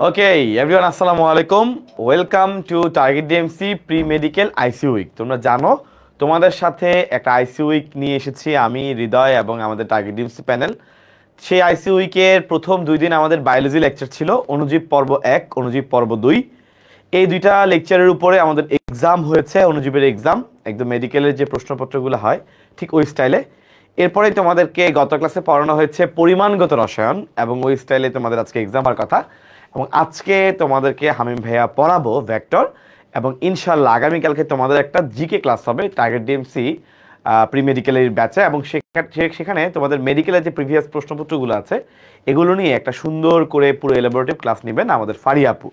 ওকে everyone আসসালামু আলাইকুম, welcome to target DMC pre medical ICU week. তোমরা জানো তোমাদের সাথে একটা আইসিইউ উইক নিয়ে এসেছি আমি, হৃদয় এবং আমাদের টার্গেট ডিএমসি প্যানেল। সেই আইসিইউ উইকের প্রথম 2 দিন আমাদের বায়োলজি লেকচার ছিল, অণুজীব পর্ব 1, অণুজীব পর্ব 2। এই দুইটা লেকচারের উপরে আমাদের এক্সাম হয়েছে, অণুজীবের এক্সাম, একদম মেডিকেলের যে প্রশ্নপত্রগুলো হয় ঠিক ওই স্টাইলে। এরপরে তোমাদেরকে গত ক্লাসে পড়ানো হয়েছে পরিমাণগত রসায়ন এবং ওই স্টাইলে তোমাদের আজকে এক্সাম হওয়ার কথা। এবং আজকে তোমাদেরকে হামিম ভাইয়া পড়াবো ভেক্টর, এবং ইনশাল্লাহ আগামীকালকে তোমাদের একটা জিকে ক্লাস হবে টার্গেট ডিএমসি প্রি মেডিকেলের ব্যাচে, এবং সেখানে তোমাদের মেডিকেলের যে প্রিভিয়াস প্রশ্নপত্রগুলো আছে এগুলো নিয়ে একটা সুন্দর করে পুরো এলাবোরেটিভ ক্লাস নেবেন আমাদের ফারিয়া আপু।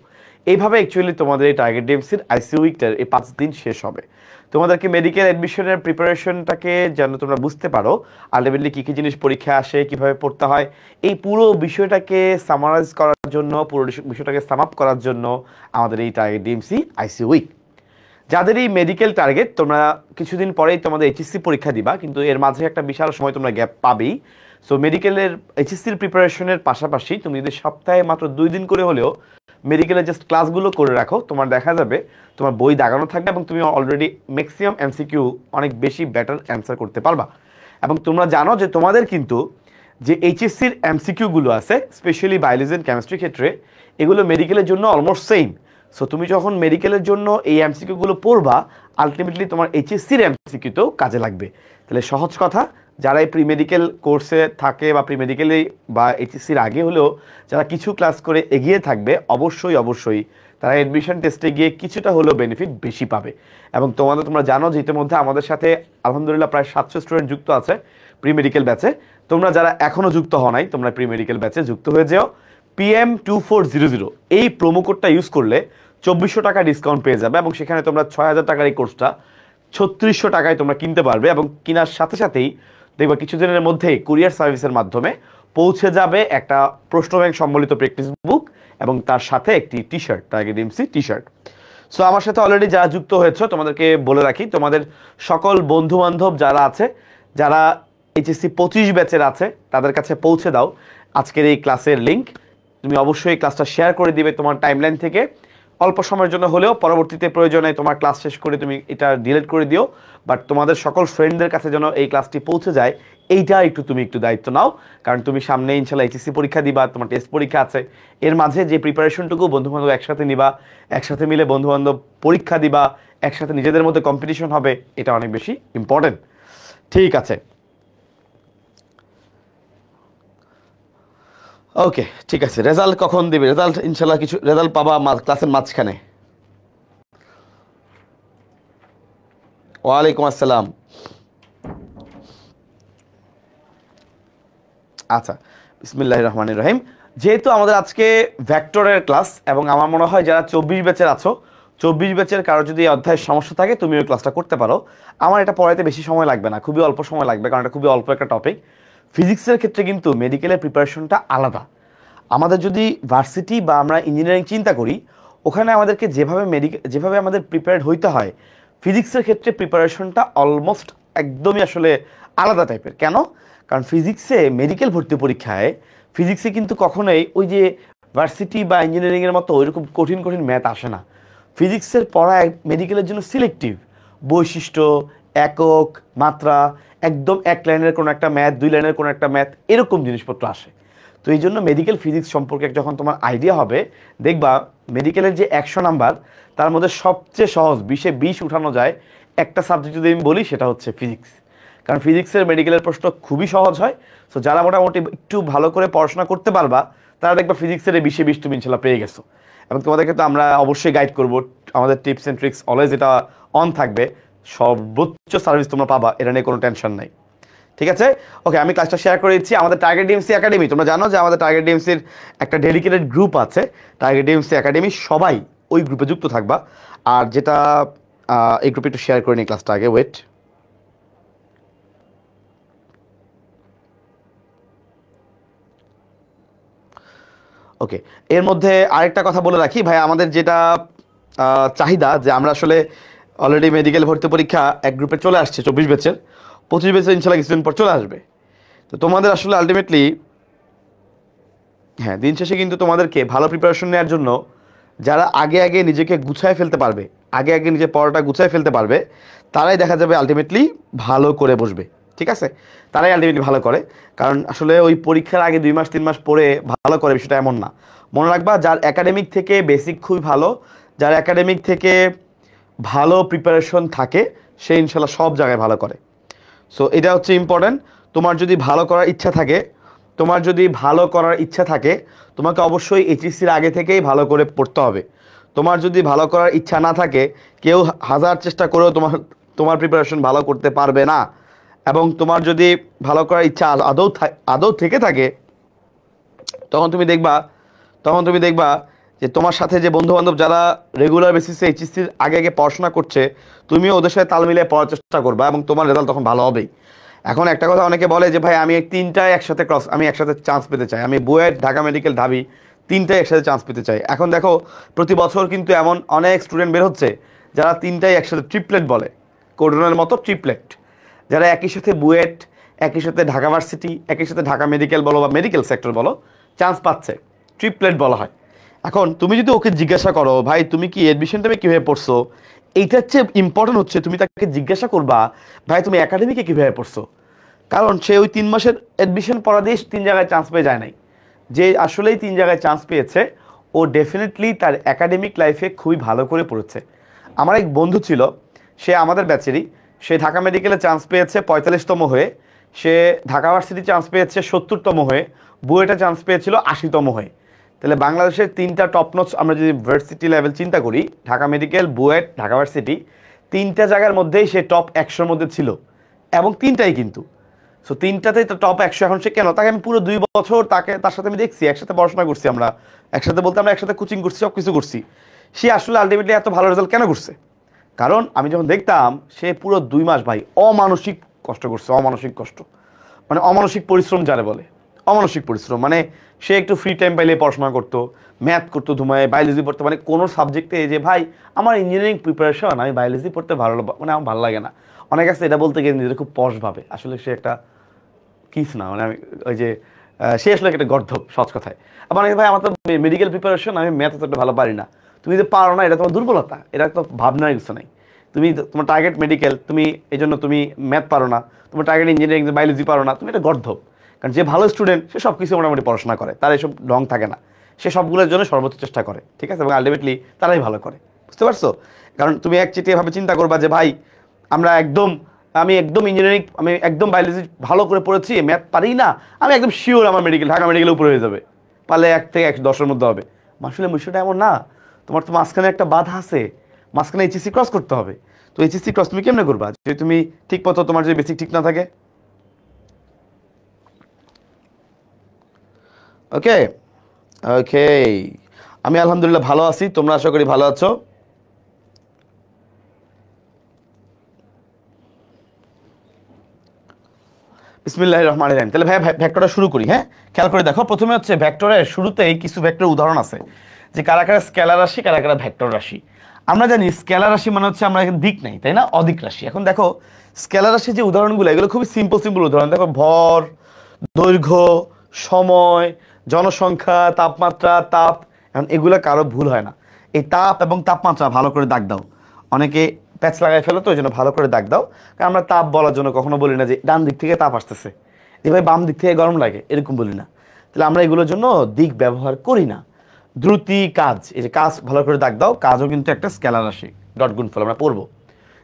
এইভাবে অ্যাকচুয়ালি তোমাদের এই টার্গেট ডিএমসির আইসিইউ উইকটার এই 5 দিন শেষ হবে। তোমাদেরকে মেডিকেল অ্যাডমিশনের প্রিপারেশনটাকে যেন তোমরা বুঝতে পারো, আলটিমেটলি কী কী জিনিস পরীক্ষা আসে, কীভাবে পড়তে হয়, এই পুরো বিষয়টাকে সামারাইজ করার জন্য, পুরো বিষয়টাকে সাম আপ করার জন্য আমাদের এই টার্গেট ডিএমসি আইসিইউ উইক। যাদের এই মেডিকেল টার্গেট, তোমরা কিছুদিন পরেই তোমাদের এইচএসসি পরীক্ষা দিবা, কিন্তু এর মাঝে একটা বিশাল সময় তোমরা গ্যাপ পাবেই। সো মেডিকেলের এইচএসসির প্রিপারেশনের পাশাপাশি তুমি যদি সপ্তাহে মাত্র 2 দিন করে হলেও মেডিকেলের জাস্ট ক্লাসগুলো করে রাখো, তোমার দেখা যাবে তোমার বই দাগানো থাকবে এবং তুমি অলরেডি ম্যাক্সিমাম এমসিকিউ অনেক বেশি বেটার অ্যান্সার করতে পারবা। এবং তোমরা জানো যে তোমাদের কিন্তু যে এইচএসসির এমসিকিউগুলো আছে, স্পেশালি বায়োলজি এন্ড কেমিস্ট্রির ক্ষেত্রে, এগুলো মেডিকেলের জন্য অলমোস্ট সেম। সো তুমি যখন মেডিকেলের জন্য এই এমসিকিউগুলো পড়বা, আলটিমেটলি তোমার এইচএসসির এমসিকিউতেও কাজে লাগবে। তাহলে সহজ কথা, যারা এই প্রি মেডিকেল কোর্সে থাকে বা প্রি মেডিকেলে বা এইচএসসির আগে হলেও যারা কিছু ক্লাস করে এগিয়ে থাকবে, অবশ্যই তারা অ্যাডমিশন টেস্টে গিয়ে কিছুটা হলেও বেনিফিট বেশি পাবে। এবং তোমরা জানো যে ইতিমধ্যে আমাদের সাথে আলহামদুলিল্লাহ প্রায় 700 স্টুডেন্ট যুক্ত আছে প্রি মেডিকেল ব্যাচে। তোমরা যারা এখনও যুক্ত হও নাই, তোমরা প্রি মেডিকেল ব্যাচে যুক্ত হয়ে যেও। PM2400 এই প্রোমো কোডটা ইউজ করলে 2400 টাকা ডিসকাউন্ট পেয়ে যাবে, এবং সেখানে তোমরা 6000 টাকার এই কোর্সটা 3600 টাকায় তোমরা কিনতে পারবে। এবং কেনার সাথে সাথেই দেখবা কিছুদিনের মধ্যেই কুরিয়ার সার্ভিসের মাধ্যমে পৌঁছে যাবে একটা প্রশ্ন ব্যাংক সম্বলিত প্র্যাকটিস বুক এবং তার সাথে একটি T shirt, target DMC T shirt. So আমার সাথে অলরেডি যারা যুক্ত হয়েছে তোমাদেরকে বলে রাখি, তোমাদের সকল বন্ধু বান্ধব যারা আছে, যারা এইচএসসি 25 ব্যাচের আছে, তাদের কাছে পৌঁছে দাও আজকের এই ক্লাসের লিঙ্ক। তুমি অবশ্যই ক্লাসটা শেয়ার করে দিবে তোমার টাইমলাইন থেকে, অল্প সময়ের জন্য হলেও। পরবর্তীতে প্রয়োজনে তোমার ক্লাস শেষ করে তুমি এটা ডিলিট করে দিও, বাট তোমাদের সকল ফ্রেন্ডদের কাছে যেন এই ক্লাসটি পৌঁছে যায়, এইটা তুমি একটু দায়িত্ব নাও। কারণ তুমি সামনে ইনশাল্লাহ এইচএসসি পরীক্ষা দিবা, তোমার টেস্ট পরীক্ষা আছে, এর মাঝে যে প্রিপারেশনটুকু বন্ধুবান্ধব একসাথে নিবা, একসাথে মিলে বন্ধুবান্ধব পরীক্ষা দিবা, একসাথে নিজেদের মধ্যে কম্পিটিশন হবে, এটা অনেক বেশি ইম্পর্টেন্ট। ঠিক আছে, ওকে, ঠিক আছে। রেজাল্ট কখন দিবে? রেজাল্ট ইনশাল্লাহ কিছু রেজাল্ট পাবা ক্লাসের মাঝখানে। ওয়ালাইকুম আসসালাম। আচ্ছা, বিসমিল্লাহির রহমানির রহিম। যেহেতু আমাদের আজকে ভেক্টরের ক্লাস, এবং আমার মনে হয় যারা 24 ব্যাচের আছো, 24 ব্যাচের কারো যদি অধ্যায়ের সমস্যা থাকে তুমি ওই ক্লাসটা করতে পারো। আমার এটা পড়াইতে বেশি সময় লাগবে না, খুবই অল্প সময় লাগবে, কারণ এটা খুবই অল্প একটা টপিক। ফিজিক্সের ক্ষেত্রে কিন্তু মেডিকেলের প্রিপারেশনটা আলাদা। আমাদের যদি ভার্সিটি বা আমরা ইঞ্জিনিয়ারিং চিন্তা করি, ওখানে আমাদেরকে যেভাবে আমাদের প্রিপেয়ার্ড হইতে হয়, ফিজিক্সের ক্ষেত্রে প্রিপারেশনটা অলমোস্ট একদমই আসলে আলাদা টাইপের। কেন? কারণ ফিজিক্সে মেডিকেল ভর্তি পরীক্ষায় ফিজিক্সে কিন্তু কখনোই ওই যে ভার্সিটি বা ইঞ্জিনিয়ারিংয়ের মতো ওইরকম কঠিন ম্যাথ আসে না। ফিজিক্সের পড়া মেডিকেলের জন্য সিলেক্টিভ, বৈশিষ্ট্য, একক, মাত্রা, একদম 1 লাইনের কোনো একটা ম্যাথ, 2 লাইনের কোনো একটা ম্যাথ, এরকম জিনিসপত্র আসে। তো এই জন্য মেডিকেল ফিজিক্স সম্পর্কে যখন তোমার আইডিয়া হবে, দেখবা মেডিকেলের যে 100 নাম্বার, তার মধ্যে সবচেয়ে সহজ 20-এ 20 উঠানো যায় একটা সাবজেক্ট যদি আমি বলি, সেটা হচ্ছে ফিজিক্স। কারণ ফিজিক্সের মেডিকেলের প্রশ্ন খুবই সহজ হয়। সো যারা মোটামুটি একটু ভালো করে পড়াশোনা করতে পারবা, তারা দেখবা ফিজিক্সের 20-এ 20 তুমি ইনশাল্লাহ পেয়ে গেছো। এবং তোমাদেরকে তো আমরা অবশ্যই গাইড করবো, আমাদের টিপস অ্যান্ড ট্রিক্স অলওয়েজ এটা অন থাকবে, সর্বোচ্চ সার্ভিস তোমরা পাবা, এটা নিয়ে কোনো টেনশন নাই। ঠিক আছে, ওকে, আমি ক্লাসটা শেয়ার করে দিচ্ছি। আমাদের টার্গেট ডিএমসি একাডেমি, তোমরা জানো যে আমাদের টার্গেট ডিএমসির একটা ডেডিকেটেড গ্রুপ আছে, টার্গেট ডিএমসি একাডেমি, সবাই ওই গ্রুপে যুক্ত থাকবা। আর যেটা এই গ্রুপে একটু শেয়ার করে নিই ক্লাসটা আগে, ওয়েট। ওকে, এর মধ্যে আরেকটা কথা বলে রাখি ভাই, আমাদের যেটা চাহিদা, যে আমরা আসলে অলরেডি মেডিকেল ভর্তি পরীক্ষা এক গ্রুপে চলে আসছে 24 ব্যাচের, 25 ব্যাচের ইনশাল্লাহ কিছুদিন পর চলে আসবে। তো তোমাদের আসলে আলটিমেটলি হ্যাঁ, দিন শেষে কিন্তু তোমাদেরকে ভালো প্রিপারেশন নেওয়ার জন্য যারা আগে আগে নিজেকে গুছায় ফেলতে পারবে, আগে আগে নিজের পড়াটা গুছায় ফেলতে পারবে, তারাই দেখা যাবে আলটিমেটলি ভালো করে বসবে। ঠিক আছে, তারাই আলটিমেটলি ভালো করে। কারণ আসলে ওই পরীক্ষার আগে 2 মাস 3 মাস পরে ভালো করে বিষয়টা এমন না। মনে রাখবা, যার একাডেমিক থেকে বেসিক খুবই ভালো, যার একাডেমিক থেকে ভালো প্রিপারেশন থাকে, সে ইনশাল্লাহ সব জায়গায় ভালো করে। সো এটা হচ্ছে ইম্পর্ট্যান্ট। তোমার যদি ভালো করার ইচ্ছা থাকে, তোমাকে অবশ্যই এইচএসসির আগে থেকেই ভালো করে পড়তে হবে। তোমার যদি ভালো করার ইচ্ছা না থাকে, কেউ হাজার চেষ্টা করেও তোমার প্রিপারেশন ভালো করতে পারবে না। এবং তোমার যদি ভালো করার ইচ্ছা আদৌ থেকে থাকে, তখন তুমি দেখবা যে তোমার সাথে যে বন্ধুবান্ধব যারা রেগুলার বেসিসে এইচএসসির আগে আগে পড়াশোনা করছে, তুমিও ওদের সাথে তাল মিলিয়ে পড়ার চেষ্টা করবা এবং তোমার রেজাল্ট তখন ভালো হবেই। এখন একটা কথা অনেকে বলে যে ভাই আমি তিনটায় একসাথে চান্স পেতে চাই, আমি বুয়েট, ঢাকা মেডিকেল, ঢাবি তিনটায় একসাথে চান্স পেতে চাই। এখন দেখো, প্রতি বছর কিন্তু এমন অনেক স্টুডেন্ট বের হচ্ছে যারা তিনটায় একসাথে ট্রিপলেট বলে, কোডনের মতো ট্রিপলেট, যারা একই সাথে বুয়েট, একই সাথে ঢাকা ভার্সিটি, একই সাথে ঢাকা মেডিকেল বলো বা মেডিকেল সেক্টর বলো, চান্স পাচ্ছে। ট্রিপলেট বলা হয়। এখন তুমি যদি ওকে জিজ্ঞাসা করো ভাই তুমি কি অ্যাডমিশন টাইমে কীভাবে পড়ছো, এইটার চেয়ে ইম্পর্টেন্ট হচ্ছে তুমি তাকে জিজ্ঞাসা করবা ভাই তুমি একাডেমিকে কীভাবে পড়ছো। কারণ সে ওই 3 মাসের অ্যাডমিশন পড়া দিয়ে 3 জায়গায় চান্স পেয়ে যায় নাই। যে আসলেই 3 জায়গায় চান্স পেয়েছে, ও ডেফিনেটলি তার একাডেমিক লাইফে খুবই ভালো করে পড়েছে। আমার এক বন্ধু ছিল, সে আমাদের ব্যাচেরই, সে ঢাকা মেডিকেলে চান্স পেয়েছে 45তম হয়ে, সে ঢাকা ভার্সিটি চান্স পেয়েছে 70তম হয়ে, বুয়েটে চান্স পেয়েছিল 80তম হয়ে। তাহলে বাংলাদেশের 3টা টপ নচ আমরা যদি ভার্সিটি লেভেল চিন্তা করি, ঢাকা মেডিকেল, বুয়েট, ঢাকা ভার্সিটি, 3টা জায়গার মধ্যেই সে টপ 100-র মধ্যে ছিল, এবং 3টাই কিন্তু। সো 3টাতেই তো টপ 100। এখন সে কেন, তাকে আমি পুরো 2 বছর তার সাথে আমি দেখছি, একসাথে পড়াশোনা করছি, আমরা একসাথে বলতে আমরা একসাথে কোচিং করছি, সব কিছু করছি। সে আসলে আলটিমেটলি এত ভালো রেজাল্ট কেন করছে? কারণ আমি যখন দেখতাম সে পুরো 2 মাস ভাই অমানসিক কষ্ট করছে, অমানসিক কষ্ট, মানে অমানসিক পরিশ্রম যারে বলে, অমানসিক পরিশ্রম। মানে সে একটু ফ্রি টাইম পাইলে পড়াশোনা করতো, ম্যাথ করতো ধুমায়, বায়োলজি পড়তো, মানে কোনো সাবজেক্টে যে ভাই আমার ইঞ্জিনিয়ারিং প্রিপারেশন, আমি বায়োলজি পড়তে মানে আমার ভালো লাগে না। অনেক আছে এটা বলতে গিয়ে নিজের খুব পশ ভাবে, আসলে সে একটা কিস না, মানে আমি ওই যে সে আসলে একটা গর্ধব, সহজ কথায়। আবার ভাই আমার তো মেডিকেল প্রিপারেশন, আমি ম্যাথ অতটা ভালো পারি না। তুমি যে পারো না এটা তোমার দুর্বলতা, এটা তো ভাবনার কিছু নাই। তোমার টার্গেট মেডিকেল, তুমি এই জন্য তুমি ম্যাথ পারো না, তোমার টার্গেট ইঞ্জিনিয়ারিং, বায়োলজি পারো না, তুমি এটা গর্ধব। কারণ যে ভালো স্টুডেন্ট সে সব কিছু মোটামুটি পড়াশোনা করে, তার এসব ঢং থাকে না, সে সবগুলোর জন্য সর্বোচ্চ চেষ্টা করে। ঠিক আছে, এবং আলটিমেটলি তারাই ভালো করে, বুঝতে পারছো? কারণ তুমি একচেটিয়াভাবে চিন্তা করবা যে ভাই আমি একদম ইঞ্জিনিয়ারিং, আমি একদম বায়োলজি ভালো করে পড়েছি, ম্যাথ পারি না, আমি একদম শিওর আমার ঢাকা মেডিকেল উপরে হয়ে যাবে, পারলে 1 থেকে 110-এর মধ্যে হবে। আসলে বিষয়টা এমন না। তোমার তো মাঝখানে একটা বাধা আছে, মাঝখানে এইচএসসি ক্রস করতে হবে। তো এইচএসসি ক্রস তুমি কেমনে করবা যদি তুমি ঠিক মতো তোমার যদি বেসিক ঠিক না থাকে? ওকে ওকে, আমি আলহামদুলিল্লাহ ভালো আছি, তোমরা আশা করি ভালো আছো। বিসমিল্লাহির রহমানির রহিম। তাহলে ভাই ভেক্টরটা শুরু করি। হ্যাঁ, খেয়াল করে দেখো, প্রথমে হচ্ছে ভেক্টরের শুরুতেই কিছু ভেক্টর উদাহরণ আছে, যে কারা কারা স্কেলার রাশি, কারা কারা ভেক্টর রাশি। আমরা জানি স্কেলার রাশি মানে হচ্ছে আমরা এখানে দিক নেই, তাই না, অদিক রাশি। এখন দেখো স্কেলার রাশির যে উদাহরণগুলো, এগুলো খুবই সিম্পল উদাহরণ। দেখো ভর, দৈর্ঘ্য, সময়, জনসংখ্যা, তাপমাত্রা, তাপ। এখন এগুলো কারো ভুল হয় না। এই তাপ এবং তাপমাত্রা ভালো করে দাগ দাও। অনেকে প্যাচ লাগাই ফেলো, তো ওই জন্য ভালো করে দাগ দাও। কারণ আমরা তাপ বলার জন্য কখনো বলি না যে ডান দিক থেকে তাপ আসতেছে, যে ভাই বাম দিক থেকে গরম লাগে, এরকম বলি না। তাহলে আমরা এগুলোর জন্য দিক ব্যবহার করি না। দ্রুতি, কাজ, এই যে কাজ ভালো করে দাগ দাও। কাজও কিন্তু একটা স্কেলার রাশি, ডট গুণফল আমরা পড়বো।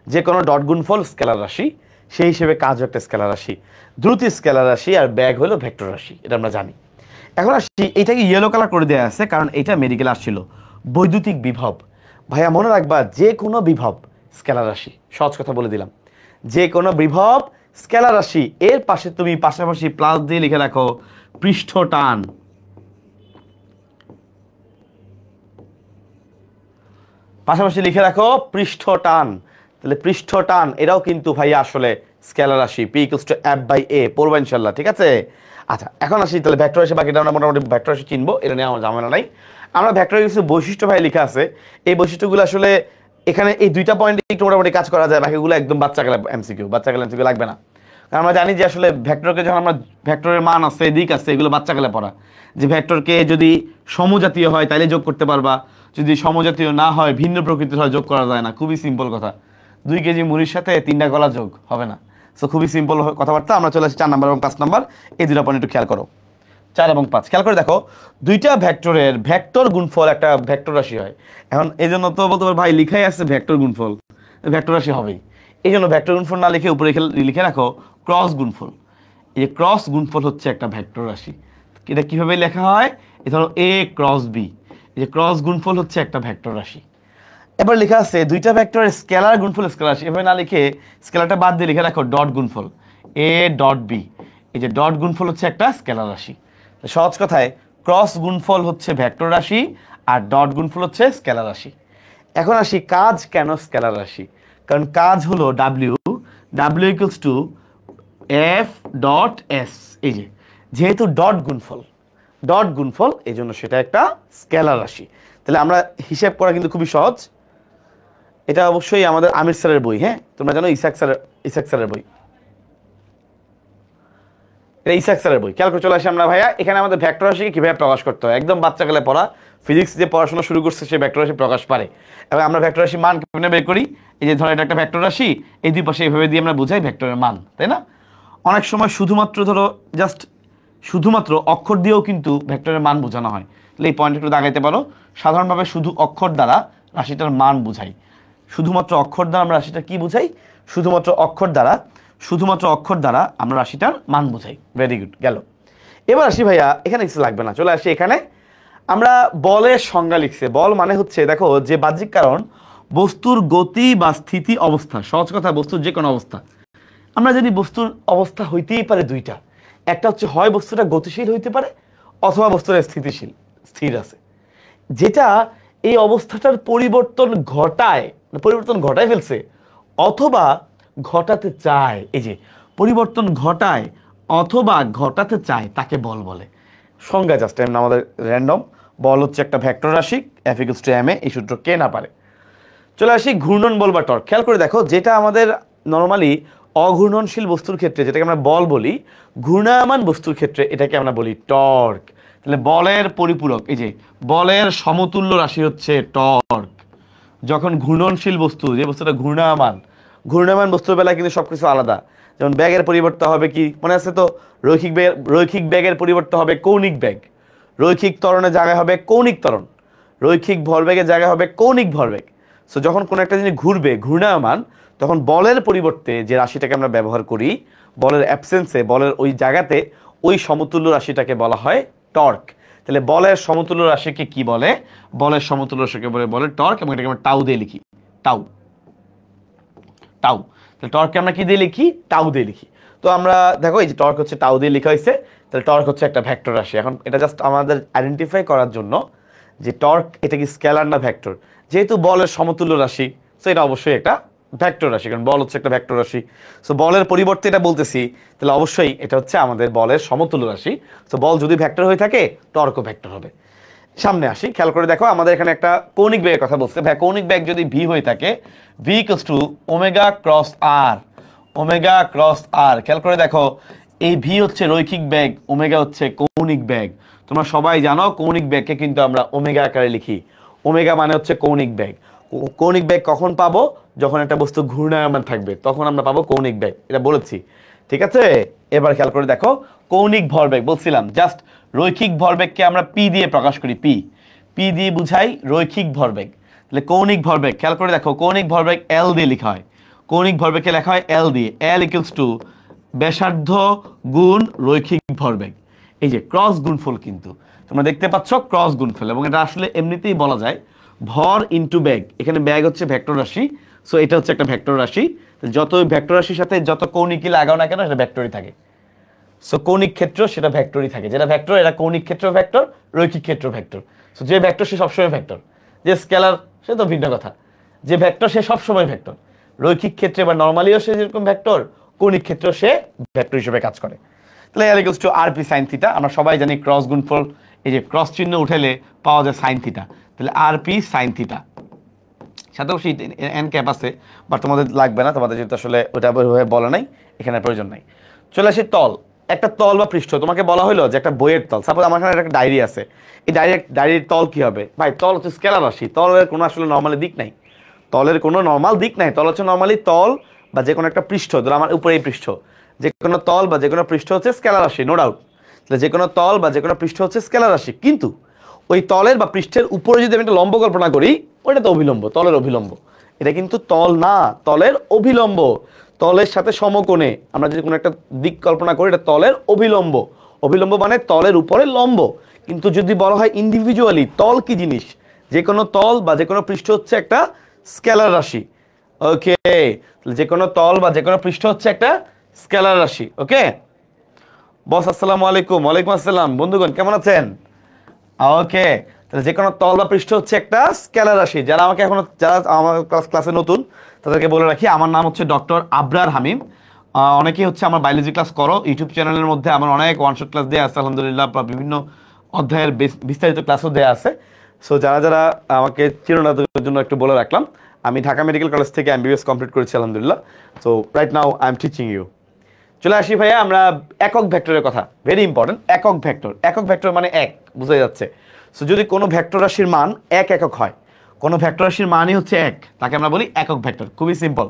যে কোনো ডট গুণফল স্কেলার রাশি, সেই হিসেবে কাজও একটা স্কেলার রাশি। দ্রুতি স্কেলার রাশি, আর ব্যাগ হলো ভেক্টর রাশি, এটা আমরা জানি। এখন আসছি, এইটাকে ইয়েলো কালার করে দেওয়া আছে কারণ এটা মেডিকেল আসছিল। বৈদ্যুতিক বিভব, ভাইয়া মনে রাখবা যে কোনো বিভব স্কেলার রাশি, সহজ কথা বলে দিলাম। যে কোনো বিভব স্কেলার রাশি, এর পাশে তুমি পাশাপাশি প্লাস দিয়ে লিখে রাখো পৃষ্ঠ টান। পাশাপাশি লিখে রাখো পৃষ্ঠ টান। তাহলে পৃষ্ঠ টান এটাও কিন্তু ভাইয়া আসলে স্কেলার রাশি, P = F/A, পড়বো ইনশাল্লাহ। ঠিক আছে, আচ্ছা এখন আসি তাহলে ভেক্টর রাশি। বাকিটা আমরা মোটামুটি ভেক্টর রাশি চিনবো, এটা নিয়ে আমার ঝামেলা নাই। আমরা ভেক্টরের কিছু বৈশিষ্ট্য ভাই লেখা আছে, এই বৈশিষ্ট্যগুলো আসলে এখানে এই 2টা পয়েন্টে একটু মোটামুটি কাজ করা যায়, বাকিগুলো একদম বাচ্চা কালে এমসিকিউ লাগবে না। কারণ আমরা জানি যে আসলে ভেক্টরকে যখন আমরা ভেক্টরের মান আছে দিক আছে এগুলো বাচ্চাকালে পড়া, যে ভেক্টরকে যদি সমজাতীয় হয় তাহলে যোগ করতে পারবা, যদি সমজাতীয় না হয় ভিন্ন প্রকৃতির হয় যোগ করা যায় না। খুবই সিম্পল কথা, 2 কেজি মুড়ির সাথে 3টা গলা যোগ হবে না। সো খুবই সিম্পল কথাবার্তা। আমরা চলে আসি 4 নাম্বার এবং 5 নাম্বার, এই 2টা পয়েন্ট একটু খেয়াল করো। 4 এবং 5 খেয়াল করে দেখো, 2টা ভেক্টরের ভেক্টর গুণফল একটা ভেক্টর রাশি হয়। এখন এই জন্য তো বলতে পারো ভাই লিখাই আছে ভেক্টর গুণফল, ভেক্টর রাশি হবেই। এই জন্য ভেক্টর গুণফল না লিখে উপরে লিখে রাখো ক্রস গুণফল। এই যে ক্রস গুণফল হচ্ছে একটা ভেক্টর রাশি। এটা কিভাবে লেখা হয়, এই ধরো এ ক্রস বি, এই যে ক্রস গুণফল হচ্ছে একটা ভেক্টর রাশি। এবার লেখা আছে 2টা ভেক্টরের স্কেলার গুণফল স্কেলার রাশি। এভাবে না লিখে স্কেলারটা বাদ দিয়ে লিখে রাখো ডট গুণফল, এ ডট বি। এই যে ডট গুণফল হচ্ছে একটা স্কেলার রাশি। সহজ কথায় ক্রস গুণফল হচ্ছে ভেক্টর রাশি আর ডট গুণফল হচ্ছে স্কেলার রাশি। এখন আসি কাজ কেন স্কেলার রাশি, কারণ কাজ হলো W, W equals to F dot S. এই যে যেহেতু ডট গুণফল এই জন্য সেটা একটা স্কেলার রাশি। তাহলে আমরা হিসাব করা কিন্তু খুবই সহজ। এটা অবশ্যই আমাদের আমির স্যারের বই, হ্যাঁ তোমরা জানো ইসাক স্যারের বই, এটা ইসাক স্যারের বই। খেয়াল করে চলে আসি আমরা ভাইয়া, এখানে আমাদের ভেক্টর রাশিকে কিভাবে প্রকাশ করতে হয়, একদম বাচ্চাকালে পড়া, ফিজিক্স যে পড়াশোনা শুরু করছে সে ভেক্টর রাশি প্রকাশ পারে। এবং আমরা ভেক্টর রাশি মান কিভাবে বের করি, এই যে ধরো এটা একটা ভেক্টর রাশি, এই 2 পাশে এইভাবে দিয়ে আমরা বুঝাই ভেক্টরের মান, তাই না? অনেক সময় শুধুমাত্র ধরো শুধুমাত্র অক্ষর দিয়েও কিন্তু ভেক্টরের মান বোঝানো হয়। তাহলে এই পয়েন্ট একটু দাগাইতে পারো। সাধারণভাবে শুধু অক্ষর দ্বারা রাশিটার মান বুঝাই, শুধুমাত্র অক্ষর দ্বারা আমরা রাশিটা কি বুঝাই, শুধুমাত্র অক্ষর দ্বারা আমরা রাশিটার মান বুঝাই। ভেরি গুড, গেল। এবার আসি ভাইয়া, এখানে কিছু লাগবে না, চলে আসি এখানে। আমরা বলের সংজ্ঞা লিখছে। বল মানে হচ্ছে দেখো যে বাহ্যিক কারণ বস্তুর গতি বা স্থিতি অবস্থা, সহজ কথা বস্তুর যে কোনো অবস্থা। আমরা জানি বস্তুর অবস্থা হইতেই পারে 2টা, একটা হচ্ছে হয় বস্তুটা গতিশীল হইতে পারে অথবা বস্তুটা স্থির আছে। যেটা এই অবস্থাটার পরিবর্তন ঘটায় ফেলছে অথবা ঘটাতে চায়, এই যে পরিবর্তন ঘটায় অথবা ঘটাতে চায় তাকে বল বলে। সংজ্ঞা জাস্ট আমাদের র্যান্ডম। বল হচ্ছে একটা ভেক্টর রাশি, F equals to M A, এই সূত্র কে না পারে। চলে আসি ঘূর্ণন বল বা টর্ক। খেয়াল করে দেখো, যেটা আমাদের নরমালি অঘূর্ণনশীল বস্তুর ক্ষেত্রে যেটাকে আমরা বল বলি, ঘূর্ণায়মান বস্তুর ক্ষেত্রে এটাকে আমরা বলি টর্ক। তাহলে বলের পরিপূরক, এই যে বলের সমতুল্য রাশি হচ্ছে টর্ক। যখন ঘূর্ণনশীল বস্তু, যে বস্তুটা ঘূর্ণায়মান বস্তুর বেলায় কিন্তু সবকিছু আলাদা। যেমন ব্যাগের পরিবর্তে হবে কি মনে আছে তো, রৈখিক ব্যাগের পরিবর্তে হবে কৌণিক ব্যাগ, রৈখিক ত্বরণের জায়গায় হবে কৌণিক ত্বরণ, রৈখিক ভরবেগের জায়গায় হবে কৌণিক ভরবেগ। সো যখন কোনো একটা জিনিস ঘুরবে ঘূর্ণায়মান, তখন বলের পরিবর্তে যে রাশিটাকে আমরা ব্যবহার করি, বলের অ্যাবসেন্সে, বলের ওই জায়গাতে ওই সমতুল্য রাশিটাকে বলা হয় টর্ক। তাহলে বলের সমতুল্য রাশিকে কি বলে, বলের সমতুল্য রাশিকে বলে টর্ক, এবং এটাকে আমরা টাউ দিয়ে লিখি, টাউ। তাহলে টর্ককে আমরা কি দিয়ে লিখি, টাউ দিয়ে লিখি। তো আমরা দেখো এই যে টর্ক হচ্ছে টাউ দিয়ে লেখা হয়েছে, তাহলে টর্ক হচ্ছে একটা ভেক্টর রাশি। এখন এটা জাস্ট আমাদের আইডেন্টিফাই করার জন্য যে টর্ক এটা কি স্কেলার না ভেক্টর। যেহেতু বলের সমতুল্য রাশি, সো এটা অবশ্যই একটা ভেক্টর রাশি, কারণ বল হচ্ছে একটা ভেক্টর রাশি। সো বলের পরিবর্তে এটা বলতেছি, তাহলে অবশ্যই এটা হচ্ছে আমাদের বলের সমতুল্য রাশি। সো বল যদি ভেক্টর হয়ে থাকে, টর্কও ভেক্টর হবে। সামনে আসি, খেয়াল করে দেখো, আমাদের এখানে একটা কৌণিক বেগের কথা বলছে। ভাই কৌণিক বেগ যদি ভি হয়ে থাকে, V equals to omega cross R, omega cross R. খেয়াল করে দেখো, এই ভি হচ্ছে রৈখিক বেগ, ওমেগা হচ্ছে কৌণিক বেগ। তোমরা সবাই জানো কৌণিক বেগকে কিন্তু আমরা ওমেগা আকারে লিখি। ওমেগা মানে হচ্ছে কৌণিক বেগ। কৌণিক বেগ কখন পাবো, যখন একটা বস্তু ঘূর্ণায়মান থাকবে তখন আমরা পাবো কৌণিক বেগ, এটা বলেছি, ঠিক আছে। এবার খেয়াল করে দেখো, কৌণিক ভরবেগ বলছিলাম, জাস্ট রৈখিক ভরবেগকে আমরা পি দিয়ে প্রকাশ করি, পি দিয়ে বুঝাই রৈখিক ভরবেগ। তাহলে কৌণিক ভরবেগ, খেয়াল করে দেখো, কৌণিক ভরবেগ এল দিয়ে লেখা হয়, কৌণিক ভরবেগকে লেখা হয় এল দিয়ে, এল ইকুয়ালস টু ব্যাসার্ধ গুণ রৈখিক ভরবেগ। এই যে ক্রস গুণফল, কিন্তু তোমরা দেখতে পাচ্ছ ক্রস গুণফল, এবং এটা আসলে এমনিতেই বলা যায় ভর ইন্টু ব্যাগ। এখানে ব্যাগ হচ্ছে ভেক্টর রাশি, সো এটা হচ্ছে একটা ভেক্টর রাশি। যত ভেক্টর রাশির সাথে যত কৌণিকই লাগাও না কেন, সেটা ভেক্টরই থাকে। সো কৌণিক ক্ষেত্র সেটা ভেক্টরই থাকে, যেটা ভেক্টর এটা কৌণিক ক্ষেত্র ভেক্টর, রৈখিক ক্ষেত্র ভেক্টর। সো যে ভেক্টর সে সবসময় ভেক্টর, যে স্কেলার সে তো ভিন্ন কথা, যে ভেক্টর সে সবসময় ভেক্টর। রৈখিক ক্ষেত্রে বা নর্মালিও সে যেরকম ভেক্টর, কৌণিক ক্ষেত্র সে ভেক্টর হিসেবে কাজ করে। তাহলে L equals to R P sine theta. আমরা সবাই জানি ক্রস গুণফল, এই যে ক্রস চিহ্ন উঠালে পাওয়া যায় সাইন থিটা, তাহলে আর পি সাইন থিটা। সাথে অবশ্যই এন ক্যাপ আছে, বাট তোমাদের লাগবে না, তোমাদের যেহেতু আসলে ওটা বলা নাই, এখানে প্রয়োজন নাই। চলে আসি তল। একটা তল বা পৃষ্ঠ তোমাকে বলা হলো যে একটা বইয়ের তল, সাপোজ আমার এখানে একটা ডায়েরি আছে, এই ডায়েরির তল কি হবে ভাই? তল হচ্ছে স্কেলার রাশি, তলের কোনো আসলে নর্মালি দিক নাই, তলের কোনো নর্মাল দিক নাই। তল হচ্ছে নর্মালি তল বা যে কোনো একটা পৃষ্ঠ, ধরো আমার উপরে এই পৃষ্ঠ, যে কোনো তল বা যে কোনো পৃষ্ঠ হচ্ছে স্কেলার রাশি, নো ডাউট। তাহলে যে কোনো তল বা যে কোনো পৃষ্ঠ হচ্ছে স্কেলার রাশি, কিন্তু ওই তলের বা পৃষ্ঠের উপরে যদি আমি একটা লম্ব কল্পনা করি, ওইটা তো অভিলম্ব, তলের অভিলম্ব। এটা কিন্তু তল না, তলের অভিলম্ব। তলের সাথে সমকোণে আমরা যদি কোনো একটা দিক কল্পনা করি, এটা তলের অভিলম্ব। অভিলম্ব মানে তলের উপরে লম্ব। কিন্তু যদি বলা হয় ইন্ডিভিজুয়ালি তল কি জিনিস, যে কোনো তল বা যে কোনো পৃষ্ঠ হচ্ছে একটা স্কেলার রাশি। ওকে, যে কোনো তল বা যে কোনো পৃষ্ঠ হচ্ছে একটা স্কেলার রাশি। ওকে বস, আসসালামু আলাইকুম। ওয়ালাইকুম আসসালাম। বন্ধুগণ কেমন আছেন? ওকে, তাহলে যে কোনো তল বা পৃষ্ঠ হচ্ছে একটা স্কেলার রাশি। যারা আমার ক্লাসে নতুন তাদেরকে বলে রাখি, আমার নাম হচ্ছে ডক্টর আবরার হামিম। অনেকেই হচ্ছে আমার বায়োলজি ক্লাস করো, ইউটিউব চ্যানেলের মধ্যে আমার অনেক ওয়ানশট ক্লাস দেওয়া আছে আলহামদুলিল্লাহ, বিভিন্ন অধ্যায়ের বিস্তারিত ক্লাসও দেওয়া আছে। সো যারা যারা আমাকে চিরনা জন্য একটু বলে রাখলাম, আমি ঢাকা মেডিকেল কলেজ থেকে MBBS কমপ্লিট করেছি আলহামদুলিল্লাহ। So right now I am teaching you. চলে আসি ভাইয়া আমরা একক ভেক্টরের কথা, ভেরি ইম্পর্টেন্ট। একক ভেক্টর, একক ভেক্টর মানে এক, বোঝা যাচ্ছে। সো যদি কোনো ভেক্টর রাশির মান এক একক হয়, কোনো ভেক্টর রাশির মানই হচ্ছে এক, তাকে আমরা বলি একক ভেক্টর। খুবই সিম্পল।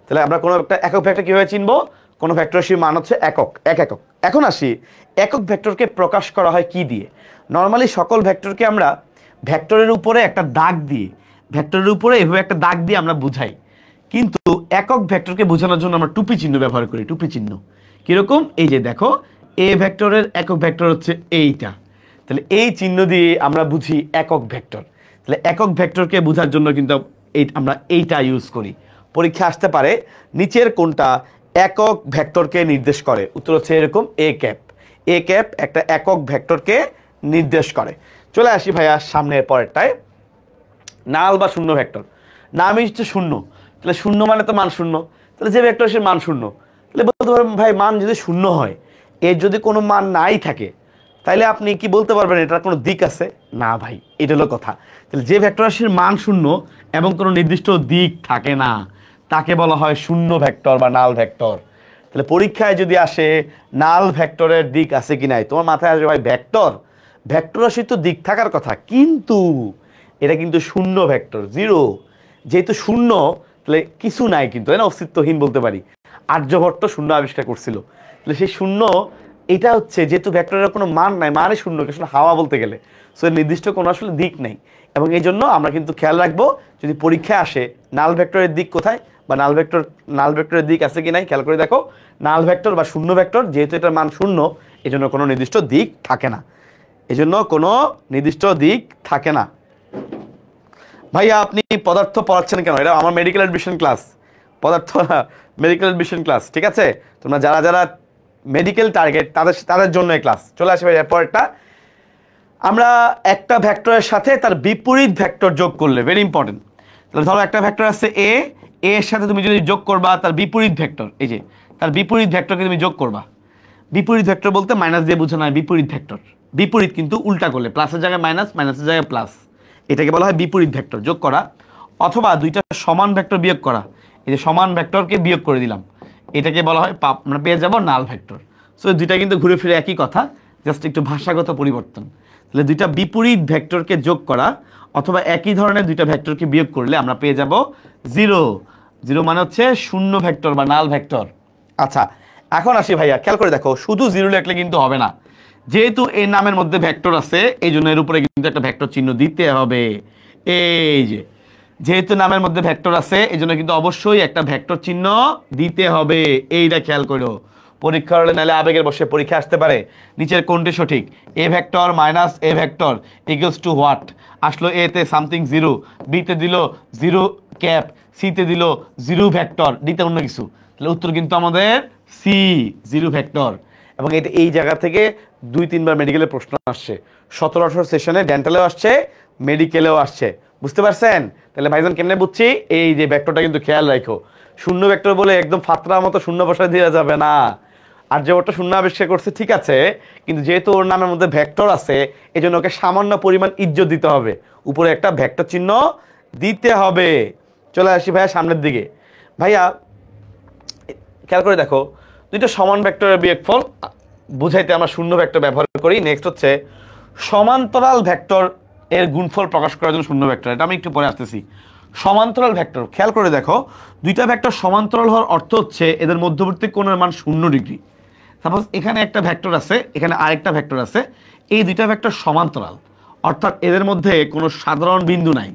তাহলে আমরা কোনো একটা একক ভেক্টর কীভাবে চিনবো? কোনো ভেক্টর রাশির মান হচ্ছে একক, এক একক। এখন আসি একক ভেক্টরকে প্রকাশ করা হয় কি দিয়ে? নর্মালি সকল ভেক্টরকে আমরা ভেক্টরের উপরে একটা দাগ দিয়ে, ভেক্টরের উপরে এভাবে একটা দাগ দিয়ে আমরা বুঝাই। কিন্তু একক ভেক্টরকে বোঝানোর জন্য আমরা টুপি চিহ্ন ব্যবহার করি। টুপি চিহ্ন কিরকম? এই যে দেখো, এ ভেক্টরের একক ভেক্টর হচ্ছে এইটা, তাহলে এই চিহ্ন দিয়ে আমরা বুঝি একক ভেক্টর। তাহলে একক ভেক্টরকে বোঝার জন্য কিন্তু আমরা এইটা ইউজ করি। পরীক্ষা আসতে পারে নিচের কোনটা একক ভেক্টরকে নির্দেশ করে? উত্তর হচ্ছে এরকম, এ ক্যাপ। এ ক্যাপ একটা একক ভেক্টরকে নির্দেশ করে। চলে আসি ভাইয়া সামনের পরেরটায়, নাল বা শূন্য ভেক্টর। নামই হচ্ছে শূন্য, তাহলে শূন্য মানে তো মান শূন্য, তাহলে যে ভেক্টর সে মান শূন্য। তাহলে বলতে পারবেন ভাই মান যদি শূন্য হয়, এর যদি কোনো মান নাই থাকে, তাহলে আপনি কি বলতে পারবেন এটার কোনো দিক আছে? না ভাই, এটা হলো কথা। তাহলে যে ভেক্টর রাশির মান শূন্য এবং কোনো নির্দিষ্ট দিক থাকে না, তাকে বলা হয় শূন্য ভেক্টর বা নাল ভেক্টর। তাহলে পরীক্ষায় যদি আসে নাল ভেক্টরের দিক আছে কি নাই, তোমার মাথায় আসবে ভাই ভেক্টর, ভেক্টর রাশির তো দিক থাকার কথা, কিন্তু এটা কিন্তু শূন্য ভেক্টর, জিরো। যেহেতু শূন্য, তাহলে কিছু নাই কিন্তু, তাই না? অস্তিত্বহীন বলতে পারি। আর্যভট্ট শূন্য আবিষ্কার করছিল, তাহলে সেই শূন্য এটা হচ্ছে, যেহেতু ভেক্টরের কোনো মান নাই, মানে শূন্য, আসলে হাওয়া বলতে গেলে। সো নির্দিষ্ট কোনো আসলে দিক নেই, এবং এই জন্য আমরা কিন্তু খেয়াল রাখবো যদি পরীক্ষায় আসে নাল ভেক্টরের দিক কোথায়, বা নাল ভেক্টরের দিক আছে কি নাই খেয়াল করে দেখো। নাল ভেক্টর বা শূন্য ভেক্টর, যেহেতু এটার মান শূন্য, এই জন্য কোনো নির্দিষ্ট দিক থাকে না, এজন্য কোনো নির্দিষ্ট দিক থাকে না। ভাইয়া আপনি পদার্থ পড়াচ্ছেন কেন? এটা আমার মেডিকেল অ্যাডমিশন ক্লাস, পদার্থ মেডিকেল অ্যাডমিশন ক্লাস, ঠিক আছে? তোমরা যারা যারা মেডিকেল টার্গেট তাদের জন্য এই ক্লাস। চলে আসবে পরেরটা, আমরা একটা ভেক্টরের সাথে তার বিপরীত ভেক্টর যোগ করলে, ভেরি ইম্পর্টেন্ট। তাহলে ধরো একটা ভেক্টর আছে এ, এর সাথে তুমি যদি যোগ করবা তার বিপরীত ভেক্টর, এই যে তার বিপরীত ভেক্টরকে তুমি যোগ করবা। বিপরীত ভেক্টর বলতে মাইনাস দিয়ে বোঝানো হয় বিপরীত ভেক্টর। বিপরীত কিন্তু উল্টা করলে, প্লাসের জায়গায় মাইনাস, মাইনাসের জায়গায় প্লাস, এটাকে বলা হয় বিপরীত ভেক্টর যোগ করা। অথবা দুইটা সমান ভেক্টর বিয়োগ করা, এই যে সমান ভেক্টরকে বিয়োগ করে দিলাম, এটাকে বলা হয় আমরা পেয়ে যাব নাল ভেক্টর। সো দুইটা কিন্তু ঘুরে ফিরে একই কথা, জাস্ট একটু ভাষাগত পরিবর্তন। তাহলে দুইটা বিপরীত ভেক্টরকে যোগ করা অথবা একই ধরনের দুইটা ভেক্টরকে বিয়োগ করলে আমরা পেয়ে যাব জিরো। জিরো মানে হচ্ছে শূন্য ভেক্টর বা নাল ভেক্টর। আচ্ছা, এখন আসি ভাইয়া, খেয়াল করে দেখো, শুধু জিরো লিখলে কিন্তু হবে না। যেহেতু এই নামের মধ্যে ভেক্টর আছে, এই জন্য এর উপরে কিন্তু একটা ভেক্টর চিহ্ন দিতে হবে। এই যে যেহেতু নামের মধ্যে ভেক্টর আছে, এই জন্য কিন্তু অবশ্যই একটা ভেক্টর চিহ্ন দিতে হবে। এইটা খেয়াল করো, পরীক্ষা হলে নাহলে আবেগের বসে পরীক্ষা আসতে পারে। নিচের কোনটি সঠিক? এ vector minus A vector equals two what? আসলো এ তে সামথিং জিরো, বিতে দিল জিরো ক্যাপ, সিতে দিল জিরো ভেক্টর, ডিতে অন্য কিছু। তাহলে উত্তর কিন্তু আমাদের সি, জিরো ভেক্টর। এবং এটা এই জায়গা থেকে 2-3বার মেডিকেলের প্রশ্ন আসছে, 17-18 সেশনে ডেন্টালেও আসছে, মেডিকেলেও আসছে। বুঝতে পারছেন? তাহলে ভাইজান কেমনে বুঝছি? এই যে ভেক্টরটা কিন্তু খেয়াল রাখো, শূন্য ভেক্টর বলে একদম ফাতরার মতো শূন্য বসায় দেওয়া যাবে না। আর্যভট্ট শূন্য আবিষ্কার করছে ঠিক আছে, কিন্তু যেহেতু ওর নামের মধ্যে ভেক্টর আছে, এই জন্য ওকে সামান্য পরিমাণ ইজ্জত দিতে হবে, উপরে একটা ভেক্টর চিহ্ন দিতে হবে। চলে আসি ভাইয়া সামনের দিকে। ভাইয়া খেয়াল করে দেখো, দুইটা সমান ভেক্টরের বিয়োগফল বুঝাইতে আমরা শূন্য ভেক্টর ব্যবহার করি। নেক্সট হচ্ছে সমান্তরাল ভেক্টর এর গুণফল প্রকাশ করার জন্য শূন্য ভেক্টর, এটা আমি একটু পরে আসতেছি। সমান্তরাল ভেক্টর খেয়াল করে দেখো, দুইটা ভেক্টর সমান্তরাল হওয়ার অর্থ হচ্ছে এদের মধ্যবর্তী কোণের মান 0 ডিগ্রি। সাপোজ এখানে একটা ভেক্টর আছে, এখানে আরেকটা ভেক্টর আছে, এই দুইটা ভেক্টর সমান্তরাল, অর্থাৎ এদের মধ্যে কোনো সাধারণ বিন্দু নাই,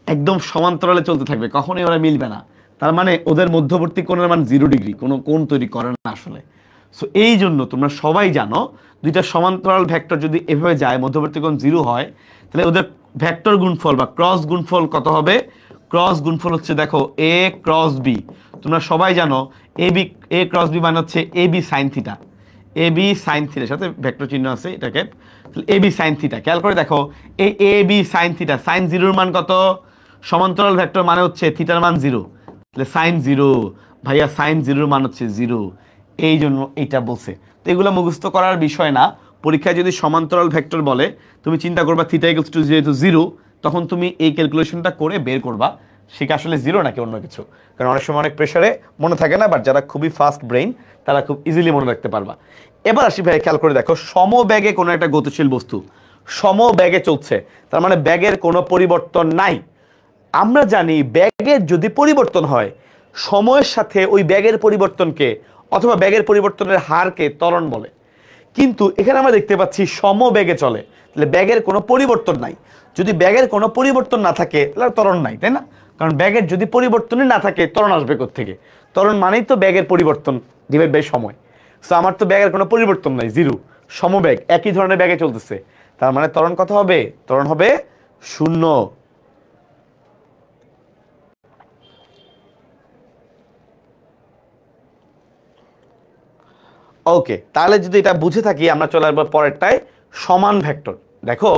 একদম সমান্তরালে চলতে থাকবে, কখনোই ওরা মিলবে না। তার মানে ওদের মধ্যবর্তী কোণের মান 0 ডিগ্রি, কোনো কোণ তৈরি করে না আসলে। সো এই জন্য তোমরা সবাই জানো, দুইটা সমান্তরাল ভেক্টর যদি এভাবে যায়, মধ্যবর্তী কোণ 0 হয়, তাহলে ওদের ভেক্টর গুণফল বা ক্রস গুণফল কত হবে? ক্রস গুণফল হচ্ছে দেখো এ ক্রস বি। তোমরা সবাই জানো এ ক্রস বি মানে হচ্ছে A B sine theta. A B sign থিটার সাথে ভেক্টর চিহ্ন আছে এটাকে, এ বি সাইন থিটা। খেয়াল করে দেখো এই A B sine theta, sign 0 মান কত? সমান্তরাল ভেক্টর মানে হচ্ছে থিটার মান 0, তাহলে সাইন 0। ভাইয়া সাইন 0 মান হচ্ছে 0, এই জন্য এইটা বলছে। তো এগুলো মুখস্থ করার বিষয় না। পরীক্ষায় যদি সমান্তরাল ভেক্টর বলে, তুমি চিন্তা করবা থিটা ইকুয়ালস টু যেহেতু 0, তখন তুমি এই ক্যালকুলেশনটা করে বের করবা সেটা আসলে 0 নাকি অন্য কিছু। কারণ অনেক সময় অনেক প্রেসারে মনে থাকে না, বাট যারা খুবই ফাস্ট ব্রেইন তারা খুব ইজিলি মনে রাখতে পারবা। এবার আসি ভাই, খেয়াল করে দেখো, সমবেগে কোনো একটা গতিশীল বস্তু সমবেগে চলছে, তার মানে ব্যাগের কোনো পরিবর্তন নাই। আমরা জানি ব্যাগের যদি পরিবর্তন হয়, সময়ের সাথে ওই ব্যাগের পরিবর্তনকে অথবা ব্যাগের পরিবর্তনের হারকে ত্বরণ বলে। কিন্তু এখানে আমরা দেখতে পাচ্ছি সমবেগে চলে, তাহলে ব্যাগের কোনো পরিবর্তন নাই। যদি ব্যাগের কোনো পরিবর্তন না থাকে তাহলে ত্বরণ নাই, তাই না? কারণ ব্যাগের যদি পরিবর্তনই না থাকে, ত্বরণ আসবে কোত্থেকে? ত্বরণ মানেই তো ব্যাগের পরিবর্তন ডিভাইড বাই সময়। সো আমার তো ব্যাগের কোনো পরিবর্তন নাই, 0, সমবেগ, একই ধরনের ব্যাগে চলতেছে, তার মানে ত্বরণ কত হবে? ত্বরণ হবে 0। ওকে, তাহলে যদি এটা বুঝে থাকি, আমরা চলে আসবো পরেরটায়, সমান ভেক্টর। দেখো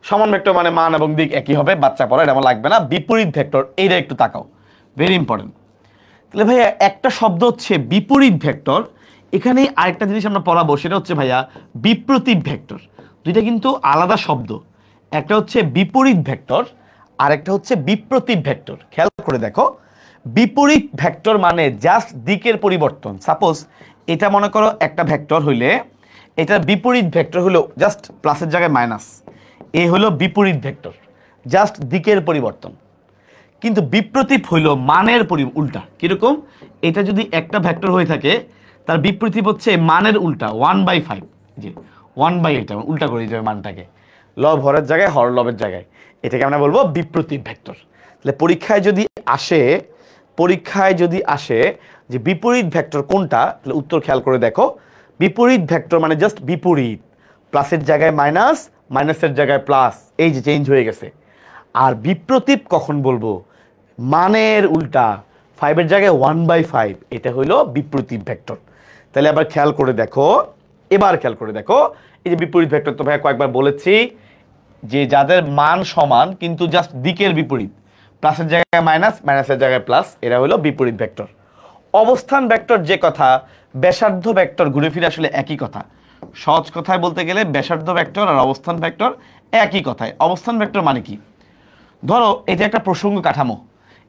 সমান ভেক্টর মানে মান এবং দিক একই হবে, বাচ্চা পড়া এটা আমার লাগবে না। বিপরীত ভেক্টর, এইটা একটু তাকাও, ভেরি ইম্পর্টেন্ট। তাহলে ভাইয়া একটা শব্দ হচ্ছে বিপরীত ভেক্টর, এখানে আরেকটা জিনিস আমরা পড়াবো, সেটা হচ্ছে ভাইয়া বিপ্রতীপ ভেক্টর। দুইটা কিন্তু আলাদা শব্দ, একটা হচ্ছে বিপরীত ভেক্টর আর একটা হচ্ছে বিপ্রতীপ ভেক্টর। খেয়াল করে দেখো, বিপরীত ভেক্টর মানে জাস্ট দিকের পরিবর্তন। সাপোজ এটা মনে করো একটা ভেক্টর হইলে, এটার বিপরীত ভেক্টর হলো জাস্ট প্লাসের জায়গায় মাইনাস, এ হলো বিপরীত ভেক্টর, জাস্ট দিকের পরিবর্তন। কিন্তু বিপ্রতীপ হইল মানের উল্টা। কিরকম? এটা যদি একটা ভেক্টর হয়ে থাকে, তার বিপ্রতীপ হচ্ছে মানের উল্টা, 1/5, যে 1/8, উল্টা করে দিতে হবে মানটাকে, লব হরের জায়গায় হর লবের জায়গায়, এটাকে আমরা বলবো বিপ্রতীপ ভেক্টর। তাহলে পরীক্ষায় যদি আসে যে বিপরীত ভেক্টর কোনটা, তাহলে উত্তর খেয়াল করে দেখো, বিপরীত ভেক্টর মানে জাস্ট বিপরীত, প্লাসের জায়গায় মাইনাস, মাইনাসের জায়গায় প্লাস, এই যে চেঞ্জ হয়ে গেছে। আর বিপ্রতীপ কখন বলবো? মানের উল্টা, 5-এর জায়গায় 1/5, এটা হইলো বিপ্রতীপ ভেক্টর। তাহলে আবার খেয়াল করে দেখো, এই যে বিপরীত ভেক্টর, তো ভাই কয়েকবার বলেছি যে যাদের মান সমান কিন্তু জাস্ট দিকের বিপরীত, প্লাসের জায়গায় মাইনাস, মাইনাসের জায়গায় প্লাস, এরা হলো বিপরীত ভেক্টর। অবস্থান ভেক্টর যে কথা, ব্যাসার্ধ ভেক্টর ঘুরে ফিরে আসলে একই কথা। সহজ কথায় বলতে গেলে ব্যাসার্ধ ভেক্টর আর অবস্থান ভেক্টর একই কথায়। অবস্থান ভেক্টর মানে কি? ধরো এটা একটা প্রসঙ্গ কাঠামো,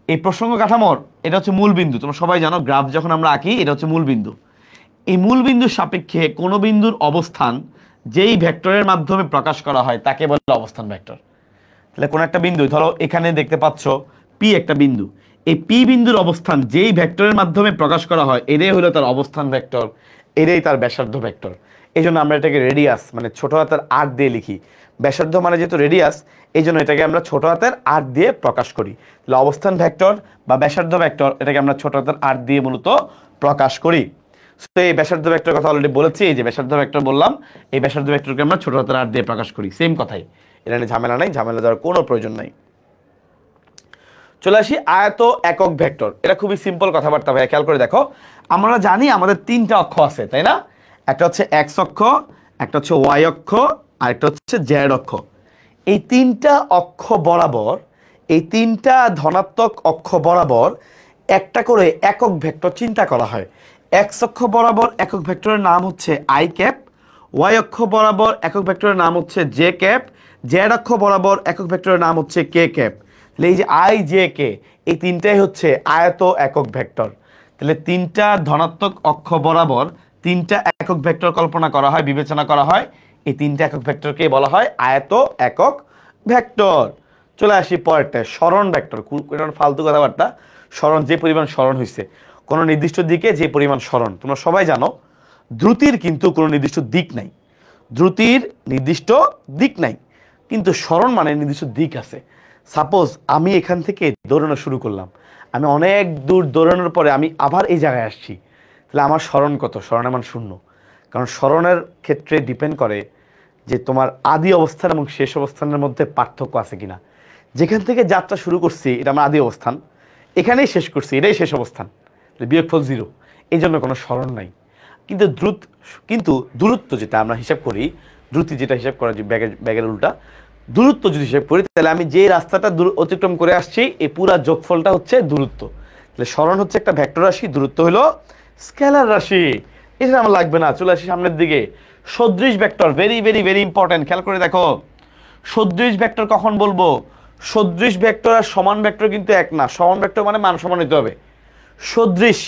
এই প্রসঙ্গ কাঠামোর এটা হচ্ছে মূল বিন্দু। তোমরা সবাই জানো গ্রাফ যখন আমরা আঁকি, এটা হচ্ছে মূল বিন্দু। এই মূল বিন্দুর সাপেক্ষে কোনো বিন্দুর অবস্থান যেই ভেক্টরের মাধ্যমে প্রকাশ করা হয় তাকে বলে অবস্থান ভেক্টর। তাহলে কোন একটা বিন্দু, ধরো এখানে দেখতে পাচ্ছ পি একটা বিন্দু, এই পি বিন্দুর অবস্থান যেই ভেক্টরের মাধ্যমে প্রকাশ করা হয়, এটাই হলো তার অবস্থান ভেক্টর, এটাই তার ব্যাসার্ধ ভেক্টর। এই জন্য আমরা এটাকে রেডিয়াস মানে ছোট হাতের আর দিয়ে লিখি। ব্যাসার্ধ মানে যেহেতু রেডিয়াস, এই জন্য এটাকে আমরা ছোট হাতের আর দিয়ে প্রকাশ করি। তাহলে অবস্থান ভেক্টর বা ব্যাসার্ধ ভেক্টর, এটাকে আমরা ছোট হাতের আর দিয়ে মূলত প্রকাশ করি। তো এই ব্যাসার্ধ ভেক্টর কথা অলরেডি বলেছি, এই যে ব্যাসার্ধ ভেক্টর বললাম, এই ব্যাসার্ধ ভেক্টরকে আমরা ছোট হাতের আর দিয়ে প্রকাশ করি, সেম কথাই, এটা নিয়ে ঝামেলা নাই, ঝামেলা যাওয়ার কোনো প্রয়োজন নাই। চলে আসি আয়ত একক ভেক্টর। এটা খুবই সিম্পল কথাবার্তা ভাই, খেয়াল করে দেখো, আমরা জানি আমাদের 3টা অক্ষ আছে, তাই না? একটা হচ্ছে এক্স অক্ষ, একটা হচ্ছে ওয়াই অক্ষ, আর একটা হচ্ছে জেড অক্ষ। এই 3টা অক্ষ বরাবর, এই 3টা ধনাত্মক অক্ষ বরাবর একটা করে একক ভেক্টর চিন্তা করা হয়। এক্স অক্ষ বরাবর একক ভেক্টরের নাম হচ্ছে আই ক্যাপ, ওয়াই অক্ষ বরাবর একক ভেক্টরের নাম হচ্ছে জে ক্যাপ, জেড অক্ষ বরাবর একক ভেক্টরের নাম হচ্ছে কে ক্যাপ। এই যে আই জে কে, এই তিনটাই হচ্ছে আয়ত একক ভেক্টর। তাহলে তিনটা ধনাত্মক অক্ষ বরাবর তিনটা একক ভেক্টর কল্পনা করা হয়, বিবেচনা করা হয়, এই তিনটা একক ভেক্টরকে বলা হয় আয়ত একক ভেক্টর। চলে আসি পরেরটায়, সরণ ভেক্টর। ফালতু কথাবার্তা। সরণ, যে পরিমাণ সরণ হয়েছে কোনো নির্দিষ্ট দিকে, যে পরিমাণ সরণ। তোমরা সবাই জানো দ্রুতির কিন্তু কোনো নির্দিষ্ট দিক নাই, দ্রুতির নির্দিষ্ট দিক নাই, কিন্তু সরণ মানে নির্দিষ্ট দিক আছে। সাপোজ আমি এখান থেকে দৌড়ানো শুরু করলাম, আমি অনেক দূর দৌড়ানোর পরে আমি আবার এই জায়গায় আসছি, তাহলে আমার সরণ কত? সরণের মান 0। কারণ সরণের ক্ষেত্রে ডিপেন্ড করে যে তোমার আদি অবস্থান এবং শেষ অবস্থানের মধ্যে পার্থক্য আছে কিনা। যেখান থেকে যাত্রা শুরু করছি এটা আমার আদি অবস্থান, এখানেই শেষ করছি এটাই শেষ অবস্থান, বিয়োগফল 0, এই জন্য কোনো সরণ নাই। কিন্তু দূরত্ব যেটা আমরা হিসাব করি, দ্রুতি যেটা হিসাব করা, যে ব্যাগের উল্টা দূরত্ব যদি হিসাব করি, তাহলে আমি যে রাস্তাটা অতিক্রম করে আসছি এই পুরা যোগফলটা হচ্ছে দূরত্ব। তাহলে সরণ হচ্ছে একটা ভেক্টর রাশি, দূরত্ব হলো স্কেলার রাশি। এটা আমার লাগবে না। চলে আসি সামনের দিকে, সদৃশ vector. Very very very important. খেয়াল করে দেখো, সদৃশ ভেক্টর কখন বলবো? সদৃশ ভেক্টর আর সমান ভেক্টর কিন্তু এক না। সমান ভেক্টর মানে মান সমান হতে হবে, সদৃশ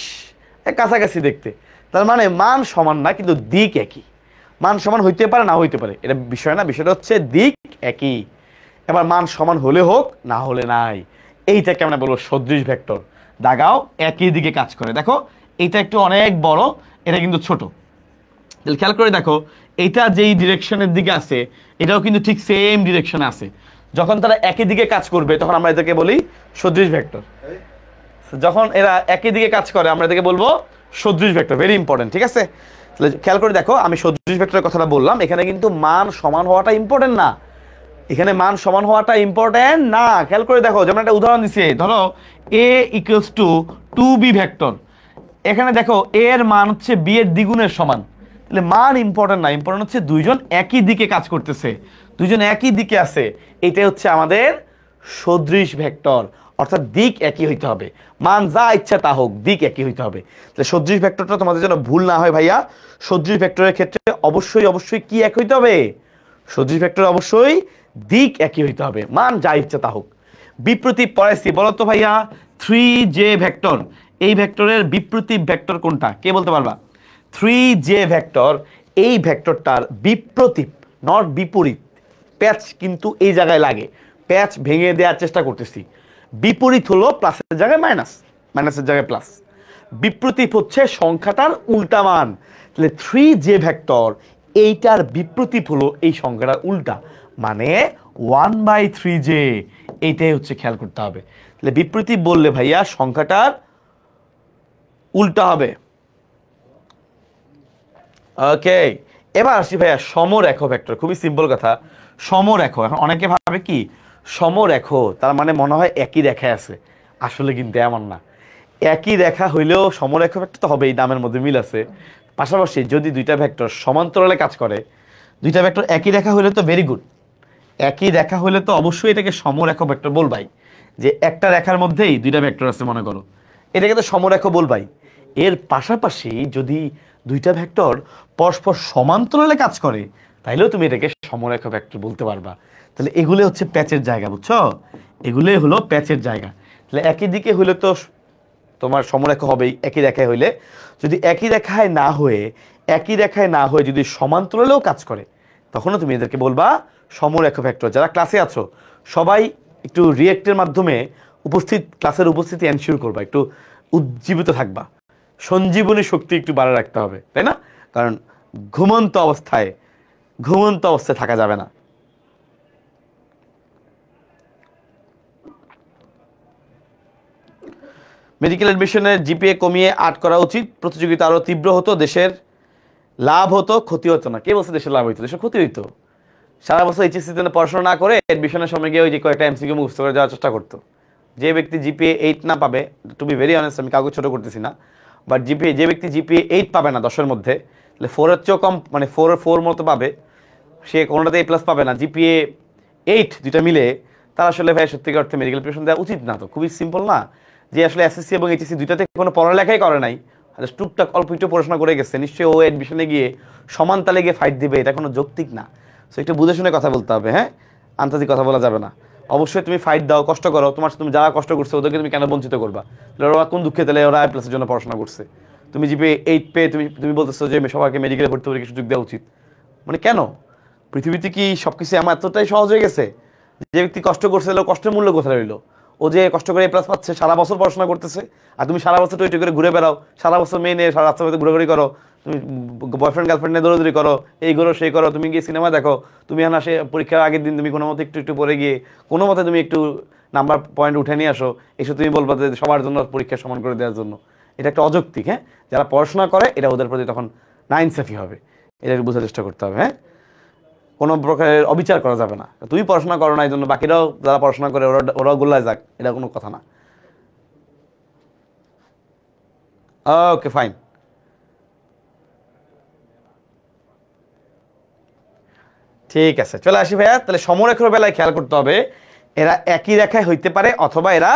কাছাকাছি দেখতে, তার মানে মান সমান না কিন্তু দিক একই। মান সমান হইতে পারে, না হইতে পারে, এটা বিষয় না, বিষয়টা হচ্ছে দিক একই। এবার মান সমান হলে হোক, না হলে নাই, এইটাকে আমরা বলবো সদৃশ ভেক্টর। দাগাও একই দিকে কাজ করে। দেখো এইটা একটু অনেক বড়, এটা কিন্তু ছোট। তাহলে খেয়াল করে দেখো, এটা যেই ডিরেকশনের দিকে আছে এটাও কিন্তু ঠিক সেম ডিরেকশনে আছে। যখন তারা একই দিকে কাজ করবে তখন আমরা এটাকে বলি সদৃশ ভেক্টর। যখন এরা একই দিকে কাজ করে আমরা এটাকে বলবো সদৃশ ভেক্টর। ভেরি ইম্পর্টেন্ট, ঠিক আছে? তাহলে খেয়াল করে দেখো, আমি সদৃশ ভেক্টরের কথাটা বললাম, এখানে কিন্তু মান সমান হওয়াটা ইম্পর্টেন্ট না, এখানে মান সমান হওয়াটা ইম্পর্টেন্ট না। খেয়াল করে দেখো, যেমন একটা উদাহরণ দিচ্ছি, ধরো a equals to 2b vector. এখানে দেখো a এর মান হচ্ছে b এর দ্বিগুণের সমান, তাহলে মান ইম্পর্টেন্ট না, ইম্পর্টেন্ট হচ্ছে দুইজন একই দিকে কাজ করতেছে, দুইজন একই দিকে আছে, এটাই হচ্ছে আমাদের সদৃশ ভেক্টর। অর্থাৎ দিক একই হইতে হবে, মান যা ইচ্ছা তা হোক, দিক একই হইতে হবে। তাহলে সদৃশ ভেক্টরটা তোমাদের জন্য ভুল না হয় ভাইয়া, সদৃশ ভেক্টরের ক্ষেত্রে অবশ্যই অবশ্যই কি এক হইতে হবে? সদৃশ ভেক্টর অবশ্যই দিক একই হইতে হবে, মান যা ইচ্ছা তা হোক। বিপ্রতীপ পড়াইছি, বলো তো ভাইয়া 3j ভেক্টর, এই ভেক্টরের বিপ্রতীপ ভেক্টর কোনটা? কে বলতে পারবা? 3j ভেক্টর, এই ভেক্টরটার বিপ্রতীপ, নট বিপরীত। প্যাচ কিন্তু এই জায়গায় লাগে, প্যাচ ভেঙে দেওয়ার চেষ্টা করতেছি। বিপরীত হলো প্লাসের জায়গায় মাইনাস, মাইনাসের জায়গায় প্লাস। বিপ্রতীপ হচ্ছে সংখ্যাটার উল্টা মান। তাহলে 3j ভেক্টর, এইটার বিপ্রতীপ হলো এই সংখ্যাটার উল্টা, মানে 1/3j। এইটাই হচ্ছে খেয়াল করতে হবে। তাহলে বিপ্রতীপ বললে ভাইয়া সংখ্যাটার উল্টা হবে। ওকে, এবার আসি ভাইয়া সমরেখ ভেক্টর। খুবই সিম্পল কথা, সমরেখ। এখন অনেকে ভাবে কি সমরেখ তার মানে মনে হয় একই রেখায় আছে, আসলে কিন্তু এমন না। একই রেখা হইলেও সমরেখ ভেক্টর তো হবেই, নামের মধ্যে মিল আছে। পাশাপাশি যদি দুইটা ভেক্টর সমান্তরালে কাজ করে, দুইটা ভেক্টর একই রেখা হইলে তো ভেরি গুড, একই রেখা হইলে তো অবশ্যই এটাকে সমরেখ ভেক্টর বলবাই। যে একটা রেখার মধ্যেই দুইটা ভেক্টর আছে মনে করো, এটাকে তো সমরেখ বলবাই। এর পাশাপাশি যদি দুইটা ভেক্টর পরস্পর সমান্তরালে কাজ করে তাইলেও তুমি এটাকে সমরেখ ভেক্টর বলতে পারবা। তাহলে এগুলো হচ্ছে প্যাচের জায়গা, বুঝছো? এগুলোই হলো প্যাচের জায়গা। তাহলে একই দিকে হইলে তো তোমার সমরেখ হবেই, একই রেখায় হইলে। যদি একই রেখায় না হয়ে, একই রেখায় না হয়ে যদি সমান্তরালেও কাজ করে, তখনও তুমি এদেরকে বলবা সমরেখ ভেক্টর। যারা ক্লাসে আছো সবাই একটু রিয়েক্টের মাধ্যমে ক্লাসের উপস্থিতি এনশিওর করবা, একটু উজ্জীবিত থাকবা, সঞ্জীবনী শক্তি একটু বাড়া রাখতে হবে, তাই না? কারণ ঘুমন্ত অবস্থায় থাকা যাবে না। মেডিকেল অ্যাডমিশনের জিপিএ কমিয়ে 8 করা উচিত, প্রতিযোগিতা আরো তীব্র হতো, দেশের লাভ হতো, ক্ষতি হতো না। কে বলছে দেশের লাভ হইতো? দেশের ক্ষতি হইতো। সারা বছর এইচএসসি তে পড়াশোনা না করে অ্যাডমিশনের সময় গিয়ে ওই যে কয়েকটা এমসিকিউ মুখস্থ করে যাওয়ার চেষ্টা করতো। যে ব্যক্তি জিপিএ 8 না পাবে, টু বি ভেরি অনেস্ট, আমি কাউকে ছোট করতেছি না, বাট যে ব্যক্তি জিপিএ 8 পাবে না 10-এর মধ্যে, তাহলে 4-এর চেয়েও কম, মানে 4 মতো পাবে, সে কোনোটাতে A+ পাবে না, জিপিএ 8 দুইটা মিলে, তার আসলে ভাই সত্যিকার অর্থে মেডিকেল প্রিপারেশন দেওয়া উচিত না। তো খুবই সিম্পল না, যে আসলে এসএসসি এবং এইচএসসি দুইটাতে কোনো পড়ালেখাই করে নাই, টুকটাক অল্প একটু পড়াশোনা করে গেছে, নিশ্চয়ই ও অ্যাডমিশনে গিয়ে সমান তালে গিয়ে ফাইট দিবে, এটা কোনো যৌক্তিক না। সো একটু বুঝে শুনে কথা বলতে হবে, হ্যাঁ, আন্তর্জাতিক কথা বলা যাবে না। অবশ্যই তুমি ফাইট দাও, কষ্ট করো, তুমি যারা কষ্ট করছে ওদেরকে তুমি কেন বঞ্চিত করবা? ওরা কোন দুঃখে, তাহলে ওরা A প্লাসের জন্য পড়াশোনা করছে, তুমি জিপিএ 8 পেয়ে তুমি বলতেছো যে সবাইকে মেডিকেলে ভর্তি পরীক্ষা সুযোগ দেওয়া উচিত। মানে কেন? পৃথিবীতে কি সবকিছু আমার এতটাই সহজ হয়ে গেছে? যে ব্যক্তি কষ্ট করছে কষ্টের মূল্য কোথায় রইলো? ও যে কষ্ট করে A প্লাস পাচ্ছে, সারা বছর পড়াশোনা করতেছে, আর তুমি সারা বছর টুইটুই করে ঘুরে বেড়াও, সারা বছর মেয়ে নিয়ে সারা রাস্তার ঘুরাঘুরি করো, তুমি বয়ফ্রেন্ড গার্লফ্রেন্ড নিয়ে দৌড়াদৌড়ি করো, এই করো সেই করো, তুমি গিয়ে সিনেমা দেখো, তুমি এখন আসে পরীক্ষার আগের দিন তুমি কোনো মতে একটু পরে গিয়ে কোনো মতে তুমি একটু নাম্বার পয়েন্ট উঠে নিয়ে আসো, এসে তুমি বলবা যে সবার জন্য পরীক্ষা সমান করে দেওয়ার জন্য। এটা একটা অযৌক্তিক। হ্যাঁ, যারা পড়াশোনা করে এটা ওদের প্রতি তখন নাইনসাফি হবে, এটা বোঝার চেষ্টা করতে হবে। হ্যাঁ, কোনো প্রকারের অবিচার করা যাবে না। তুই পড়াশোনা করো না এই জন্য বাকিরাও যারা পড়াশোনা করে ওরাও গোল্লায় যাক, এটা কোনো কথা না। ওকে ফাইন, ঠিক আছে, চলে আসি ভাইয়া। তাহলে সমরেখার বেলায় খেয়াল করতে হবে, এরা একই রেখায় হইতে পারে অথবা এরা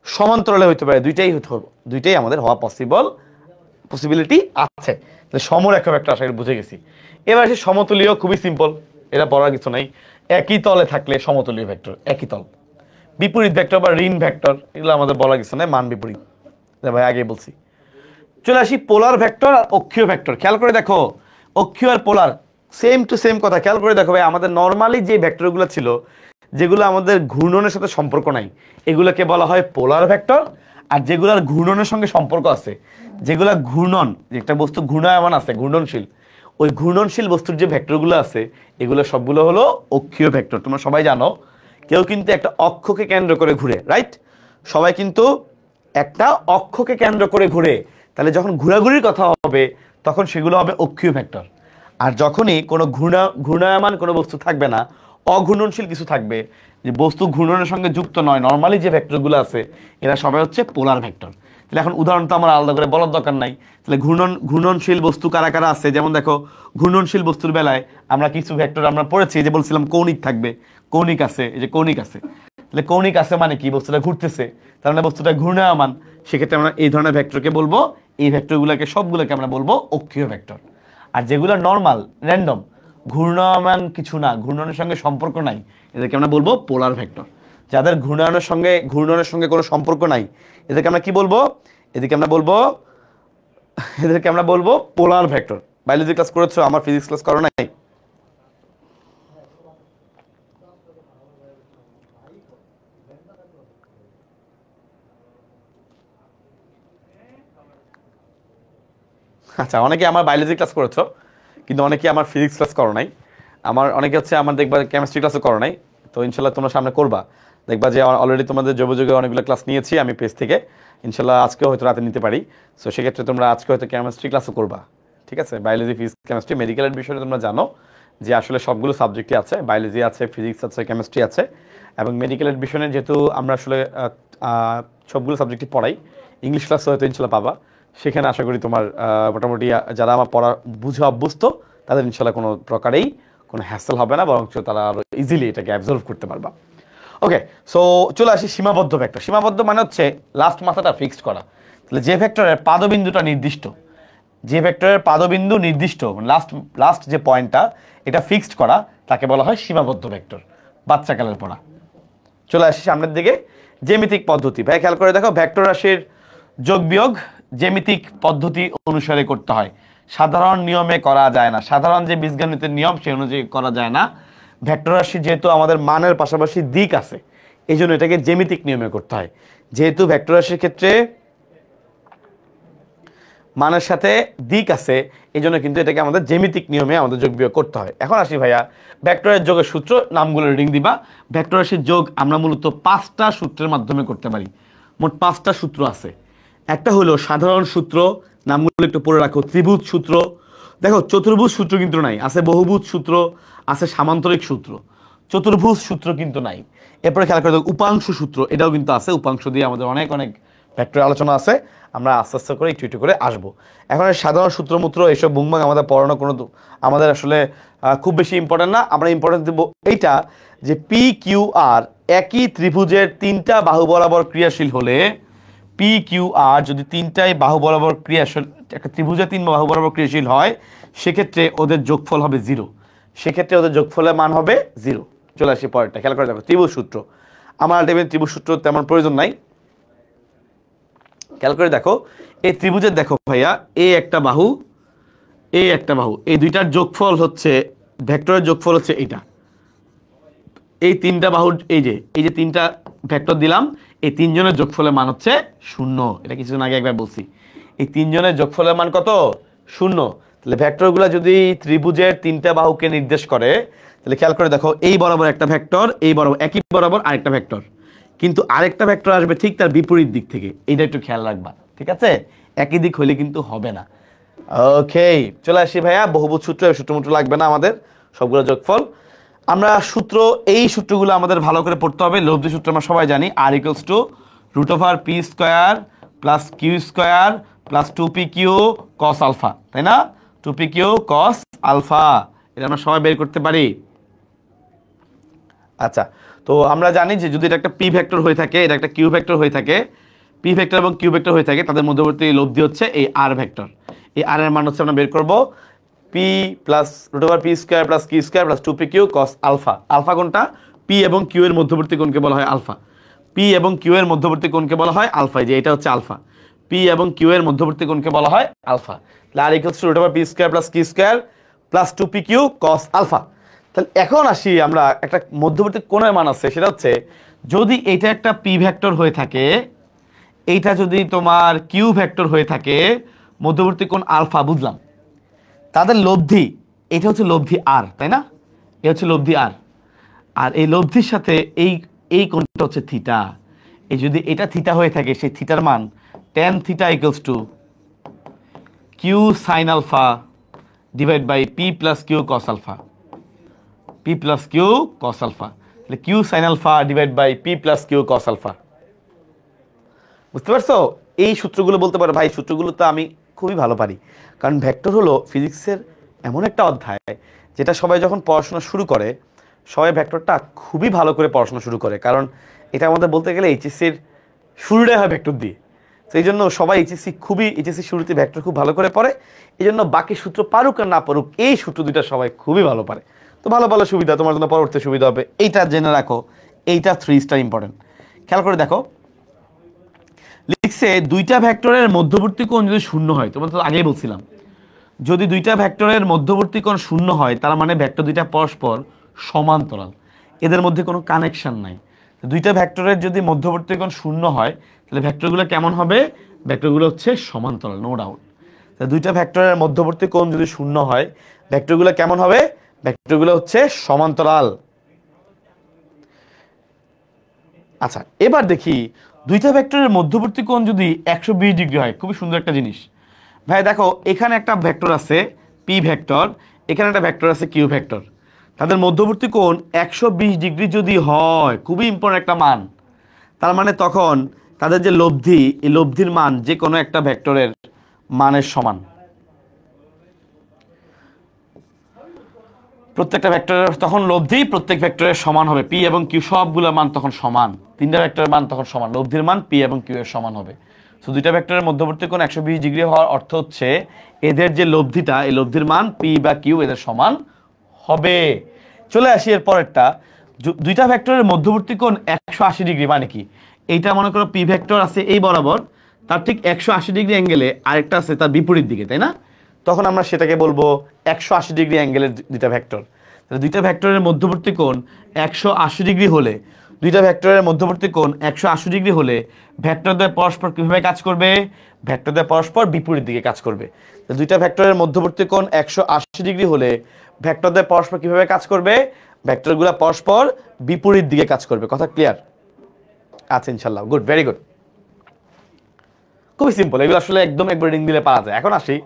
সমান্তরালে হইতে পারে, দুইটাই আমাদের হওয়া পসিবিলিটি আছে। তাহলে সমরেখা ভেক্টর আশা করি বুঝে গেছি। এবার আসি সমতুলীয়, খুবই সিম্পল, এটা পড়ার কিছু নাই। একই তলে থাকলে সমতুলীয় ভেক্টর, একই তল। বিপরীত ভেক্টর বা ঋণ ভেক্টর, এগুলো আমাদের বলার কিছু নাই, মান বিপরীত, ভাই আগে বলছি। চলে আসি পোলার ভেক্টর আর অক্ষীয় ভেক্টর। খেয়াল করে দেখো, অক্ষীয় আর পোলার সেম টু সেম কথা। খেয়াল করে দেখো ভাই, আমাদের নর্মালি যে ভেক্টরগুলো ছিল, যেগুলো আমাদের ঘূর্ণনের সাথে সম্পর্ক নাই, এগুলোকে বলা হয় পোলার ভেক্টর। আর যেগুলোর ঘূর্ণনের সঙ্গে সম্পর্ক আছে, যেগুলো ঘূর্ণন, একটা বস্তু ঘূর্ণায়মান আছে, ঘূর্ণনশীল, ওই ঘূর্ণনশীল বস্তুর যে ভেক্টরগুলো আছে, এগুলো সবগুলো হলো অক্ষীয় ভেক্টর। তোমরা সবাই জানো, কেউ কিন্তু একটা অক্ষকে কেন্দ্র করে ঘুরে, রাইট? সবাই কিন্তু একটা অক্ষকে কেন্দ্র করে ঘুরে, তাহলে যখন ঘোরাঘুরির কথা হবে তখন সেগুলো হবে অক্ষীয় ভেক্টর। আর যখনই কোনো ঘূর্ণায়মান কোনো বস্তু থাকবে না, অঘূর্ণনশীল কিছু থাকবে, যে বস্তু ঘূর্ণনের সঙ্গে যুক্ত নয়, নর্মালি যে ভেক্টরগুলো আছে এরা সবাই হচ্ছে পোলার ভেক্টর। তাহলে এখন উদাহরণ তো আমার আলাদা করে বলার দরকার নাই। তাহলে ঘূর্ণনশীল বস্তু কারা কারা আছে, যেমন দেখো ঘূর্ণনশীল বস্তুর বেলায় আমরা কিছু ভেক্টর আমরা পড়েছি, যে বলছিলাম কৌণিক থাকবে, কৌণিক আছে, এই যে কৌণিক আছে। তাহলে কৌণিক আছে মানে কি? বস্তুটা ঘুরতেছে, তার মানে বস্তুটা ঘূর্ণায়মান। সেক্ষেত্রে আমরা এই ধরনের ভেক্টরকে বলবো, এই ভেক্টরগুলোকে সবগুলোকে আমরা বলবো অক্ষীয় ভেক্টর। আর যেগুলো নর্মাল র্যান্ডম, ঘূর্ণায়মান কিছু না, ঘূর্ণনের সঙ্গে সম্পর্ক নাই, এদেরকে আমরা বলবো পোলার ভেক্টর। যাদের ঘূর্ণনের সঙ্গে কোনো সম্পর্ক নাই, এদেরকে আমরা কি বলবো? এদেরকে আমরা বলবো পোলার ভেক্টর। বায়োলজি ক্লাস করেছো, আমার ফিজিক্স ক্লাস করো নাই? আচ্ছা, অনেকে আমার বায়োলজি ক্লাস করেছো, কিন্তু অনেকে আমার ফিজিক্স ক্লাস করো নাই। আমার অনেকে হচ্ছে আমার দেখবা কেমিস্ট্রি ক্লাসও করো নাই। তো ইনশাল্লাহ তোমরা সামনে করবা, দেখবা যে অলরেডি তোমাদের যোগাযোগে অনেকগুলো ক্লাস নিয়েছি আমি পেজ থেকে। ইনশাল্লাহ আজকেও হয়তো রাতে নিতে পারি। সো সেক্ষেত্রে তোমরা আজকে হয়তো কেমিস্ট্রি ক্লাসও করবা, ঠিক আছে? বায়োলজি, ফিজিক্স, কেমিস্ট্রি, মেডিকেলের বিষয়ে তোমরা জানো যে আসলে সবগুলো সাবজেক্টই আছে, বায়োলজি আছে, ফিজিক্স আছে, কেমিস্ট্রি আছে। এবং মেডিকেলের বিষয়ে যেহেতু আমরা আসলে সবগুলো সাবজেক্টই পড়াই, ইংলিশ ক্লাসও হয়তো ইনশাল্লাহ পাবা। সেখানে আশা করি তোমার মোটামুটি যারা আমার পড়া বুঝে অভ্যস্ত, তাদের ইনশাল্লাহ কোনো প্রকারেই কোনো হ্যাসেল হবে না, বরং তারা আরো ইজিলি এটাকে অ্যাবজর্ভ করতে পারবা। ওকে, সো চলে আসি সীমাবদ্ধ ভেক্টর। সীমাবদ্ধ মানে হচ্ছে লাস্ট মাথাটা ফিক্সড করা। তাহলে যে ভেক্টরের পাদবিন্দুটা নির্দিষ্ট, যে ভেক্টরের পাদবিন্দু নির্দিষ্ট, লাস্ট যে পয়েন্টটা এটা ফিক্সড করা, তাকে বলা হয় সীমাবদ্ধ ভেক্টর। বাচ্চাকালের পড়া। চলে আসি সামনের দিকে, জ্যামিতিক পদ্ধতি। ভাই খেয়াল করে দেখো, ভেক্টর রাশির যোগ বিয়োগ জ্যামিতিক পদ্ধতি অনুসারে করতে হয়, সাধারণ নিয়মে করা যায় না। সাধারণ যে বীজগণিতের নিয়ম সেই অনুযায়ী করা যায় না। ভেক্টর রাশি যেহেতু আমাদের মানের পাশাপাশি দিক আছে, এই জন্য এটাকে জ্যামিতিক নিয়মে করতে হয়। যেহেতু ভেক্টর রাশির ক্ষেত্রে মানের সাথে দিক আছে, এই জন্য কিন্তু এটাকে আমাদের জ্যামিতিক নিয়মে আমাদের যোগ বিয়োগ করতে হয়। এখন আসি ভাইয়া, ভেক্টরের যোগের সূত্র, নামগুলো রিডিং দিবা। ভেক্টর রাশির যোগ আমরা মূলত 5টা সূত্রের মাধ্যমে করতে পারি। মোট 5টা সূত্র আছে। একটা হলো সাধারণ সূত্র, নামগুলো একটু পড়ে রাখো। ত্রিভুজ সূত্র, দেখো চতুর্ভুজ সূত্র কিন্তু নাই, আছে বহুভুজ সূত্র, আছে সামান্তরিক সূত্র, চতুর্ভুজ সূত্র কিন্তু নাই। এরপরে খেয়াল করে দেখো উপাংশ সূত্র, এটাও কিন্তু আছে। উপাংশ দিয়ে আমাদের অনেক ভেক্টর আলোচনা আছে, আমরা আস্তে আস্তে করে একটু করে আসবো। এখন সাধারণ সূত্রমূত্র এসব বুংবাং আমাদের পড়ানো কোনো আমাদের আসলে খুব বেশি ইম্পর্টেন্ট না। আমরা ইম্পর্টেন্স দেবো এইটা, যে পি কিউ আর একই ত্রিভুজের 3টা বাহু বরাবর ক্রিয়াশীল হলে, পি কিউ আর যদি 3টাই বাহু বরাবর ক্রিয়াশীল, একটা ত্রিভুজের 3 বাহু বরাবর ক্রিয়াশীল হয়, সেক্ষেত্রে ওদের যোগফল হবে 0। সেক্ষেত্রে ওদের যোগফলের মান হবে 0। চলে আসি পরেরটা, খেয়াল করে দেখো ত্রিভুজ সূত্র। আমার আলটিমেট ত্রিভুজ সূত্র তেমন প্রয়োজন নাই। খেয়াল করে দেখো, এই ত্রিভুজের দেখো ভাইয়া, এই একটা বাহু, এই একটা বাহু, এই দুইটার যোগফল হচ্ছে, ভেক্টরের যোগফল হচ্ছে এইটা। এই তিনটা বাহুর এই যে তিনটা ভেক্টর দিলাম, এই তিনজনের যোগফলের মান হচ্ছে 0। এটা কিছুদিন আগে একবার বলছি। এই তিনজনের যোগফলের মান কত? 0। তাহলে ভেক্টরগুলো যদি ত্রিভুজের তিনটা বাহুকে নির্দেশ করে, তাহলে খেয়াল করে দেখো, এই বরাবর একটা ভেক্টর, এই বরাবর একই বরাবর আরেকটা ভেক্টর, কিন্তু আরেকটা ভেক্টর আসবে ঠিক তার বিপরীত দিক থেকে। এইটা একটু খেয়াল রাখবা, ঠিক আছে? একই দিক হইলে কিন্তু হবে না। ওকে, চলে আসি ভাইয়া বহুভুজ সূত্র। সূত্র লাগবে না আমাদের, সবগুলো যোগফল। আমরা সূত্র, এই সূত্রগুলো আমাদের ভালো করে পড়তে হবে। লব্ধি সূত্র আমরা সবাই জানি, r equals to √p² plus q² plus 2pq cos alpha, তাই না? 2pq cos আলফা, এটা আমরা সবাই বের করতে পারি। আচ্ছা, তো আমরা জানি যে যদি এটা একটা p ভেক্টর হয়ে থাকে, এটা একটা q ভেক্টর হয়ে থাকে, p ভেক্টর এবং q ভেক্টর হয়ে থাকে, তাদের মধ্যবর্তী লব্ধি হচ্ছে এই r ভেক্টর। এই r এর মান হচ্ছে আমরা বের করব p plus √p² plus q² plus 2pq cos alpha. Alpha কোনটা? p এবং q এর মধ্যবর্তী কোণকে বলা হয় আলফা। p এবং q এর মধ্যবর্তী কোণকে বলা হয় আলফা। যে এটা হচ্ছে আলফা, p এবং q এর মধ্যবর্তী কোণকে বলা হয় আলফা। তাহলে r equals to √p² plus q² plus 2pq cos alpha. তাহলে এখন আসি আমরা, একটা মধ্যবর্তী কোণের মান আছে, সেটা হচ্ছে যদি এটা একটা p ভেক্টর হয়ে থাকে, এইটা যদি তোমার q ভেক্টর হয়ে থাকে, মধ্যবর্তী কোণ আলফা, বুঝলাম। তাদের লব্ধি, এটা হচ্ছে লব্ধি r, তাই না? এ হচ্ছে লব্ধি r, আর এই লব্ধির সাথে এই কোণটা হচ্ছে থিটা। এই যদি এটা থিটা হয়ে থাকে, সেই থিটার মান tan θ equals to q sin alpha divide by p plus q cos alpha. p plus q cos alpha, তাহলে q sin alpha divide by p plus q cos alpha. বুঝতে পারছো? এই সূত্রগুলো বলতে পারো ভাই, সূত্রগুলো তো আমি খুবই ভালো পারি, কারণ ভেক্টর হলো ফিজিক্সের এমন একটা অধ্যায় যেটা সবাই যখন পড়াশোনা শুরু করে, সবাই ভেক্টরটা খুবই ভালো করে পড়াশোনা শুরু করে, কারণ এটা আমাদের বলতে গেলে এইচএসসির শুরুটাই হয় ভেক্টর দিয়ে। তো এই জন্য সবাই এইচএসসি শুরুতে ভেক্টর খুব ভালো করে পড়ে। এই জন্য বাকি সূত্র পারুক আর না পারুক, এই সূত্র দুইটা সবাই খুবই ভালো পারে। তো ভালো ভালো সুবিধা, তোমার জন্য পরবর্তী সুবিধা হবে। এইটা জেনে রাখো, এইটা 3 স্টার ইম্পর্টেন্ট। খেয়াল করে দেখো, লিখছে দুইটা ভেক্টরের মধ্যবর্তী কোণ যদি 0 হয়, তোমার তো আগেই বলছিলাম, যদি দুইটা ভেক্টরের মধ্যবর্তী কোণ 0 হয়, তার মানে ভেক্টর দুইটা পরস্পর সমান্তরাল, এদের মধ্যে কোনো কানেকশন নাই। দুইটা ভেক্টরের যদি মধ্যবর্তী কোণ 0 হয়, তাহলে ভেক্টরগুলো কেমন হবে? ভেক্টরগুলো হচ্ছে সমান্তরাল, নো ডাউট। দুইটা ভেক্টরের মধ্যবর্তী কোণ যদি 0 হয়, ভেক্টরগুলো কেমন হবে? ভেক্টরগুলো হচ্ছে সমান্তরাল। আচ্ছা, এবার দেখি দুইটা ভেক্টরের মধ্যবর্তী কোণ যদি 120 ডিগ্রি হয়। খুবই সুন্দর একটা জিনিস ভাই। দেখো, এখানে একটা ভেক্টর আছে p ভেক্টর, এখানে একটা ভেক্টর আছে q ভেক্টর, তাদের মধ্যবর্তী কোণ 120 ডিগ্রি যদি হয়, খুবই ইম্পর্টেন্ট একটা মান, তার মানে তখন তাদের যে লব্ধি, এই লব্ধির মান যে কোনো একটা ভেক্টরের মানের সমান। প্রত্যেকটা ভেক্টরের তখন লব্ধি প্রত্যেক ভেক্টরের সমান হবে, p এবং q সবগুলোর মান তখন সমান, তিনটা ভেক্টরের মান তখন সমান, লব্ধির মান p এবং q এর সমান হবে। তো দুইটা ভেক্টরের মধ্যবর্তী কোণ 120 ডিগ্রি হওয়ার অর্থ হচ্ছে এদের যে লব্ধিটা, এই লব্ধির মান p বা q এদের সমান হবে। চলে আসি এর পরেরটা, দুইটা ভেক্টরের মধ্যবর্তী কোণ 180 ডিগ্রি, মানে কি? এইটা মনে করো p ভেক্টর আছে এই বরাবর, তার ঠিক 180 ডিগ্রি অ্যাঙ্গেলে আরেকটা আছে তার বিপরীত দিকে, তাই না? তখন আমরা সেটাকে বলবো 180 ডিগ্রি অ্যাঙ্গেলের দুইটা ভেক্টর। তাহলে দুইটা ভেক্টরের মধ্যবর্তী কোণ 180 ডিগ্রি হলে, দুইটা ভেক্টরের মধ্যবর্তী কোণ 180 ডিগ্রি হলে ভেক্টরদের পরস্পর কিভাবে কাজ করবে? ভেক্টরদের পরস্পর বিপরীত দিকে কাজ করবে। দুইটা ভেক্টরের মধ্যবর্তী কোণ 180 ডিগ্রি হলে ভেক্টরদের পরস্পর কিভাবে কাজ করবে? ভেক্টরগুলো পরস্পর বিপরীত দিকে কাজ করবে। কথা ক্লিয়ার? আচ্ছা, ইনশাল্লাহ, গুড, ভেরি গুড। খুবই সিম্পল, এগুলো আসলে একদম একবার রিং দিলে পারা যায়। এখন আসি,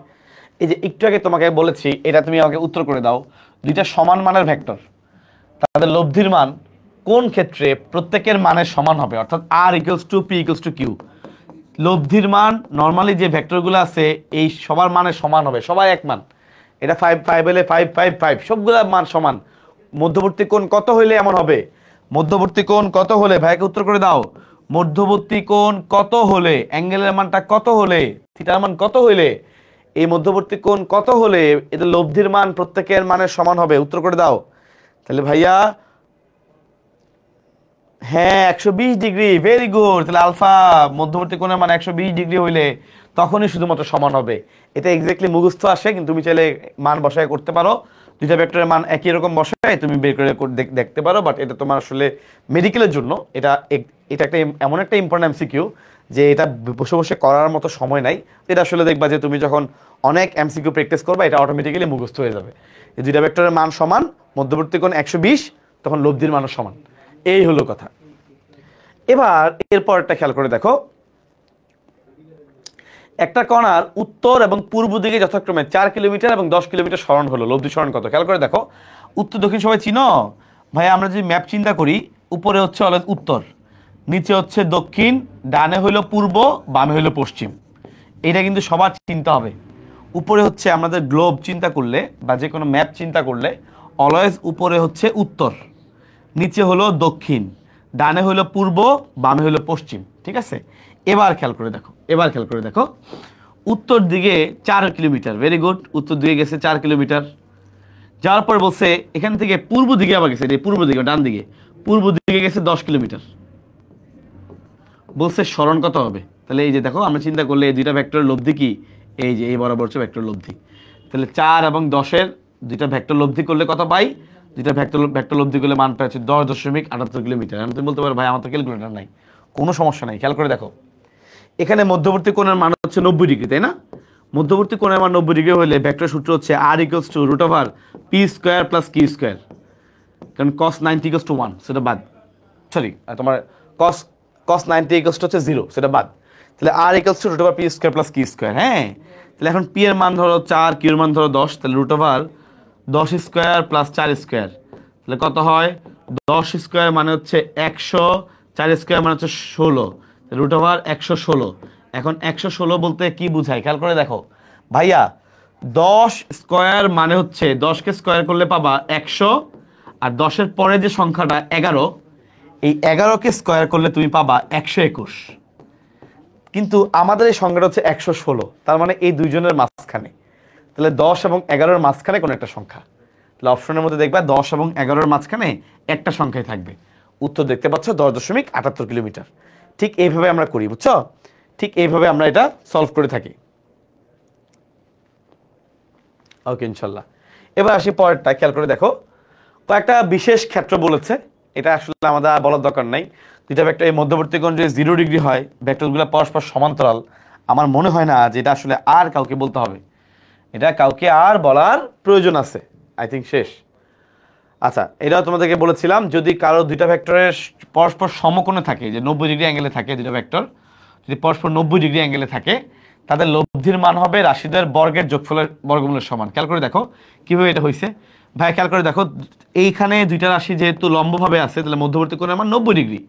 এই যে একটু আগে তোমাকে বলেছি, এটা তুমি আমাকে উত্তর করে দাও। দুইটা সমান মানের ভেক্টর, তাদের লব্ধির মান কোন ক্ষেত্রে প্রত্যেকের মানের সমান হবে? অর্থাৎ r equals two p equals to q। লব্ধির মান নর্মালি যে ভেক্টরগুলো আছে এই সবার মানের সমান হবে, সবাই এক মান। এটা 5 5 হলে 5 5 5 সবগুলা মান সমান। মধ্যবর্তী কোণ কত হইলে এমন হবে? মধ্যবর্তী কোণ কত হলে? ভাইকে উত্তর করে দাও। মধ্যবর্তী কোণ কত হলে, অ্যাঙ্গেলের মানটা কত হলে, থিটার মান কত হইলে, এই মধ্যবর্তী কোণ কত হলে এদের লব্ধির মান প্রত্যেকের মানের সমান হবে? উত্তর করে দাও। তাহলে ভাইয়া হ্যাঁ 120 ডিগ্রি, ভেরি গুড। তাহলে আলফা মধ্যবর্তী কোণের মান 120 ডিগ্রি হইলে তখনই শুধুমাত্র সমান হবে। এটা এক্স্যাক্টলি মুখস্থ আসে, কিন্তু তুমি চাইলে মান বসায় করতে পারো। দুইটা ভেক্টরের মান একই রকম বসায় তুমি বের করে দেখতে পারো, বাট এটা তোমার আসলে মেডিকেলের জন্য এটা এটা একটা এমন একটা ইম্পর্টেন্ট এমসিকিউ যে এটা বসে বসে করার মতো সময় নাই। এটা আসলে দেখবা যে তুমি যখন অনেক এমসিকিউ প্র্যাকটিস করবা এটা অটোমেটিক্যালি মুখস্থ হয়ে যাবে। এই দুইটা ভেক্টরের মান সমান, মধ্যবর্তী কোণ 120, তখন লব্ধির মানও সমান। এই হলো কথা। এবার এরপরটা খেয়াল করে দেখো, একটা কণার উত্তর এবং পূর্ব দিকে যথাক্রমে 4 কিলোমিটার এবং 10 কিলোমিটার সরণ হলো, লব্ধি সরণ কত? খেয়াল করে দেখো। উত্তর দক্ষিণ সবাই চিনো ভাই? আমরা যদি ম্যাপ চিন্তা করি, উপরে হচ্ছে উত্তর, নিচে হচ্ছে দক্ষিণ, ডানে হইলো পূর্ব, বামে হইলো পশ্চিম। এটা কিন্তু সবার চিন্তা হবে। উপরে হচ্ছে আমাদের গ্লোব চিন্তা করলে বা যে কোনো ম্যাপ চিন্তা করলে অলওয়েজ উপরে হচ্ছে উত্তর, নিচে হলো দক্ষিণ, ডানে হলো পূর্ব, বামে হলো পশ্চিম। ঠিক আছে? এবার খেয়াল করে দেখো, উত্তর দিকে 4 কিলোমিটার, ভেরি গুড। উত্তর দিকে গেছে 4 কিলোমিটার, যাওয়ার পর বলছে এখান থেকে পূর্ব দিকে আবার গেছে, পূর্ব দিকে ডান দিকে, পূর্ব দিকে গেছে 10 কিলোমিটার। বলছে সরণ কত হবে? তাহলে এই যে দেখো, আমরা চিন্তা করলে এই দুইটা ভেক্টরের লব্ধি কি? এই যে এই বরাবর হচ্ছে ভেক্টর লব্ধি। তাহলে 4 এবং 10-এর দুইটা ভেক্টর লব্ধি করলে কত পাই? দুইটা ভেক্টর লব্ধি করলে মান পাচ্ছে 10.78 কিলোমিটার। আমি তুমি বলতে পারো ভাই আমার তো ক্যালকুলেটর নাই, কোনো সমস্যা নাই। খেয়াল করে দেখো, এখানে মধ্যবর্তী কোণের মান হচ্ছে 90 ডিগ্রি, তাই না? মধ্যবর্তী কোণের মান 90 ডিগ্রি হলে ভেক্টর সূত্র হচ্ছে r = √p² + q²। কারণ cos 90 = 1, সেটা বাদ। সরি, তোমার cos 90 হচ্ছে 0, সেটা বাদ। তাহলে r = √p² + q²। হ্যাঁ, তাহলে এখন p এর মান ধরো 4, q এর মান ধরো 10, তাহলে √10² + 4²। তাহলে কত হয়? 10² মানে হচ্ছে 100, 4² মানে হচ্ছে 16, √116। এখন 116 বলতে কি বুঝায় খেয়াল করে দেখো ভাইয়া। 10² মানে হচ্ছে 10কে স্কোয়ার করলে পাবা 100, আর 10-এর পরে যে সংখ্যাটা 11, এই 11কে স্কোয়ার করলে তুমি পাবা 121। কিন্তু আমাদের এই সংখ্যাটা হচ্ছে 116, তার মানে এই দুইজনের মাঝখানে। তাহলে 10 এবং 11-এর মাঝখানে কোনো একটা সংখ্যা। তাহলে অপশনের মধ্যে দেখবা 10 এবং 11-এর মাঝখানে একটা সংখ্যাই থাকবে। উত্তর দেখতে পাচ্ছ 10.78 কিলোমিটার। ঠিক এইভাবে আমরা করি, বুঝছো? ঠিক এইভাবে আমরা এটা সলভ করে থাকি। ওকে, ইনশাল্লাহ। এবার আসি পরেরটা, খেয়াল করে দেখো। কয়েকটা বিশেষ ক্ষেত্র বলেছে, এটা আসলে আমাদের বলার দরকার নাই। দুইটা ভেক্টর এই মধ্যবর্তী কোণ যদি 0 ডিগ্রি হয়, ভেক্টরগুলো পরস্পর সমান্তরাল, আমার মনে হয় না যে এটা আসলে আর কাউকে বলতে হবে, এটা কাউকে আর বলার প্রয়োজন আছে। আই থিঙ্ক শেষ। আচ্ছা, এটাও তোমাদেরকে বলেছিলাম, যদি কারো দুইটা ভেক্টরের পরস্পর সমকোণে থাকে, যে 90 ডিগ্রি অ্যাঙ্গেলে থাকে দুইটা ভেক্টর, যদি পরস্পর 90 ডিগ্রি অ্যাঙ্গেলে থাকে, তাদের লব্ধির মান হবে রাশিদ্বয়ের বর্গের যোগফলের বর্গমূলের সমান। খেয়াল করে দেখো কিভাবে এটা হয়েছে ভাই। খেয়াল করে দেখো, এইখানে দুইটা রাশি যেহেতু লম্বভাবে আছে, তাহলে মধ্যবর্তী কোণের মান 90 ডিগ্রি।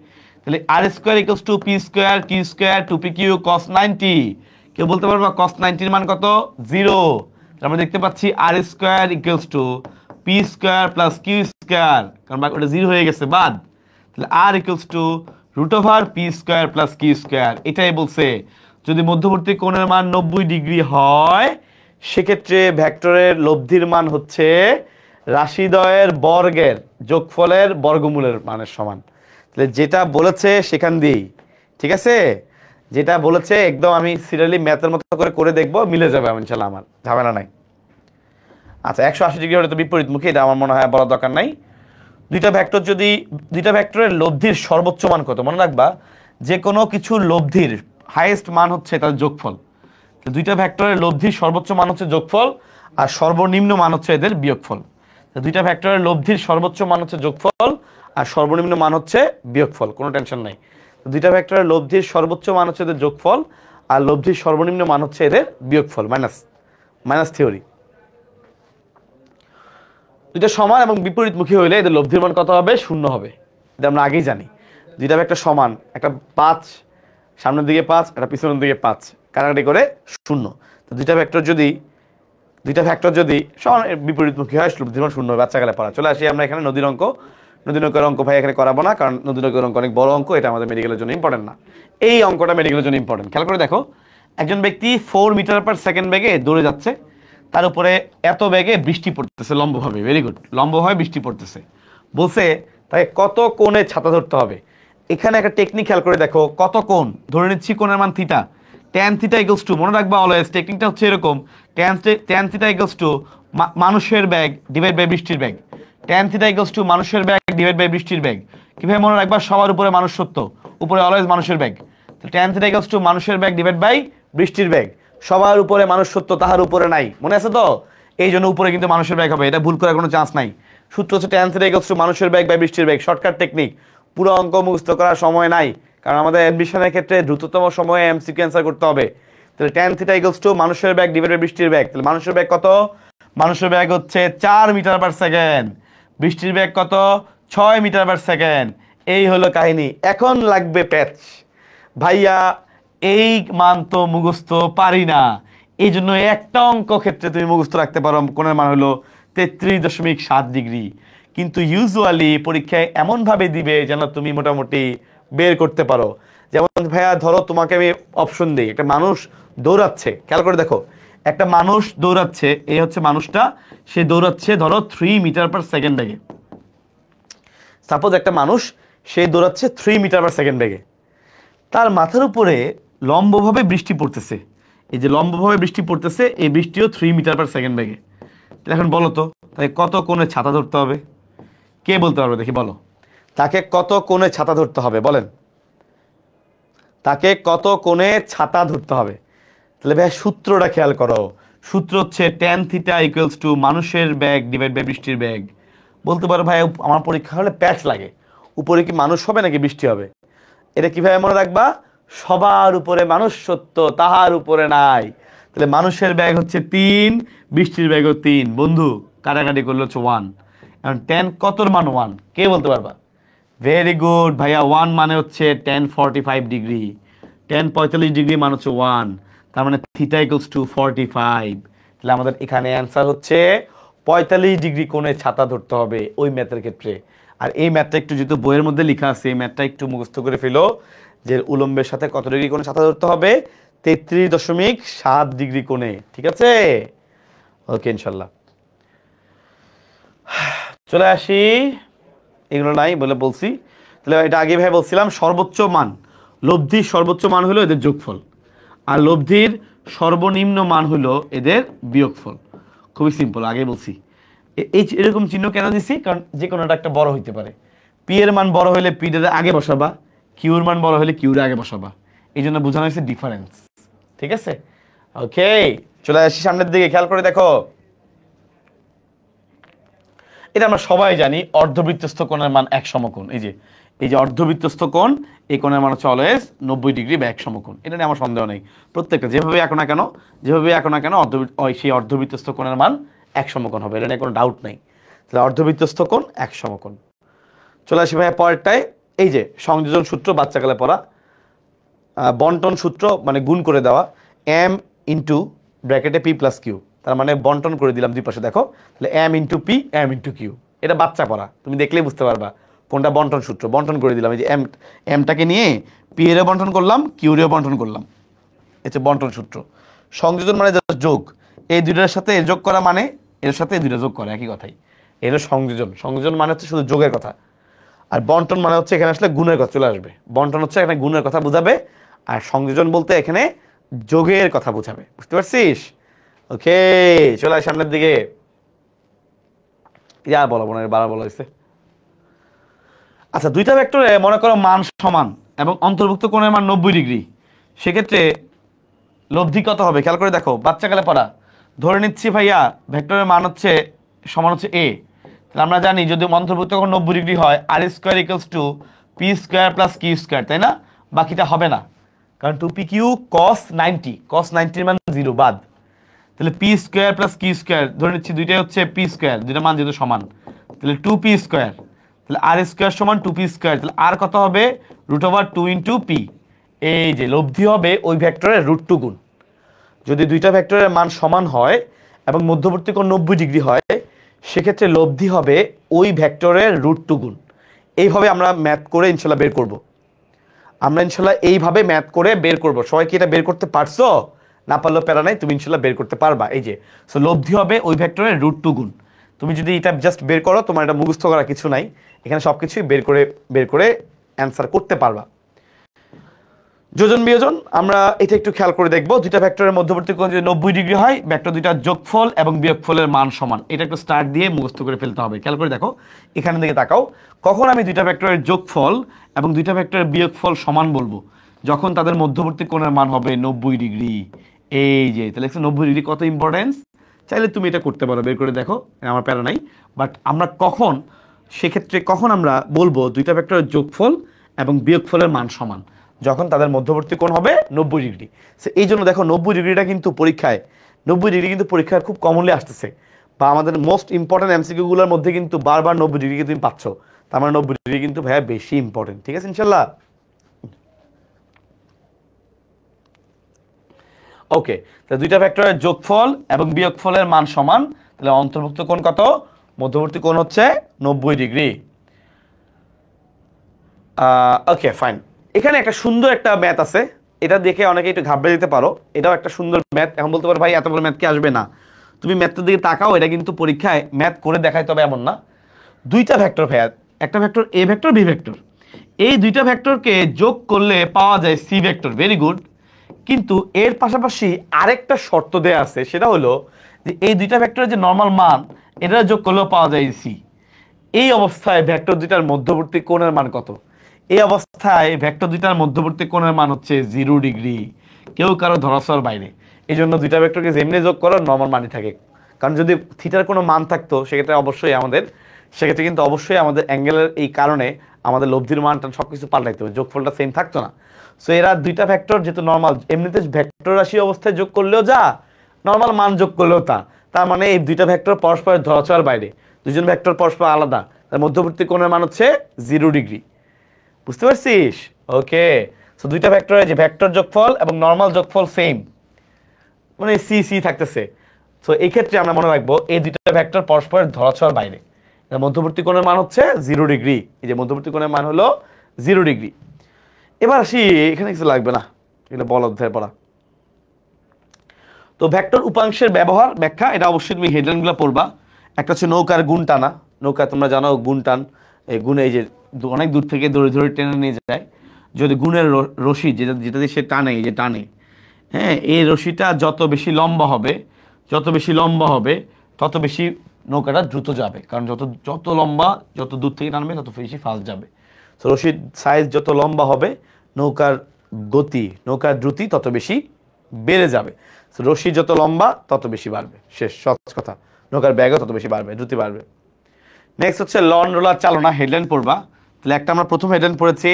তাহলে r² = p² q² 2pq cos 90। কেউ বলতে পারবা cos 90-র মান কত? 0। আমরা দেখতে পাচ্ছি r² = p² + q², কারণ ওটা 0 হয়ে গেছে, বাদ। তাহলে r = √p² + q²। এটাই বলছে যদি মধ্যবর্তী কোণের মান 90 ডিগ্রি হয়, সেক্ষেত্রে ভেক্টরের লব্ধির মান হচ্ছে রাশিদ্বয়ের বর্গের যোগফলের বর্গমূলের মানের সমান। তাহলে যেটা বলেছে সেখান দিয়েই, ঠিক আছে? যেটা বলেছে একদম আমি সিরিয়ালি ম্যাথের মতো করে দেখবো, মিলে যাবে ইনশাআল্লাহ, আমার ঝামেলা নাই। আচ্ছা, 180 ডিগ্রি হলে তো বিপরীতমুখী, এটা আমার মনে হয় বলার দরকার নাই। দুইটা ভেক্টরের লব্ধির সর্বোচ্চ মান কত? মনে রাখবা, যে কোনো কিছুর লব্ধির হাইয়েস্ট মান হচ্ছে তার যোগফল। দুইটা ভেক্টরের লব্ধির সর্বোচ্চ মান হচ্ছে যোগফল, আর সর্বনিম্ন মান হচ্ছে এদের বিয়োগফল। দুইটা ভেক্টরের লব্ধির সর্বোচ্চ মান হচ্ছে যোগফল, আর সর্বনিম্ন মান হচ্ছে বিয়োগফল, কোনো টেনশন নাই। দুইটা ভেক্টরের লব্ধির সর্বোচ্চ মান হচ্ছে এদের যোগফল, আর লব্ধির সর্বনিম্ন মান হচ্ছে এদের বিয়োগফল, মাইনাস থিওরি। দুইটা সমান এবং বিপরীতমুখী হইলে এদের লব্ধির মান কত হবে? 0 হবে। এটা আমরা আগেই জানি। দুইটা ভেক্টর সমান, একটা 5 সামনের দিকে 5, একটা পিছনের দিকে 5, কাটাকাটি করে 0। তো দুইটা ভেক্টর যদি সমান বিপরীতমুখী হয়, লব্ধির মান 0 হবে। বাচ্চাকালে পড়া। চলে আসি আমরা এখানে নদীর অঙ্কের অঙ্ক ভাই এখানে করাবো না, কারণ নদীর অঙ্কের অঙ্ক অনেক বড় অঙ্ক, এটা আমাদের মেডিকেলের জন্য ইম্পর্টেন্ট না। এই অঙ্কটা মেডিকেলের জন্য ইম্পর্টেন্ট। খেয়াল করে দেখো, একজন ব্যক্তি 4 মিটার/সেকেন্ড বেগে দৌড়ে যাচ্ছে, তার উপরে এত বেগে বৃষ্টি পড়তেছে লম্বভাবে, ভেরি গুড, লম্বভাবে বৃষ্টি পড়তেছে। বলছে তাকে কত কোণে ছাতা ধরতে হবে। এখানে একটা টেকনিক খেয়াল করে দেখো, কত কোণ ধরে নিচ্ছি, কোণের মান theta, tan theta equals to, মনে রাখবা অলওয়েজ টেকনিকটা হচ্ছে এরকম, ট্যান থিটা ইকুয়ালস টু মানুষের ব্যাগ ডিভাইড বাই বৃষ্টির bag, tan theta equals to মানুষের ব্যাগ ডিভাইড বাই বৃষ্টির ব্যাগ। কিভাবে মনে রাখবা, সবার উপরে মানুষ সত্য, উপরে অলওয়েজ মানুষের bag, tan theta equals to মানুষের ব্যাগ ডিভাইড বাই বৃষ্টির ব্যাগ, সবার উপরে মানুষ সত্য তাহার উপরে নাই, মনে আছে তো? এই জন্য উপরে কিন্তু মানুষের ব্যাগ হবে, এটা ভুল করার কোনো চান্স নাই। সূত্র হচ্ছে ট্যান থিটা ইকুয়ালস টু মানুষের ব্যাগ বাই বৃষ্টির ব্যাগ, শর্টকাট টেকনিক, পুরো অঙ্ক মুখস্থ করার সময় নাই, কারণ আমাদের অ্যাডমিশনের ক্ষেত্রে দ্রুততম সময়ে এমসিকিউ অ্যান্সার করতে হবে। তাহলে ট্যান থিটা ইকুয়ালস টু মানুষের ব্যাগ ডিভাইড বাই বৃষ্টির ব্যাগ, তাহলে মানুষের ব্যাগ কত? মানুষের ব্যাগ হচ্ছে 4 মিটার পার সেকেন্ড, বৃষ্টির ব্যাগ কত? 6 মিটার পার সেকেন্ড। এই হলো কাহিনী। এখন লাগবে প্যাচ। ভাইয়া এই মান তো মুখস্থ পারি না, এই জন্য একটা অঙ্ক ক্ষেত্রে তুমি মুখস্থ রাখতে পারো, কোণের মান হলো 33.7 ডিগ্রি, কিন্তু ইউজুয়ালি পরীক্ষায় এমনভাবে দিবে যেন তুমি মোটামুটি বের করতে পারো। যেমন ভাইয়া ধরো তোমাকে আমি অপশন দিই, একটা মানুষ দৌড়াচ্ছে, খেয়াল করে দেখো, একটা মানুষ দৌড়াচ্ছে, এই হচ্ছে মানুষটা, সে দৌড়াচ্ছে ধরো 3 মিটার পার সেকেন্ড বেগে। সাপোজ একটা মানুষ, সে দৌড়াচ্ছে 3 মিটার পার সেকেন্ড বেগে, তার মাথার উপরে লম্বভাবে বৃষ্টি পড়তেছে, এই যে লম্বভাবে বৃষ্টি পড়তেছে, এই বৃষ্টিও 3 মিটার পার সেকেন্ড বেগে। এখন বলো তো তাই কত কোণে ছাতা ধরতে হবে? কে বলতে পারবে দেখি, বলো তাকে কত কোণে ছাতা ধরতে হবে, বলেন তাকে কত কোণে ছাতা ধরতে হবে? তাহলে ভাই সূত্রটা খেয়াল করো, সূত্র হচ্ছে ট্যান থিটা ইকুয়ালস টু মানুষের ব্যাগ ডিভাইড বাই বৃষ্টির ব্যাগ। বলতে পারো ভাই আমার পরীক্ষা হলে প্যাচ লাগে, উপরে কি মানুষ হবে নাকি বৃষ্টি হবে? এটা কিভাবে মনে রাখবা, সবার উপরে মানুষ সত্য তাহার উপরে নাই। তাহলে মানুষের ব্যাগ হচ্ছে 3, বৃষ্টির ব্যাগও 3, বন্ধু কাটাকাটি করলে হচ্ছে 1। এখন ট্যান কতর মান 1, কে বলতে পারবা? ভেরি গুড ভাইয়া, 1 মানে হচ্ছে ট্যান 45 ডিগ্রি, ট্যান 45 ডিগ্রি মান হচ্ছে 1, তার মানে থিটা ইকুয়ালস টু 45। তাহলে আমাদের এখানে অ্যান্সার হচ্ছে 45 ডিগ্রি কোণে ছাতা ধরতে হবে ওই ম্যাথের ক্ষেত্রে। আর এই ম্যাথটা একটু যেহেতু বইয়ের মধ্যে লেখা আছে, এই ম্যাথটা একটু মুখস্থ করে ফেলো, যে উলম্বের সাথে কত ডিগ্রি কোণে ছাতা ধরতে হবে? 33.7 ডিগ্রি কোণে, ঠিক আছে? ওকে ইনশাল্লাহ। চলে আসি, এগুলো নাই বলে বলছি। তাহলে এটা আগে ভাই বলছিলাম, সর্বোচ্চ মান, লব্ধির সর্বোচ্চ মান হলো এদের যোগফল, আর লব্ধির সর্বনিম্ন মান হলো এদের বিয়োগফল। খুবই সিম্পল, আগে বলছি। এই এরকম চিহ্ন কেন দিছি, কারণ যে কোনোটা একটা বড় হইতে পারে, পি এর মান বড় হলে পি এর আগে বসাবা, কিউর মান বড় হলে কিউর আগে বসাবা, এই জন্য বোঝানো হয়েছে ডিফারেন্স, ঠিক আছে? ওকে, চলে আসি সামনের দিকে, খেয়াল করে দেখো, এটা আমরা সবাই জানি, অর্ধবৃত্তস্থ কোণের মান এক সমকোণ। এই যে অর্ধবৃত্তস্থ কোণ, এই কোণের মান হচ্ছে অলওয়েজ 90 ডিগ্রি বা এক সমকোণ, এটা নিয়ে আমার সন্দেহ নেই। প্রত্যেকটা যেভাবে আঁকো না কেন, সেই অর্ধবৃত্তস্থ কোণের মান এক সমকোণ হবে, এটা নিয়ে কোনো ডাউট নেই। তাহলে অর্ধবৃত্তস্থ কোণ এক সমকোণ। চলে আসি ভাইয়া পরেরটায়, এই যে সংযোজন সূত্র, বাচ্চাকালে পড়া, বন্টন সূত্র মানে গুণ করে দেওয়া, এম ইন্টু ব্র্যাকেটে পি প্লাস কিউ, তার মানে বন্টন করে দিলাম দুই পাশে, দেখো তাহলে M into P M into Q, এটা বাচ্চা পড়া, তুমি দেখলেই বুঝতে পারবা কোনটা বন্টন সূত্র। বন্টন করে দিলাম, এই যে এমটাকে নিয়ে পি এরও বন্টন করলাম, কিউরেও বন্টন করলাম, এটা বন্টন সূত্র। সংযোজন মানে যোগ, এই দুইটার সাথে এর যোগ করা মানে এর সাথে এই দুইটা যোগ করা, একই কথাই। এর সংযোজন, সংযোজন মানে হচ্ছে শুধু যোগের কথা, আর বন্টন মানে হচ্ছে এখানে আসলে গুণের কথা চলে আসবে। বন্টন হচ্ছে এখানে গুণের কথা বোঝাবে, আর সংযোজন বলতে এখানে যোগের কথা বোঝাবে, বুঝতে পারছিস? ওকে, চলে আয় সামনের দিকে। ইয়া বলবো না, বারবার বলা হয়েছে। আচ্ছা, দুইটা ভেক্টরে মনে করো মান সমান এবং অন্তর্ভুক্ত কোণের মান 90 ডিগ্রি, সেক্ষেত্রে লব্ধি কত হবে? খেয়াল করে দেখো, বাচ্চাকালে পড়া। ধরে নিচ্ছি ভাইয়া ভেক্টরের মান হচ্ছে সমান হচ্ছে এ, তাহলে আমরা জানি যদি অন্তর্ভুক্ত কোণ 90 ডিগ্রি হয়, R square equals to P square plus Q square, তাই না? বাকিটা হবে না, কারণ 2p কিউ cos 90, cos 90 মান 0 বাদ। তাহলে P square plus Q square, ধরে নিচ্ছি দুইটাই হচ্ছে পি স্কোয়ার, দুইটা মান যেহেতু সমান, তাহলে 2p স্কোয়ার, তাহলে আর স্কোয়ার সমান 2p স্কোয়ার, তাহলে আর কত হবে? √2 ইন্টু পি। এই যে লব্ধি হবে ওই ভেক্টরের √2 গুণ। যদি দুইটা ভেক্টরের মান সমান হয় এবং মধ্যবর্তী কোণ 90 ডিগ্রি হয়, সেক্ষেত্রে লব্ধি হবে ওই ভেক্টরের √2 গুণ। এইভাবে আমরা ম্যাথ করে ইনশাল্লাহ বের করব। আমরা ইনশাল্লাহ এইভাবে ম্যাথ করে বের করব। সবাই কি এটা বের করতে পারছো? না পারলেও প্যারা নাই, তুমি ইনশাল্লাহ বের করতে পারবা। এই যে সো লব্ধি হবে ওই ভেক্টরের √2 গুণ। তুমি যদি এটা জাস্ট বের করো, তোমার এটা মুখস্থ করা কিছু নাই, এখানে সব কিছুই বের করে অ্যান্সার করতে পারবা। যোজন বিয়োজন আমরা এটা একটু খেয়াল করে দেখবো। দুইটা ভেক্টরের মধ্যবর্তী কোণ যদি 90 ডিগ্রি হয়, ভেক্টর দুইটার যোগফল এবং বিয়োগফলের মান সমান। এটা একটু স্টার্ট দিয়ে মুখস্থ করে ফেলতে হবে। খেয়াল করে দেখো, এখানে দিকে তাকাও। কখন আমি দুইটা ভেক্টরের যোগফল এবং দুইটা ভেক্টরের বিয়োগফল সমান বলবো? যখন তাদের মধ্যবর্তী কোণের মান হবে 90 ডিগ্রি। এই যে তাহলে 90 ডিগ্রি কত ইম্পর্টেন্স, চাইলে তুমি এটা করতে পারো, বের করে দেখো, আমার প্যারা নাই। বাট আমরা কখন, সেক্ষেত্রে কখন আমরা বলবো দুইটা ভেক্টরের যোগফল এবং বিয়োগফলের মান সমান? যখন তাদের মধ্যবর্তী কোণ হবে 90 ডিগ্রি। সো এই জন্য দেখো 90 ডিগ্রিটা কিন্তু পরীক্ষায়, 90 ডিগ্রি কিন্তু পরীক্ষায় খুব কমনলি আসতেছে, বা আমাদের মোস্ট ইম্পর্টেন্ট এমসিকিউগুলোর মধ্যে কিন্তু বারবার 90 ডিগ্রি তুমি পাচ্ছ। তার মানে 90 ডিগ্রি কিন্তু ভাইয়া বেশি ইম্পর্টেন্ট। ঠিক আছে ইনশাল্লাহ? ওকে, তাহলে দুইটা ভেক্টরের যোগফল এবং বিয়োগফলের মান সমান, তাহলে অন্তর্ভুক্ত কোণ কত? মধ্যবর্তী কোণ হচ্ছে 90 ডিগ্রি। Okay fine. এখানে একটা সুন্দর একটা ম্যাথ আছে, এটা দেখে অনেকে একটু ঘাবড়ে দিতে পারো। এটাও একটা সুন্দর ম্যাথ। এখন বলতে পারো ভাই এত বড় ম্যাথ কি আসবে না? তুমি ম্যাথটার দিকে তাকাও, এটা কিন্তু পরীক্ষায় ম্যাথ করে দেখায়, তবে এমন না। দুইটা ভেক্টর ভাইয়া, একটা vector A vector, B vector, এই দুইটা ভেক্টরকে যোগ করলে পাওয়া যায় সি ভেক্টর। Very good. কিন্তু এর পাশাপাশি আরেকটা শর্ত দেয়া আছে, সেটা হলো যে এই দুইটা ভেক্টরের যে নর্মাল মান, এটা যোগ করলেও পাওয়া যায় সি। এই অবস্থায় ভেক্টর দুইটার মধ্যবর্তী কোণের মান কত? এই অবস্থায় ভেক্টর দুইটার মধ্যবর্তী কোণের মান হচ্ছে 0 ডিগ্রি, কেউ কারো ধরাছোঁয়ার বাইরে। এই জন্য দুইটা ভেক্টরকে যেমনি যোগ করো নর্মাল মানই থাকে। কারণ যদি থিটার কোনো মান থাকতো সেক্ষেত্রে কিন্তু অবশ্যই আমাদের অ্যাঙ্গেলের এই কারণে আমাদের লব্ধির মানটা সব কিছু পাল্টাইতে হবে, যোগফলটা সেম থাকতো না। সো এরা দুইটা ভেক্টর যেহেতু নর্মাল, এমনিতে ভেক্টর রাশি অবস্থায় যোগ করলেও যা, নর্মাল মান যোগ করলেও তা। তার মানে এই দুইটা ভেক্টর পরস্পরের ধরাছোঁয়ার বাইরে, দুজন ভেক্টর পরস্পর আলাদা, তার মধ্যবর্তী কোণের মান হচ্ছে 0 ডিগ্রি। বুঝতে পারছিস? ওকে, সো দুইটা ভেক্টরের যে ভেক্টর যোগফল এবং নর্মাল যোগফল সেম, মানে সি সি থাকতেছে। সো এই ক্ষেত্রে আমরা মনে রাখবো এই দুইটা ভেক্টর পরস্পরের ধরাছোঁয়ার বাইরে, মধ্যবর্তী কোণের মান হচ্ছে 0 ডিগ্রি। এই যে মধ্যবর্তী কোণের মান হলো 0 ডিগ্রি। এবার আসি, এখানে কিছু লাগবে না, এটা বল অধ্যায় পড়া। তো ভেক্টর উপাংশের ব্যবহার ব্যাখ্যা, এটা অবশ্যই তুমি হেডলাইনগুলো পড়বা। একটা হচ্ছে নৌকার গুণ টানা। নৌকা তোমরা জানো গুণ টান, এই গুণ এই যে অনেক দূর থেকে ধরে ধরে টেনে নিয়ে যায়। যদি গুণের রশি যেটা যেটা দিয়ে সে টানে, এই যে টানে, হ্যাঁ, এই রশিটা যত বেশি লম্বা হবে, তত বেশি নৌকাটা দ্রুত যাবে। কারণ যত লম্বা, যত দূর থেকে টানবে তত বেশি ফাস্ট যাবে। তো রশির সাইজ যত লম্বা হবে, নৌকার দ্রুতি তত বেশি বেড়ে যাবে। রশি যত লম্বা তত বেশি বাড়বে, শেষ সহজ কথা। নৌকার ব্যাগও তত বেশি বাড়বে, দ্রুতি বাড়বে। নেক্সট হচ্ছে লন রোলার চালনা, হেডলাইন পড়বা। তাহলে একটা আমরা প্রথম হেডলাইন পড়েছি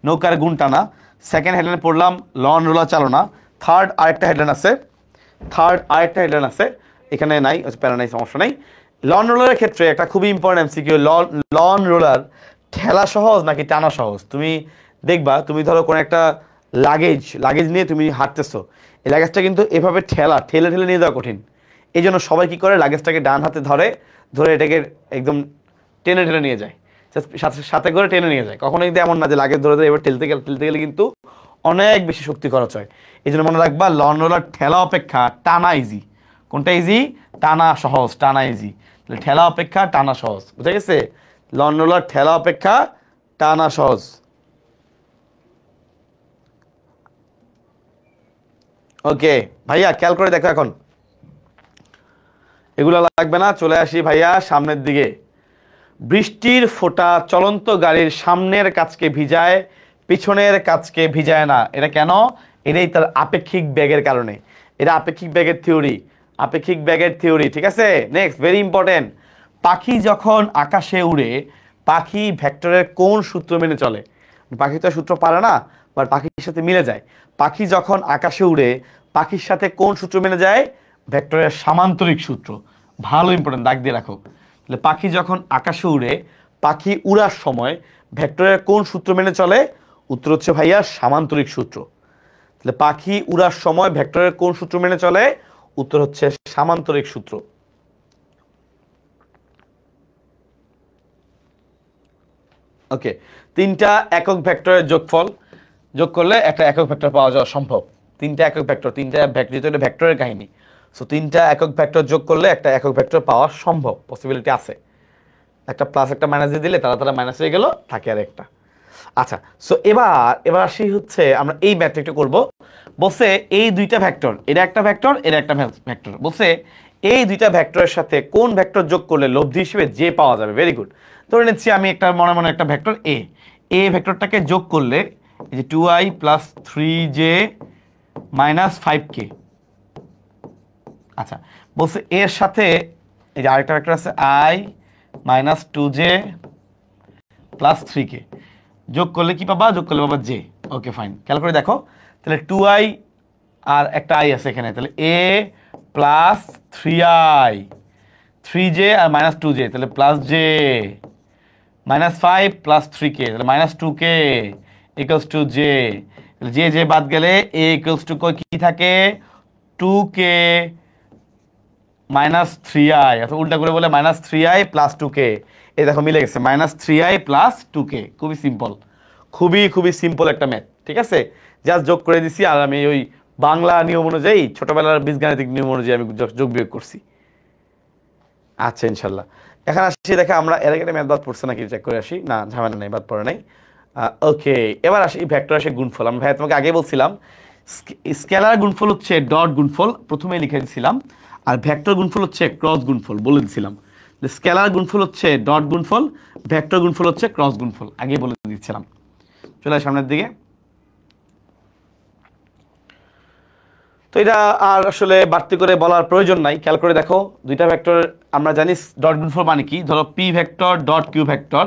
নৌকার গুণ টানা, সেকেন্ড হেডলাইন পড়লাম লন রোলার চালনা, থার্ড আরেকটা হেডলাইন আছে, এখানে নাই, প্যারা নাই, সমস্যা নাই। লন রোলারের ক্ষেত্রে একটা খুবই ইম্পর্টেন্ট এমসিকিউ, লন রোলার ঠেলা সহজ নাকি টানা সহজ? তুমি দেখবা, তুমি ধরো কোনো একটা লাগেজ নিয়ে তুমি হাঁটতেছো, এই লাগেজটা কিন্তু এভাবে ঠেলে নিয়ে যাওয়া কঠিন। এই জন্য সবাই কি করে, লাগেজটাকে ডান হাতে ধরে এটাকে একদম টেনে নিয়ে যায়, সাথে করে টেনে নিয়ে যায়। কখনো কিন্তু এমন না যে লাগেজ ধরে এবার ঠেলতে গেলে কিন্তু অনেক বেশি শক্তি খরচ হয়। এই জন্য মনে রাখবা, লন রোলার ঠেলা অপেক্ষা টানা ইজি। কোনটা ইজি? টানা সহজ, টানা ইজি। ঠেলা অপেক্ষা টানা সহজ, বুঝা গেছে? লন রোলার ঠেলা অপেক্ষা টানা সহজ। ওকে ভাইয়া, খেয়াল করে দেখো, এখন এগুলো লাগবে না, চলে আসি ভাইয়া সামনের দিকে। বৃষ্টির ফোঁটা চলন্ত গাড়ির সামনের কাচকে ভিজায়, পিছনের কাচকে ভিজায় না। এটা কেন? এটাই তার আপেক্ষিক বেগের কারণে। এটা আপেক্ষিক বেগের থিওরি, ঠিক আছে? Next, very important. পাখি যখন আকাশে উড়ে, পাখি ভেক্টরের কোন সূত্র মেনে চলে? পাখি তো সূত্র পারে না, বাট পাখির সাথে মিলে যায়। পাখি যখন আকাশে উড়ে, পাখির সাথে কোন সূত্র মেনে যায়? ভেক্টরের সামান্তরিক সূত্র। ভালো ইম্পর্টেন্ট, দাগ দিয়ে রাখো। তাহলে পাখি যখন আকাশে উড়ে, পাখি উড়ার সময় ভেক্টরের কোন সূত্র মেনে চলে? উত্তর হচ্ছে ভাইয়া সামান্তরিক সূত্র। তাহলে পাখি উড়ার সময় ভেক্টরের কোন সূত্র মেনে চলে? উত্তর হচ্ছে সামান্তরিক সূত্র। ওকে, তিনটা একক ভেক্টরের যোগফল যোগ করলে একটা একক ভেক্টর পাওয়া যাওয়া সম্ভব। তিনটা একক ভেক্টর, যেহেতু এটা ভেক্টরের কাহিনী, সো তিনটা একক ভেক্টর যোগ করলে একটা একক ভেক্টর পাওয়া সম্ভব, পসিবিলিটি আছে। একটা প্লাস একটা মাইনাস দিয়ে দিলে তারা মাইনাস হয়ে গেল, থাকে আর একটা। আচ্ছা, সো এবার আসি হচ্ছে আমরা এই ম্যাথটা একটু করবো। বলছে এই দুইটা ভেক্টর, এটা একটা ভেক্টর, এটা একটা ভেক্টর, বলছে এই দুইটা ভেক্টরের সাথে কোন ভেক্টর যোগ করলে লব্ধি হিসেবে যে পাওয়া যাবে। Very good. ধরে নিচ্ছি আমি একটা মনে মনে একটা ভেক্টর এ ভেক্টরটাকে যোগ করলে এই যে 2i plus 3j minus 5k। আচ্ছা, বলছে এর সাথে এই যে আরেকটা ভেক্টর আছে i minus 2j plus 3k যোগ করলে কি পাবা? যোগ করলে পাবা j। ওকে ফাইন, খেয়াল করে দেখো তাহলে 2i আর একটা i আছে এখানে, তাহলে a plus 3i 3j R minus 2j তাহলে plus j minus 5 plus 3k তাহলে minus 2k equals to j। j বাদ গেলে a ইকুয়ালস টু কি থাকে? 2k মাইনাস 3i, অর্থাৎ উল্টা করে বলে মাইনাস 3i প্লাস 2k। এই দেখো মিলে গেছে, মাইনাস 3i প্লাস 2k। খুবই সিম্পল, খুবই সিম্পল একটা ম্যাথ, ঠিক আছে? জাস্ট যোগ করে দিছি, আর আমি ওই বাংলা নিয়ম অনুযায়ী ছোটবেলার বীজগাণিতিক নিয়ম অনুযায়ী আমি যোগ বিয়োগ করছি। আচ্ছা ইনশাল্লাহ। এখন আসি দেখে আমরা এর আগে ম্যাথ বাদ পড়ছে নাকি চেক করে আসি। না, ঝামেলা নেই, বাদ পড়ে নাই। ওকে, এবার আসি ভেক্টর আসে গুণফল। আমি ভাই তোমাকে আগে বলছিলাম স্কেলার গুণফল হচ্ছে ডট গুণফল, প্রথমে লিখে দিয়েছিলাম। আর ভেক্টর গুণফল হচ্ছে ক্রস গুণফল, বলে দিয়েছিলাম। স্কেলার গুণফল হচ্ছে ডট গুণফল, ভেক্টর গুণফল হচ্ছে ক্রস গুণফল, আগে বলে দিচ্ছিলাম। চলে সামনের দিকে। তো এটা আর আসলে বাড়তি করে বলার প্রয়োজন নাই, খেয়াল করে দেখো দুইটা ভেক্টর আমরা জানি ডট গুণফল মানে কি। ধরো P vector dot Q vector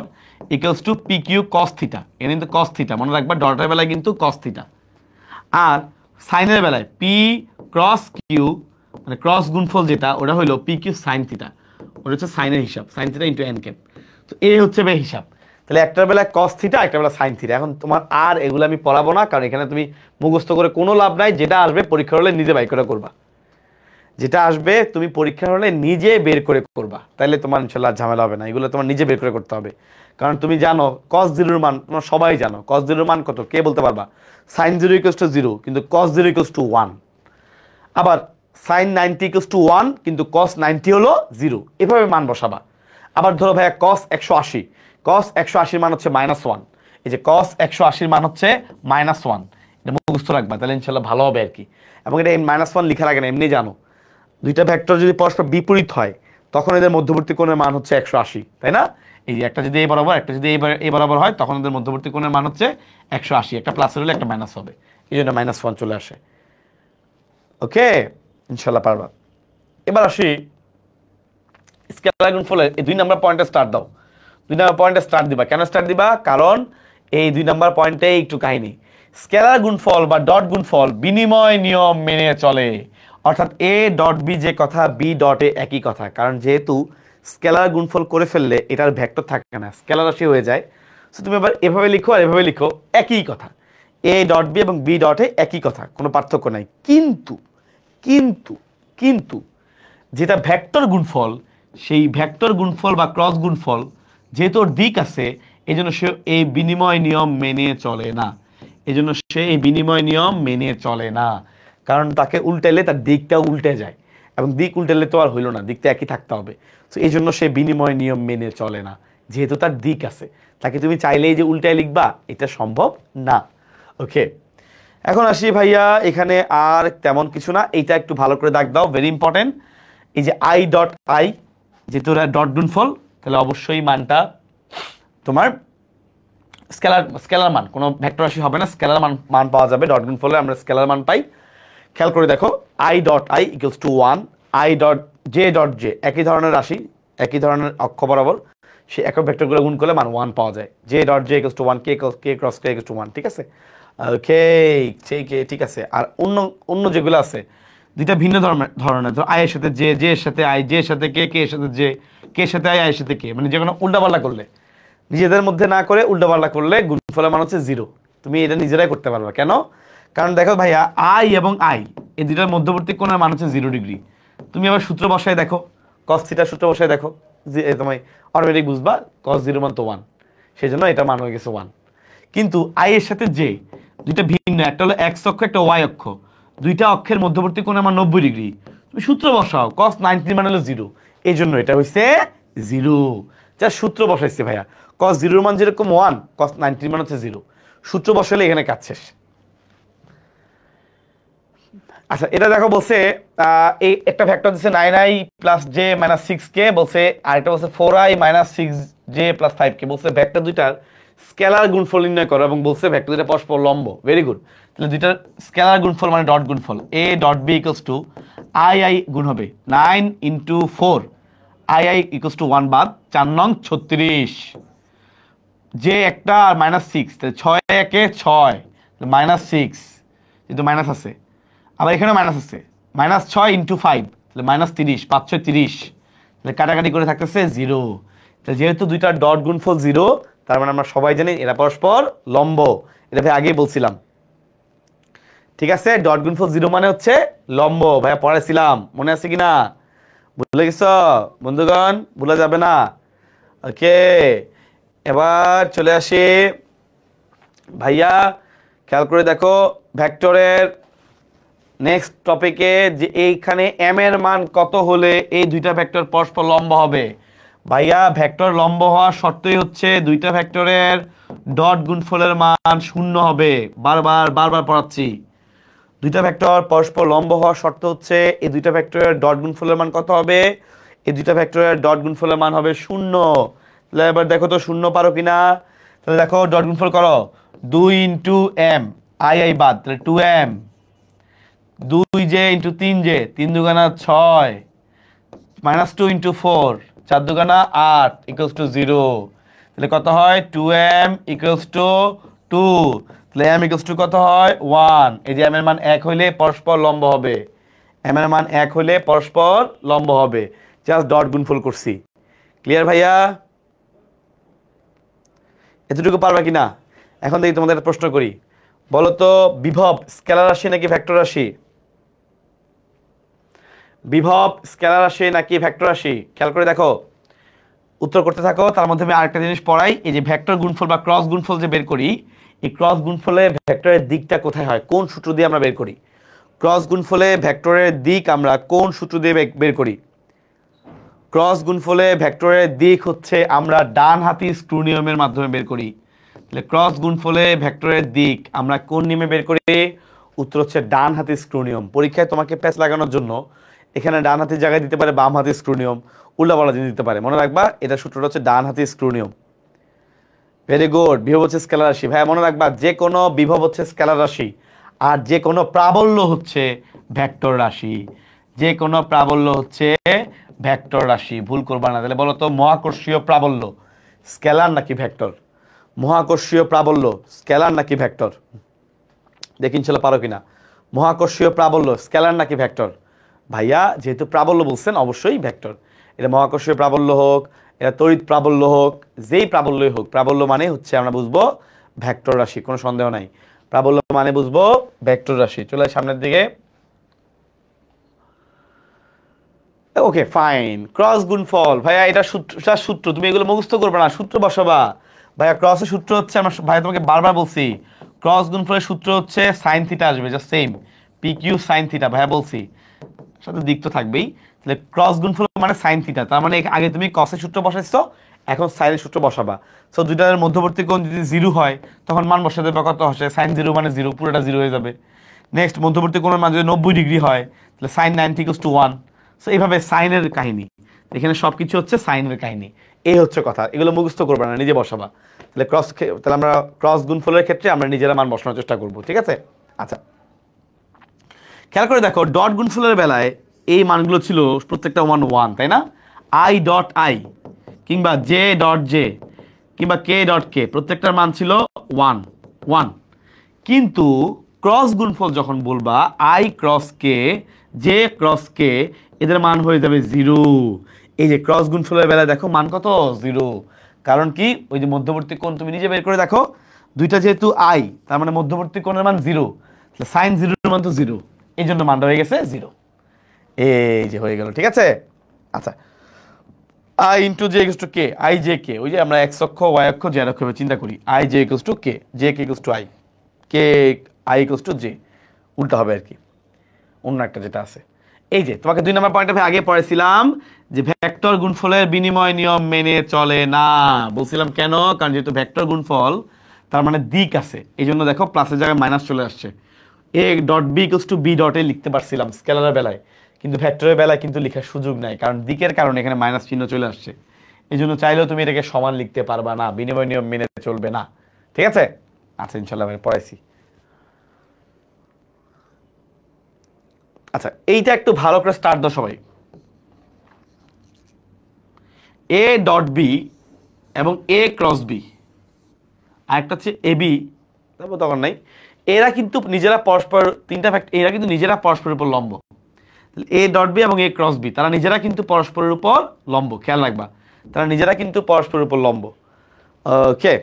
equals to P Q cos theta. এখানে কিন্তু কস থিটা মনে রাখবা, ডটের বেলায় কিন্তু কস থিটা। আর সাইনের বেলায় পি ক্রস কিউ মানে ক্রস গুণফল যেটা, ওটা হলো পি কিউ সাইন থিটা। ওটা হচ্ছে সাইনের হিসাব, sine theta into N cap. তো এই হচ্ছে ভাই হিসাব। তাহলে একটার বেলায় কস থিটা, একটা বেলা সাইন থিটা। এখন তোমার আর এগুলো আমি পড়াবো না, কারণ এখানে তুমি মুখস্থ করে কোনো লাভ নাই। যেটা আসবে পরীক্ষার হলে নিজে বাই করে করবা, যেটা আসবে তুমি পরীক্ষার হলে নিজে বের করে করবা, তাহলে তোমার ইনশাল্লাহ ঝামেলা হবে না। এগুলো তোমার নিজে বের করে করতে হবে, কারণ তুমি জানো কস জিরোর মান, তোমরা সবাই জানো কস জিরোর মান কত, কে বলতে পারবা? সাইন 0 ইকুয়ালস টু 0, কিন্তু কস 0 ইকুয়ালস টু 1। আবার সাইন 90 ইকুয়ালস টু 1, কিন্তু কস 90 হলো 0। এভাবে মান বসাবা। আবার ধরো ভাইয়া কস 180, কস 180 মান হচ্ছে -1। এই যে কস 180 মান হচ্ছে -1, এটা মুখস্থ রাখবা, তাহলে ইনশাল্লাহ ভালো হবে আর কি। এবং এটা -1 লেখা লাগে না, এমনি জানো দুইটা ভেক্টর যদি পরস্পর বিপরীত হয় তখন এদের মধ্যবর্তী কোণের মান হচ্ছে 180, তাই না? এই যে একটা যদি এই বরাবর, একটা যদি এই বরাবর হয়, তখন এদের মধ্যবর্তী কোণের মান হচ্ছে 180। একটা প্লাস হলে একটা মাইনাস হবে, এই জন্য -1 চলে আসে। ওকে, ইনশাল্লাহ পারবা। এবার আসি স্কেলার গুণফলের এই 2 নম্বর পয়েন্টে স্টার্ট দাও। 2 নম্বর পয়েন্টে স্টার্ট দিবা। কেন স্টার্ট দিবা? কারণ এই 2 নম্বর পয়েন্টে একটু কাহিনী। স্কেলার গুণফল বা ডট গুণফল বিনিময় নিয়ম মেনে চলে, অর্থাৎ এ ডট বি যে কথা, বি ডট এ একই কথা। কারণ যেহেতু স্কেলার গুণফল করে ফেললে এটার ভেক্টর থাকে না, স্কেলার রাশি হয়ে যায়। সো তুমি এবার এভাবে লিখো আর এভাবে লিখো, একই কথা। এ ডট বি এবং বি ডট এ একই কথা, কোনো পার্থক্য নাই। কিন্তু কিন্তু কিন্তু যেটা ভেক্টর গুণফল, সেই ভেক্টর গুণফল বা ক্রস গুণফল যেহেতু ওর দিক আছে, এই জন্য সে এই বিনিময় নিয়ম মেনে চলে না। এই জন্য সে এই বিনিময় নিয়ম মেনে চলে না, কারণ তাকে উল্টাইলে তার দিকটা উল্টে যায়, এবং দিক উল্টাইলে তো আর হইল না, দিকটা একই থাকতে হবে। তো এই জন্য সে বিনিময় নিয়ম মেনে চলে না, যেহেতু তার দিক আছে। তাকে তুমি চাইলেই যে উল্টায় লিখবা, এটা সম্ভব না। ওকে, এখন আসি ভাইয়া, এখানে আর তেমন কিছু না। এইটা একটু ভালো করে দাগ দাও, ভেরি ইম্পর্টেন্ট। এই যে আই ডট আই, যেহেতু ডট গুণফল, তাহলে অবশ্যই মানটা তোমার স্কেলার মান, কোনো ভেক্টর রাশি হবে না, স্কেলার মান পাওয়া যাবে। ডট গুণফলে আমরা স্কেলার মান পাই। খেয়াল করে দেখো, I dot I equals to 1, I dot J একই ধরনের রাশি, একই ধরনের অক্ষ বরাবর, সে একক ভেক্টরগুলো গুণ করলে মান 1 পাওয়া যায়। J dot J equals to 1, K cross K equals to 1, ঠিক আছে? ওকে, ঠিক আছে। আর অন্য যেগুলো আছে দুইটা ভিন্ন ধরনের, ধর আই এর সাথে জে, জে এর সাথে আই, জে এর সাথে কে, কে এর সাথে জে, কে এর সাথে আই, আই এর সাথে কে, মানে যে কোনো উল্টাপাল্টা করলে, নিজেদের মধ্যে না করে উল্টাপাল্টা করলে গুণফলের মান হচ্ছে 0। তুমি এটা নিজেরাই করতে পারবে। কেন? কারণ দেখো ভাইয়া, আই এবং আই এই দুইটার মধ্যবর্তী কোণের মান হচ্ছে 0 ডিগ্রি। তুমি আবার সূত্র বসায় দেখো, কস থিটার সূত্র বসায় দেখো, তোমায় অটোমেটিক বুঝবা কস 0 মান তো 1, সেই জন্য এটা মান হয়ে গেছে 1। কিন্তু আই এর সাথে জে দুইটা ভিন্ন, একটা হলো এক্স অক্ষ, একটা ওয়াই অক্ষ, দুইটা অক্ষের মধ্যবর্তী কোণের মান 90 ডিগ্রি। তুমি সূত্র বসাও, কস 90 মান হলো 0, এই জন্য এটা হচ্ছে 0। যা সূত্র বসাইছি ভাইয়া, cos 0 মান যেরকম 1, cos 90 মান হচ্ছে 0, সূত্র বসালে এখানে কাজ শেষ। আচ্ছা এটা দেখো বলছে এই একটা ভেক্টর দিচ্ছে 9i plus j minus 6k, বলছে আরেকটা বলছে 4i minus 6j plus 5k, বলছে ভেক্টর দুইটার স্কেলার গুণফল নির্ণয় করো এবং বলছে ভেক্টর দুইটা পরস্পর লম্ব। ভেরি গুড, তাহলে দুইটার স্কেলার গুণফল মানে ডট গুণফল, a dot b equals to i গুণ হবে 9 ইন্টু 4, i ইকুয়ালস টু 1 বাদ 4 নং 36, যে একটা আর মাইনাস 6, তাহলে 6 একে 6 মাইনাস 6, যেহেতু মাইনাস আছে, আবার এখানে মাইনাস আছে, মাইনাস 6 ইন্টু 5 তাহলে মাইনাস 30, 5 6 30, তাহলে কাটাকাটি করে থাকতেছে 0। তাহলে যেহেতু দুইটা ডট গুণফল 0, তার মানে আমরা সবাই জানি এরা পরস্পর লম্ব, এটা ভাই আগেই বলছিলাম। ঠিক আছে, ডট গুণফল 0 মানে হচ্ছে লম্ব, ভাইয়া পড়াইছিলাম, মনে আছে কিনা? ভুলে গেছ বন্ধুগণ? ভুলা যাবে না। ওকে, এবার চলে আসি ভাইয়া, খেয়াল করে দেখো ভেক্টরের নেক্সট টপিকে, যে এইখানে m এর মান কত হলে এই দুইটা ভেক্টর পরস্পর লম্ব হবে। ভাইয়া ভেক্টর লম্ব হওয়ার শর্তই হচ্ছে দুইটা ভেক্টরের ডট গুণফলের মান 0 হবে। বারবার বারবার পড়াচ্ছি, দুইটা ভেক্টর পরস্পর লম্ব হওয়ার শর্ত হচ্ছে এই দুইটা ভেক্টরের ডট গুণফলের মান কত হবে? এই দুইটা ভেক্টরের ডট গুণফলের মান হবে 0। তাহলে এবার দেখো তো 0 পারো কিনা? তাহলে দেখো ডট গুণফল করো, 2 ইন্টু m, i বাদ, তাহলে 2m, 2j ইন্টু 3j, 3 দুগুণা 6, মাইনাস 2 ইন্টু 4, 4 দুগুণা 8 ইকুয়ালস টু 0। তাহলে কত হয়? 2m ইকুয়ালস টু 2, তাহলে m ইকুয়ালস টু কত হয়? 1। এই যে m এর মান 1 হইলে পরস্পর লম্ব হবে, m এর মান 1 হইলে পরস্পর লম্ব হবে, জাস্ট ডট গুণফল করছি। ক্লিয়ার ভাইয়া? এতটুকু পারবা কিনা? এখন দেখি তোমাদের একটা প্রশ্ন করি, বলো তো বিভব স্কেলার রাশি নাকি ভেক্টর রাশি? বিভব স্কেলার রাশি নাকি ভেক্টর রাশি? খেয়াল করে দেখো, উত্তর করতে থাকো। তার মধ্যে আমি আরেকটা জিনিস পড়াই, এই যে ভেক্টর গুণফল বা ক্রস গুণফল যে বের করি, এই ক্রস গুণফলে ভেক্টরের দিকটা কোথায় হয়, কোন সূত্র দিয়ে আমরা বের করি? ক্রস গুণফলে ভেক্টরের দিক আমরা কোন সূত্র দিয়ে বের করি? ক্রস গুণফলে ভেক্টরের দিক হচ্ছে আমরা ডান হাতি স্ক্রু নিয়মের মাধ্যমে বের করি। তাহলে ক্রস গুণফলে ভেক্টরের দিক আমরা কোন নিয়মে বের করি? উত্তর হচ্ছে ডান হাতি স্ক্রু নিয়ম। পরীক্ষায় তোমাকে প্যাচ লাগানোর জন্য এখানে ডান হাতির জায়গায় দিতে পারে বাম হাতি স্ক্রু নিয়ম, উল্টাপাল্টা জিনিস দিতে পারে, মনে রাখবা এটা সূত্রটা হচ্ছে ডান হাতি স্ক্রু নিয়ম। Very good. বিভব হচ্ছে স্কেলার রাশি, ভাইয়া মনে রাখবা যে কোনো বিভব হচ্ছে স্কেলার রাশি, আর যে কোনো প্রাবল্য হচ্ছে ভেক্টর রাশি, যে কোনো প্রাবল্য হচ্ছে ভেক্টর রাশি, ভুল করবা না। তাহলে বলো তো মহাকর্ষীয় প্রাবল্য স্কেলার নাকি ভেক্টর? মহাকর্ষীয় প্রাবল্য স্কেলার নাকি ভেক্টর? দেখি ইনশাল্লাহ পারো কিনা। মহাকর্ষীয় প্রাবল্য স্কেলার নাকি ভেক্টর? ভাইয়া যেহেতু প্রাবল্য বলছেন অবশ্যই ভেক্টর। এটা মহাকর্ষীয় প্রাবল্য হোক, এটা তড়িৎ প্রাবল্য হোক, যেই প্রাবল্যই হোক, প্রাবল্য মানে হচ্ছে আমরা বুঝবো ভেক্টর রাশি, কোনো সন্দেহ নাই। প্রাবল্য মানে বুঝবো ভেক্টর রাশি। চলে সামনের দিকে। ওকে ফাইন, ক্রস গুণফল ভাইয়া এটা সূত্র তুমি এগুলো মুখস্থ করবে না, সূত্র বসাবা। ভাইয়া ক্রসের সূত্র হচ্ছে, আমরা ভাইয়া তোমাকে বারবার বলছি, ক্রস গুণফলের সূত্র হচ্ছে সাইন থিটা আসবে, just same P Q sine theta, ভাইয়া বলছি, সাথে দিক তো থাকবেই। তাহলে ক্রস গুণফল মানে সাইন থিটা, তার মানে আগে তুমি কসের সূত্র বসাইছো, এখন সাইনের সূত্র বসাবা। সো দুইটার মধ্যবর্তী কোণ যদি 0 হয় তখন মান বসাতে হবে কত হচ্ছে, সাইন 0 মানে 0, পুরোটা 0 হয়ে যাবে। নেক্সট মধ্যবর্তী কোণের মান যদি 90 ডিগ্রি হয় তাহলে সাইন 90 ইকুয়ালস টু 1। সো এইভাবে সাইনের কাহিনী, এখানে সবকিছু হচ্ছে সাইনের কাহিনী, এই হচ্ছে কথা। এগুলো মুখস্থ করবে না, নিজে বসাবা। তাহলে আমরা ক্রস গুণফলের ক্ষেত্রে আমরা নিজেরা মান বসানোর চেষ্টা করব, ঠিক আছে? আচ্ছা খেয়াল করে দেখো, ডট গুণফলের বেলায় এই মানগুলো ছিল প্রত্যেকটা 1 1, তাই না? আই ডট আই কিংবা জে ডট জে কিংবা কে ডট কে প্রত্যেকটার মান ছিল 1 1, কিন্তু ক্রস গুণফল যখন বলবা I cross K, J cross কে, এদের মান হয়ে যাবে 0। এই যে ক্রস গুণফলের বেলায় দেখো মান কত? 0। কারণ কি? ওই যে মধ্যবর্তী কোণ তুমি নিজে বের করে দেখো, দুইটা যেহেতু আই, তার মানে মধ্যবর্তী কোণের মান 0, তাহলে সাইন 0 এর মান তো 0, এই জন্য মানটা হয়ে গেছে 0। এই যে হয়ে গেল, ঠিক আছে? আচ্ছা I into J equals to K, I J K, ওই যে আমরা এক্স অক্ষ ওয়াই অক্ষ জেড অক্ষ চিন্তা করি, I J equals to K, J K equals to I, K I equals to J, উল্টা হবে আর কি, অন্য একটা যেটা আছে। এই যে তোমাকে 2 নম্বর পয়েন্টে আগে পড়েছিলাম যে ভেক্টর গুণফলের বিনিময় নিয়ম মেনে চলে না। বলছিলাম কেন? কারণ যেহেতু ভেক্টর গুণফল তার মানে দিক আছে, এই জন্য দেখো প্লাসের জায়গায় মাইনাস চলে আসছে। A dot B equals to B ডটে লিখতে পারছিলাম স্কেলারের বেলায়, কিন্তু ভেক্টরের বেলায় কিন্তু লেখার সুযোগ নাই, কারণ দিকের কারণে এখানে মাইনাস চিহ্ন চলে আসছে। এই জন্য চাইলেও তুমি এটাকে সমান লিখতে পারবা না, বিনিময় নিয়ম মেনে চলবে না। ঠিক আছে? আচ্ছা, ইনশাল্লাহ আমি পড়াইছি। আচ্ছা, এইটা একটু ভালো করে স্টার্ট দাও সবাই। এ ডট বি এবং এ ক্রস বি, আরেকটা হচ্ছে এ বি, তারপর দরকার নাই। এরা কিন্তু নিজেরা পরস্পর, তিনটা ফ্যাক্ট, এরা কিন্তু নিজেরা পরস্পরের উপর লম্ব। এ ডট বি এবং এ ক্রস বি তারা নিজেরা কিন্তু পরস্পরের উপর লম্ব, খেয়াল রাখবা, তারা নিজেরা কিন্তু পরস্পরের উপর লম্ব। ওকে,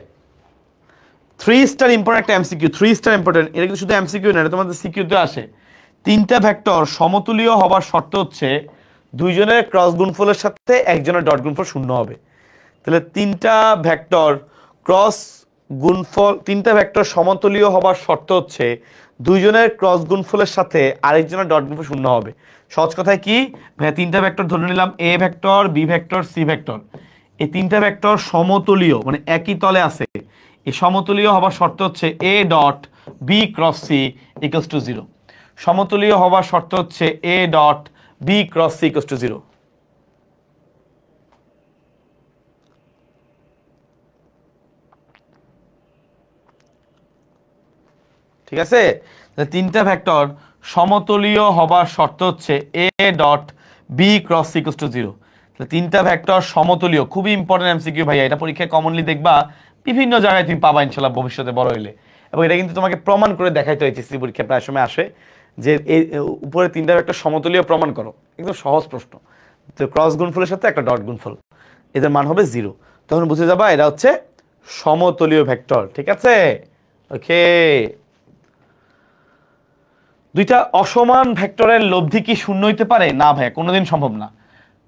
3 স্টার ইম্পর্টেন্ট একটা এমসিকিউ, 3 স্টার ইম্পর্টেন্ট। এটা কিন্তু শুধু এমসিকিউ না, এটা তোমাদের সিকিউতে আসে। তিনটা ভেক্টর সমতুলীয় হবার শর্ত হচ্ছে দুইজনের ক্রস গুণফলের সাথে একজনের ডট গুণফল শূন্য হবে। তাহলে তিনটা ভেক্টর ক্রস গুণফল, তিনটা ভেক্টর সমতুলীয় হবার শর্ত হচ্ছে দুইজনের ক্রস গুণফলের সাথে আরেকজনের ডট গুণফল শূন্য হবে। সহজ কথায় কি ভাইয়া, তিনটা ভেক্টর ধরে নিলাম, A vector, B vector, C vector. এই তিনটা ভেক্টর সমতুলীয়, মানে একই তলে আছে। এই সমতুলীয় হবার শর্ত হচ্ছে a dot b cross c equals to 0। সমতুলীয় হবার শর্ত হচ্ছে a dot b cross c equals to 0। ঠিক আছে? তিনটা ভেক্টর সমতুলীয় হবার শর্ত হচ্ছে a dot b cross c equals to 0। তিনটা ভেক্টর সমতুলীয়, খুবই ইম্পর্টেন্ট এমসিকিউ ভাইয়া, এটা পরীক্ষায় কমনলি দেখবা, বিভিন্ন জায়গায় তুমি পাবা ইনশাল্লাহ ভবিষ্যতে বড় হইলে। এবং এটা কিন্তু তোমাকে প্রমাণ করে দেখাইতে হয়, এইচএসসি পরীক্ষা প্রায় সময় আসে যে এই উপরে তিনটা ভেক্টর সমতুলীয় প্রমাণ করো, একদম সহজ প্রশ্ন। তো ক্রস গুণফলের সাথে একটা ডট গুণফল, এদের মান হবে 0, তখন বুঝে যাবা এটা হচ্ছে সমতুলীয় ভেক্টর। ঠিক আছে? ওকে, দুইটা অসমান ভেক্টরের লব্ধি কি শূন্য হইতে পারে? না ভাইয়া, কোনোদিন সম্ভব না।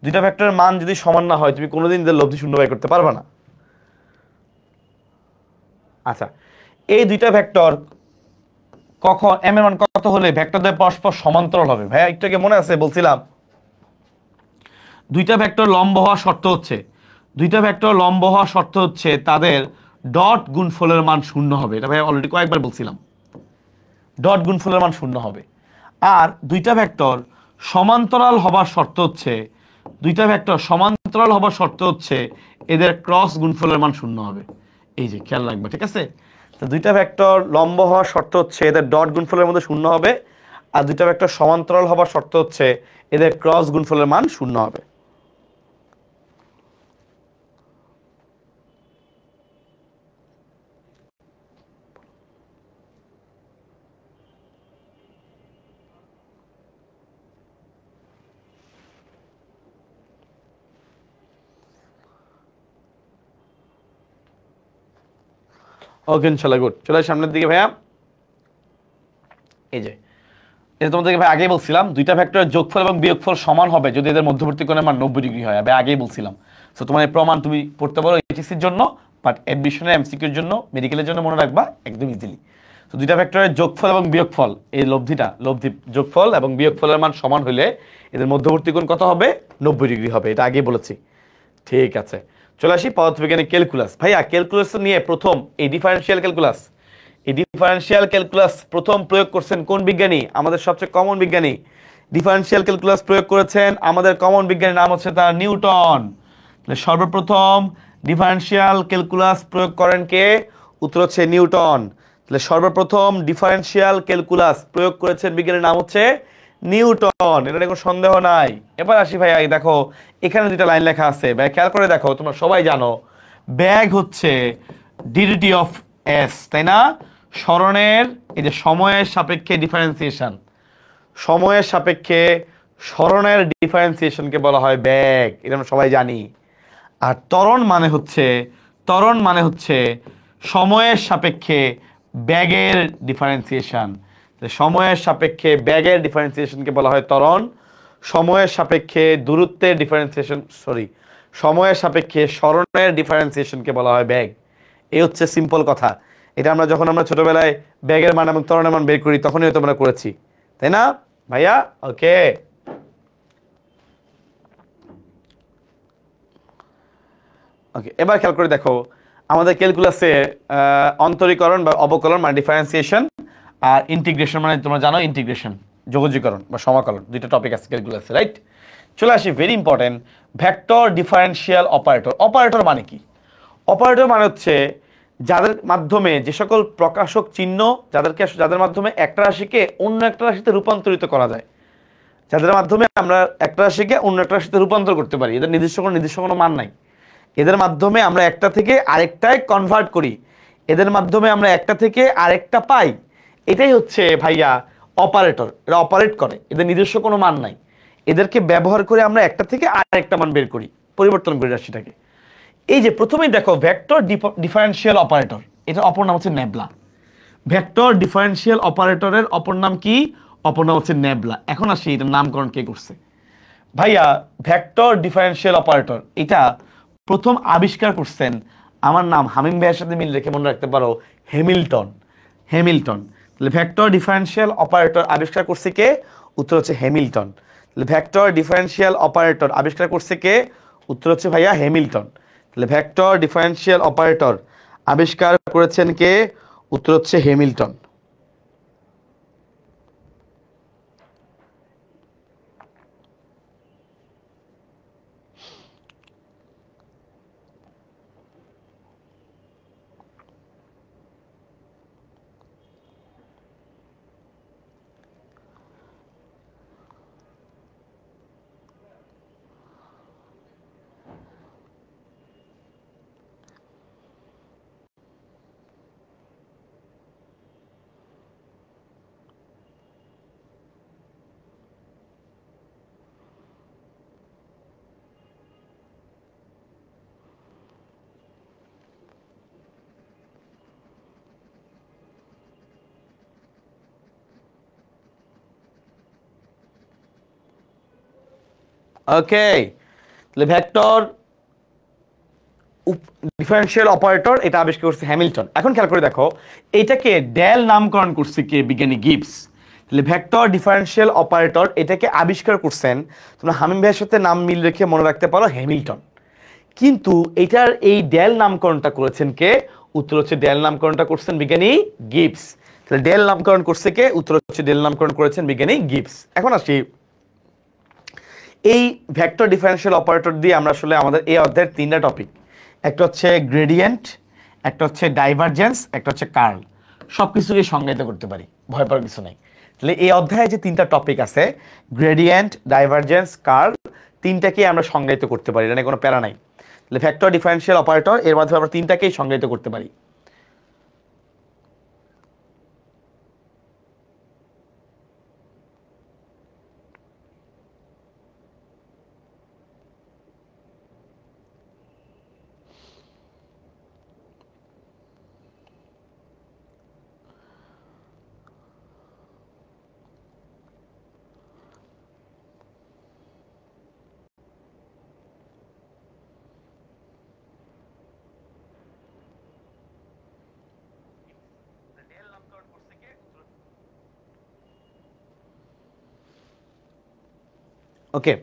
দুইটা ভেক্টরের মান যদি সমান না হয়, তুমি কোনোদিন এদের লব্ধি শূন্য বের করতে পারবে না। আচ্ছা, এই দুইটা ভেক্টর কখন এম এর মান কত হলে ভেক্টরদের পরস্পর সমান্তরাল হবে? ভাইয়া একটু আগে মনে আছে বলছিলাম, দুইটা ভেক্টর লম্ব হওয়া শর্ত হচ্ছে, দুইটা ভেক্টর লম্ব হওয়া শর্ত হচ্ছে তাদের ডট গুণফলের মান শূন্য হবে। এটা ভাইয়া অলরেডি কয়েকবার বলছিলাম, ডট গুণফলের মান শূন্য হবে। আর দুইটা ভেক্টর সমান্তরাল হবার শর্ত হচ্ছে, দুইটা ভেক্টর সমান্তরাল হবার শর্ত হচ্ছে এদের ক্রস গুণফলের মান শূন্য হবে। এই যে খেয়াল রাখবে, ঠিক আছে? তো দুইটা ভেক্টর লম্ব হওয়ার শর্ত হচ্ছে এদের ডট গুণফলের মধ্যে শূন্য হবে, আর দুইটা ভেক্টর সমান্তরাল হবার শর্ত হচ্ছে এদের ক্রস গুণফলের মান শূন্য হবে। ওকে, ইনশাআল্লাহ গুড। চলে সামনের দিকে ভাইয়া। এই যে এটা তোমাদেরকে ভাই আগেই বলছিলাম, দুইটা ভেক্টরের যোগফল এবং বিয়োগফল সমান হবে যদি এদের মধ্যবর্তী কোণের মান 90 ডিগ্রি হয়। আমি আগেই বলছিলাম। সো তোমার এই প্রমাণ তুমি পড়তে পারো এইচএসসির জন্য, বাট অ্যাডমিশনের এমসিকিউর জন্য, মেডিকেলের জন্য মনে রাখবা একদম ইজিলি। তো দুইটা ভেক্টরের যোগফল এবং বিয়োগফল, এই লব্ধিটা, লব্ধি যোগফল এবং বিয়োগফলের মান সমান হলে এদের মধ্যবর্তী কোণ কত হবে? 90 ডিগ্রি হবে। এটা আগেই বলেছি। ঠিক আছে, চলে আসি পদার্থবিজ্ঞানের ক্যালকুলাস। ভাইয়া ক্যালকুলাস নিয়ে প্রথম এই ডিফারেনশিয়াল ক্যালকুলাস, এই ডিফারেনশিয়াল ক্যালকুলাস প্রথম প্রয়োগ করছেন কোন বিজ্ঞানী? আমাদের সবচেয়ে কমন বিজ্ঞানী। ডিফারেনশিয়াল ক্যালকুলাস প্রয়োগ করেছেন আমাদের কমন বিজ্ঞানীর নাম হচ্ছে তার নিউটন। সর্বপ্রথম ডিফারেনশিয়াল ক্যালকুলাস প্রয়োগ করেন কে? উত্তর হচ্ছে নিউটন। তাহলে সর্বপ্রথম ডিফারেনশিয়াল ক্যালকুলাস প্রয়োগ করেছেন বিজ্ঞানীর নাম হচ্ছে নিউটন, এটা কোনো সন্দেহ নাই। এবার আসি ভাইয়া, দেখো এখানে দুইটা লাইন লেখা আছে, ভাই খেয়াল করে দেখো, তোমরা সবাই জানো ব্যাগ হচ্ছে ডিরিটি অফ এস, তাই না? সরণের এই যে সময়ের সাপেক্ষে ডিফারেন্সিয়েশন, সময়ের সাপেক্ষে সরণের ডিফারেন্সিয়েশনকে বলা হয় ব্যাগ, এটা আমরা সবাই জানি। আর ত্বরণ মানে হচ্ছে, ত্বরণ মানে হচ্ছে সময়ের সাপেক্ষে ব্যাগের ডিফারেন্সিয়েশন। সময়ের সাপেক্ষে ব্যাগের ডিফারেন্সিয়েশনকে বলা হয় ত্বরণ, সময়ের সাপেক্ষে দূরত্বের ডিফারেন্সিয়েশন, সময়ের সাপেক্ষে সরণের ডিফারেন্সিয়েশনকে বলা হয় ব্যাগ। এই হচ্ছে সিম্পল কথা। এটা আমরা যখন আমরা ছোটবেলায় ব্যাগের মান এবং ত্বরণের মান বের করি তখনই হয়তো আমরা করেছি, তাই না ভাইয়া? ওকে, ওকে, এবার খেয়াল করে দেখো আমাদের ক্যালকুলাসে অন্তরীকরণ বা অবকলন মানে ডিফারেন্সিয়েশন আর ইন্টিগ্রেশন মানে তোমরা জানো ইন্টিগ্রেশন যোগজীকরণ বা সমাকলন, দুইটা টপিক আছে ক্যালকুলাসে, রাইট? চলে আসি very important vector differential operator. Operator মানে কি? অপারেটর মানে হচ্ছে যাদের মাধ্যমে যে সকল প্রকাশক চিহ্ন যাদের মাধ্যমে একটা রাশিকে অন্য একটা রাশিতে রূপান্তরিত করা যায়, যাদের মাধ্যমে আমরা একটা রাশিকে অন্য একটা রাশিতে রূপান্তর করতে পারি, এদের নির্দিষ্ট কোনো মান নাই। এদের মাধ্যমে আমরা একটা থেকে আরেকটায় কনভার্ট করি, এদের মাধ্যমে আমরা একটা থেকে আরেকটা পাই, এটাই হচ্ছে ভাইয়া অপারেটর। এরা অপারেট করে, এদের নিজস্ব কোনো মান নাই, এদেরকে ব্যবহার করে আমরা একটা থেকে আরেকটা মান বের করি, পরিবর্তন করি রাশিটাকে। এই যে প্রথমেই দেখো ভেক্টর ডিফারেন্সিয়াল অপারেটর, এটা অপর নাম হচ্ছে নেবলা। ভেক্টর ডিফারেন্সিয়াল অপারেটরের অপর নাম কি? অপর নাম হচ্ছে নেবলা। এখন আসি এটার নামকরণ কে করছে? ভাইয়া ভেক্টর ডিফারেন্সিয়াল অপারেটর এটা প্রথম আবিষ্কার করছেন, আমার নাম হামিম ভাইয়ের সাথে মিল রেখে মনে রাখতে পারো, হ্যামিল্টন। হ্যামিল্টন। তাহলে ভেক্টর ডিফারেন্সিয়াল অপারেটর আবিষ্কার করছে কে? উত্তর হচ্ছে হ্যামিল্টন। তাহলে ভেক্টর ডিফারেন্সিয়াল অপারেটর আবিষ্কার করছে কে? উত্তর হচ্ছে ভাইয়া হ্যামিল্টন। তাহলে ভেক্টর ডিফারেন্সিয়াল অপারেটর আবিষ্কার করেছেন কে? উত্তর হচ্ছে হ্যামিল্টন। ওকে, তাহলে ভেক্টর ডিফারেন্সিয়াল অপারেটর এটা আবিষ্কার করছে হ্যামিল্টন। এখন খেয়াল করে দেখো এটাকে ডেল নামকরণ করছে কে? বিজ্ঞানী গিবস। তাহলে ভেক্টর ডিফারেন্সিয়াল অপারেটর এটাকে আবিষ্কার করছেন, তোমরা হামিম ভাইয়ের সাথে নাম মিল রেখে মনে রাখতে পারো, হ্যামিল্টন। কিন্তু এটার এই ডেল নামকরণটা করেছেন কে? উত্তর হচ্ছে ডেল নামকরণটা করছেন বিজ্ঞানী গিবস। তাহলে ডেল নামকরণ করছে কে? উত্তর হচ্ছে ডেল নামকরণ করেছেন বিজ্ঞানী গিবস। এখন আসি এই ভেক্টর ডিফারেন্সিয়াল অপারেটর দিয়ে আমরা আসলে আমাদের এই অধ্যায়ের তিনটা টপিক, একটা হচ্ছে গ্রেডিয়েন্ট, একটা হচ্ছে ডাইভারজেন্স, একটা হচ্ছে কার্ল, সব কিছুকে সংজ্ঞায়িত করতে পারি, ভয় পাওয়ার কিছু নাই। তাহলে এই অধ্যায়ে যে তিনটা টপিক আছে গ্রেডিয়েন্ট, ডাইভারজেন্স, কার্ল, তিনটাকে আমরা সংজ্ঞায়িত করতে পারি, এটা কোনো প্যারা নাই। তাহলে ভেক্টর ডিফারেন্সিয়াল অপারেটর এর মাধ্যমে আমরা তিনটাকেই সংজ্ঞায়িত করতে পারি। ওকে,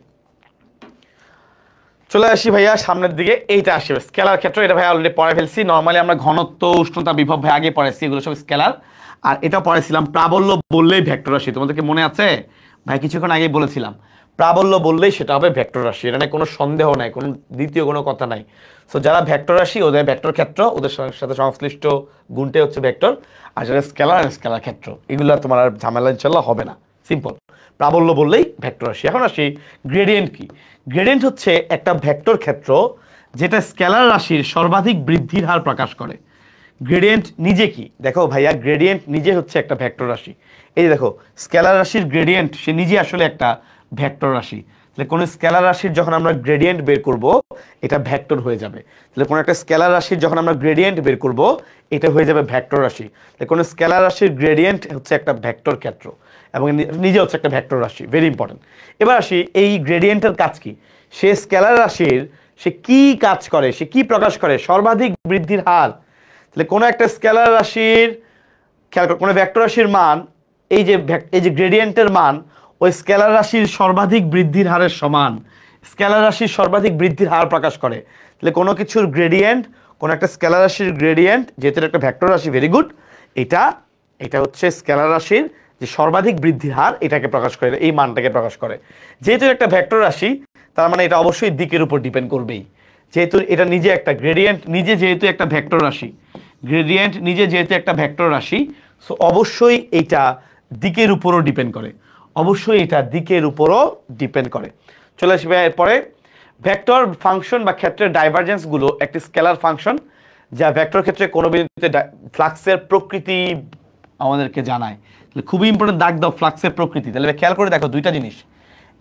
চলে আসি ভাইয়া সামনের দিকে। এইটা আসবে স্কেলার ক্ষেত্র, এটা ভাই অলরেডি পড়ে ফেলছি। নর্মালি আমরা ঘনত্ব, উষ্ণতা, বিভব ভাই আগে পড়েছি, এগুলো সব স্কেলার। আর এটা পড়েছিলাম প্রাবল্য বললেই ভেক্টর রাশি, তোমাদেরকে মনে আছে ভাই? কিছুক্ষণ আগেই বলেছিলাম প্রাবল্য বললেই সেটা হবে ভেক্টর রাশি, এটা নিয়ে কোনো সন্দেহ নাই, কোনো দ্বিতীয় কোনো কথা নাই। সো যারা ভেক্টর রাশি ওদের ভেক্টর ক্ষেত্র, ওদের সাথে সংশ্লিষ্ট গুণটাই হচ্ছে ভেক্টর। আর যারা স্কেলার ক্ষেত্র, এগুলো তোমার আর ঝামেলা ইনশাল্লাহ হবে না, সিম্পল। প্রাবল্য বললেই ভেক্টর রাশি। এখন আসি গ্রেডিয়েন্ট কি? গ্রেডিয়েন্ট হচ্ছে একটা ভেক্টর ক্ষেত্র যেটা স্কেলার রাশির সর্বাধিক বৃদ্ধির হার প্রকাশ করে। গ্রেডিয়েন্ট নিজে কি? দেখো ভাইয়া গ্রেডিয়েন্ট নিজে হচ্ছে একটা ভেক্টর রাশি। এই যে দেখো স্কেলার রাশির গ্রেডিয়েন্ট সে নিজে আসলে একটা ভেক্টর রাশি। তাহলে কোনো স্কেলার রাশির যখন আমরা গ্রেডিয়েন্ট বের করব এটা ভেক্টর হয়ে যাবে। তাহলে কোনো একটা স্কেলার রাশির যখন আমরা গ্রেডিয়েন্ট বের করব এটা হয়ে যাবে ভেক্টর রাশি। তাহলে কোনো স্কেলার রাশির গ্রেডিয়েন্ট হচ্ছে একটা ভেক্টর ক্ষেত্র এবং নিজে হচ্ছে একটা ভেক্টর রাশি, ভেরি ইম্পর্টেন্ট। এবার আসি এই গ্রেডিয়েন্টের কাজ কি? সে স্কেলার রাশির সে কি কাজ করে, সে কি প্রকাশ করে? সর্বাধিক বৃদ্ধির হার। তাহলে কোনো একটা স্কেলার রাশির খেয়াল করো, কোনো ভেক্টর রাশির মান এই যে গ্রেডিয়েন্টের মান ওই স্কেলার রাশির সর্বাধিক বৃদ্ধির হারের সমান। স্কেলার রাশির সর্বাধিক বৃদ্ধির হার প্রকাশ করে। তাহলে কোনো কিছুর গ্রেডিয়েন্ট, কোনো একটা স্কেলার রাশির গ্রেডিয়েন্ট, যেহেতু একটা ভেক্টর রাশি, ভেরি গুড, এটা হচ্ছে স্কেলার রাশির যে সর্বাধিক বৃদ্ধির হার, এটাকে প্রকাশ করে, এই মানটাকে প্রকাশ করে। যেহেতু একটা ভেক্টর রাশি, তার মানে এটা অবশ্যই দিকের উপর ডিপেন্ড করবেই। যেহেতু এটা নিজে একটা গ্রেডিয়েন্ট, নিজে যেহেতু একটা ভেক্টর রাশি, গ্রেডিয়েন্ট নিজে যেহেতু একটা ভেক্টর রাশি, সো অবশ্যই এটা দিকের উপরও ডিপেন্ড করে, অবশ্যই এটা দিকের উপরও ডিপেন্ড করে। চলে আসবে এরপরে, ভেক্টর ফাংশন বা ক্ষেত্রের ডাইভারজেন্সগুলো একটি স্কেলার ফাংশন যা ভেক্টর ক্ষেত্রে কোনো বিন্দুতে ফ্লাক্সের প্রকৃতি আমাদেরকে জানায়। খুবই ইম্পর্টেন্ট, দাগ দাও ফ্লাক্সের প্রকৃতি। তাহলে খেয়াল করে দেখো দুইটা জিনিস,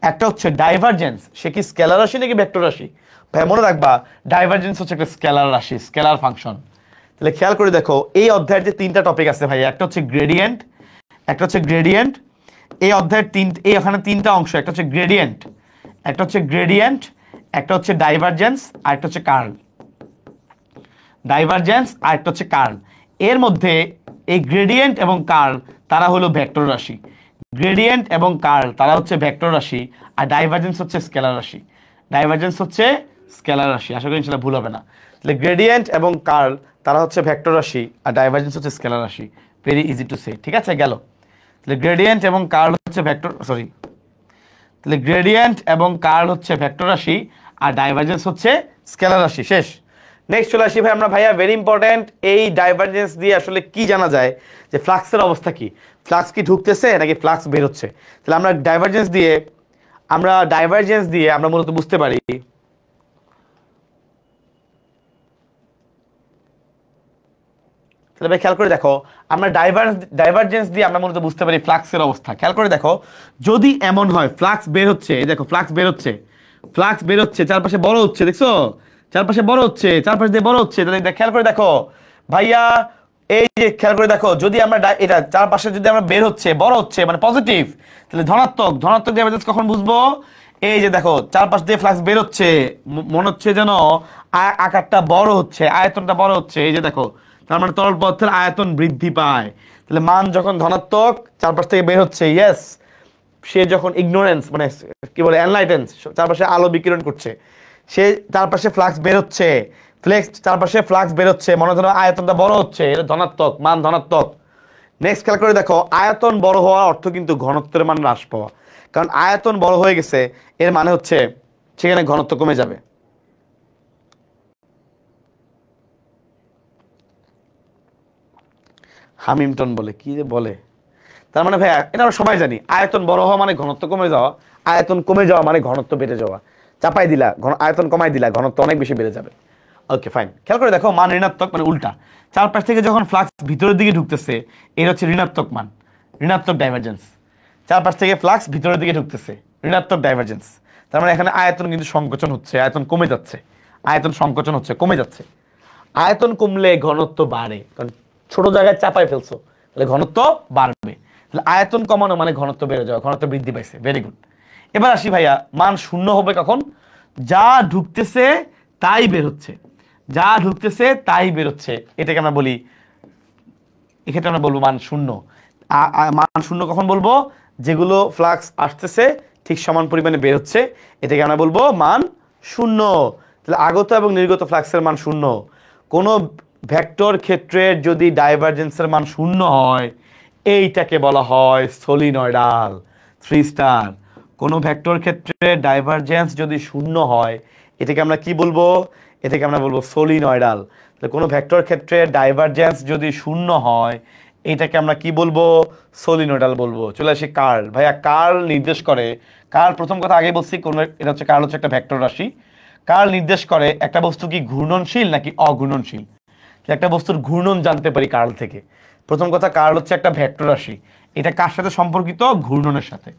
একটা হচ্ছে ডাইভারজেন্স, সে কি স্কেলার রাশি নাকি ভেক্টর রাশি? ভাই মনে রাখবা ডাইভারজেন্স হচ্ছে একটা স্কেলার রাশি, স্কেলার ফাংশন। তাহলে খেয়াল করে দেখো এই অধ্যায়ের যে তিনটা টপিক আছে ভাই, একটা হচ্ছে গ্রেডিয়েন্ট, একটা হচ্ছে গ্রেডিয়েন্ট, এই অধ্যায়ের এখানে তিনটা অংশ, একটা হচ্ছে গ্রেডিয়েন্ট, একটা হচ্ছে গ্রেডিয়েন্ট, একটা হচ্ছে ডাইভারজেন্স, আর একটা হচ্ছে কার্ল। ডাইভারজেন্স আর একটা হচ্ছে কার্ল। এর মধ্যে এই গ্রেডিয়েন্ট এবং কার্ল তারা হলো ভেক্টর রাশি, গ্রেডিয়েন্ট এবং কার্ল তারা হচ্ছে ভেক্টর রাশি, আর ডাইভারজেন্স হচ্ছে স্কেলার রাশি, ডাইভারজেন্স হচ্ছে স্কেলার রাশি। আশা করি ইনশাআল্লাহ ভুল হবে না। তাহলে গ্রেডিয়েন্ট এবং কার্ল তারা হচ্ছে ভেক্টর রাশি, আর ডাইভারজেন্স হচ্ছে স্কেলার রাশি। ভেরি ইজি টু সে, ঠিক আছে গেল। তাহলে গ্রেডিয়েন্ট এবং কার্ল হচ্ছে ভেক্টর, সরি, তাহলে গ্রেডিয়েন্ট এবং কার্ল হচ্ছে ভেক্টর রাশি, আর ডাইভারজেন্স হচ্ছে স্কেলার রাশি। শেষ। নেক্সট চলে আসি ভাই আমরা, ভাইয়া ভেরি ইম্পর্টেন্ট, এই ডাইভারজেন্স দিয়ে আসলে কি জানা যায় যে ফ্লাক্সের অবস্থা কি, ফ্লাক্স কি ঢুকতেছে নাকি ফ্লাক্স বের হচ্ছে। তাহলে আমরা ডাইভারজেন্স দিয়ে আমরা মূলত বুঝতে পারি, তাহলে ভাই খেয়াল করে দেখো, আমরা ডাইভারজেন্স দিয়ে আমরা মূলত বুঝতে পারি ফ্লাক্সের অবস্থা। খেয়াল করে দেখো, যদি এমন হয় ফ্লাক্স বের হচ্ছে, এই দেখো ফ্লাক্স বের হচ্ছে, ফ্লাক্স বের হচ্ছে, চারপাশে বড় হচ্ছে, দেখছো চারপাশে বড় হচ্ছে, চারপাশে দিয়ে বড় হচ্ছে, তাহলে খেয়াল করে দেখো ভাইয়া, এই যে খেয়াল করে দেখো, যদি আমরা এটা চারপাশে যদি আমরা বের হচ্ছে, বড় হচ্ছে, মানে পজিটিভ, তাহলে ধনাত্মক, ধনাত্মক ডাইভারজেন্স কখন বুঝবো? এই যে দেখো চারপাশ দিয়ে ফ্লাক্স বের হচ্ছে, মনে হচ্ছে যেন আকারটা বড় হচ্ছে, আয়তনটা বড় হচ্ছে, এই যে দেখো, তার মানে তরল পদার্থের আয়তন বৃদ্ধি পায়। তাহলে মান যখন ধনাত্মক, চারপাশ থেকে বের হচ্ছে, ইয়েস, সে যখন ইগনোরেন্স মানে কি বলে এনলাইটেন্স, চারপাশে আলো বিকিরণ করছে, সে চারপাশে ফ্লাক্স বের হচ্ছে, চারপাশে ফ্লাক্স বের হচ্ছে, মনে ধরো আয়তনটা বড় হচ্ছে, এটা ধনাত্মক, মান ধনাত্মক। নেক্সট খেয়াল করে দেখো, আয়তন বড় হওয়ার অর্থ কিন্তু ঘনত্বের মান হ্রাস পাওয়া, কারণ আয়তন বড় হয়ে গেছে, এর মানে হচ্ছে সেখানে ঘনত্ব কমে যাবে। হামিল্টন বলে কি যে বলে, তার মানে ভাইয়া এটা আমরা সবাই জানি, আয়তন বড় হওয়া মানে ঘনত্ব কমে যাওয়া, আয়তন কমে যাওয়া মানে ঘনত্ব বেড়ে যাওয়া। চাপাই দিলা, আয়তন কমাই দিলা, ঘনত্ব অনেক বেশি বেড়ে যাবে। Okay fine. খেয়াল করে দেখো, মান ঋণাত্মক মানে উল্টা, চারপাশ থেকে যখন ফ্লাক্স ভিতরের দিকে ঢুকতেছে, এর হচ্ছে ঋণাত্মক মান, ঋণাত্মক ডাইভারজেন্স। চারপাশ থেকে ফ্লাক্স ভিতরের দিকে ঢুকতেছে, ঋণাত্মক ডাইভারজেন্স। তার মানে এখানে আয়তন কিন্তু সংকোচন হচ্ছে, আয়তন কমে যাচ্ছে, আয়তন সংকোচন হচ্ছে, কমে যাচ্ছে। আয়তন কমলে ঘনত্ব বাড়ে, কারণ ছোট জায়গায় চাপাই ফেলছো, তাহলে ঘনত্ব বাড়বে। তাহলে আয়তন কমানো মানে ঘনত্ব বেড়ে যাওয়া, ঘনত্ব বৃদ্ধি পাইছে। Very good. এবার আসি ভাইয়া, মান শূন্য হবে কখন? যা ঢুকতেছে তাই বের হচ্ছে, যা ঢুকতেছে তাই বের হচ্ছে, এটাকে আমরা বলি, এক্ষেত্রে আমরা বলবো মান শূন্য। মান শূন্য কখন বলবো? যেগুলো ফ্লাক্স আসতেছে ঠিক সমান পরিমাণে বের হচ্ছে, এটাকে আমরা বলবো মান শূন্য। তাহলে আগত এবং নির্গত ফ্লাক্সের মান শূন্য। কোনো ভেক্টর ক্ষেত্রের যদি ডাইভারজেন্সের মান শূন্য হয়, এইটাকে বলা হয় সলিনয়েডাল। 3 স্টার। কোনো ভেক্টর ক্ষেত্রে ডাইভারজেন্স যদি শূন্য হয়, এটাকে আমরা কি বলবো? এটাকে আমরা বলবো সলিনয়েডাল। তাহলে কোনো ভেক্টর ক্ষেত্রে ডাইভারজেন্স যদি শূন্য হয়, এটাকে আমরা কি বলবো? সলিনয়েডাল বলবো। চলে আসি কার্ল। ভাইয়া কার্ল নির্দেশ করে, কার্ল প্রথম কথা আগে বলছি, কোন এটা হচ্ছে কার্ল হচ্ছে একটা ভেক্টর রাশি। কার্ল নির্দেশ করে একটা বস্তু কি ঘূর্ণনশীল নাকি অঘূর্ণনশীল। একটা বস্তুর ঘূর্ণন জানতে পারি কার্ল থেকে। প্রথম কথা, কার্ল হচ্ছে একটা ভেক্টর রাশি, এটা কার সাথে সম্পর্কিত? ঘূর্ণনের সাথে।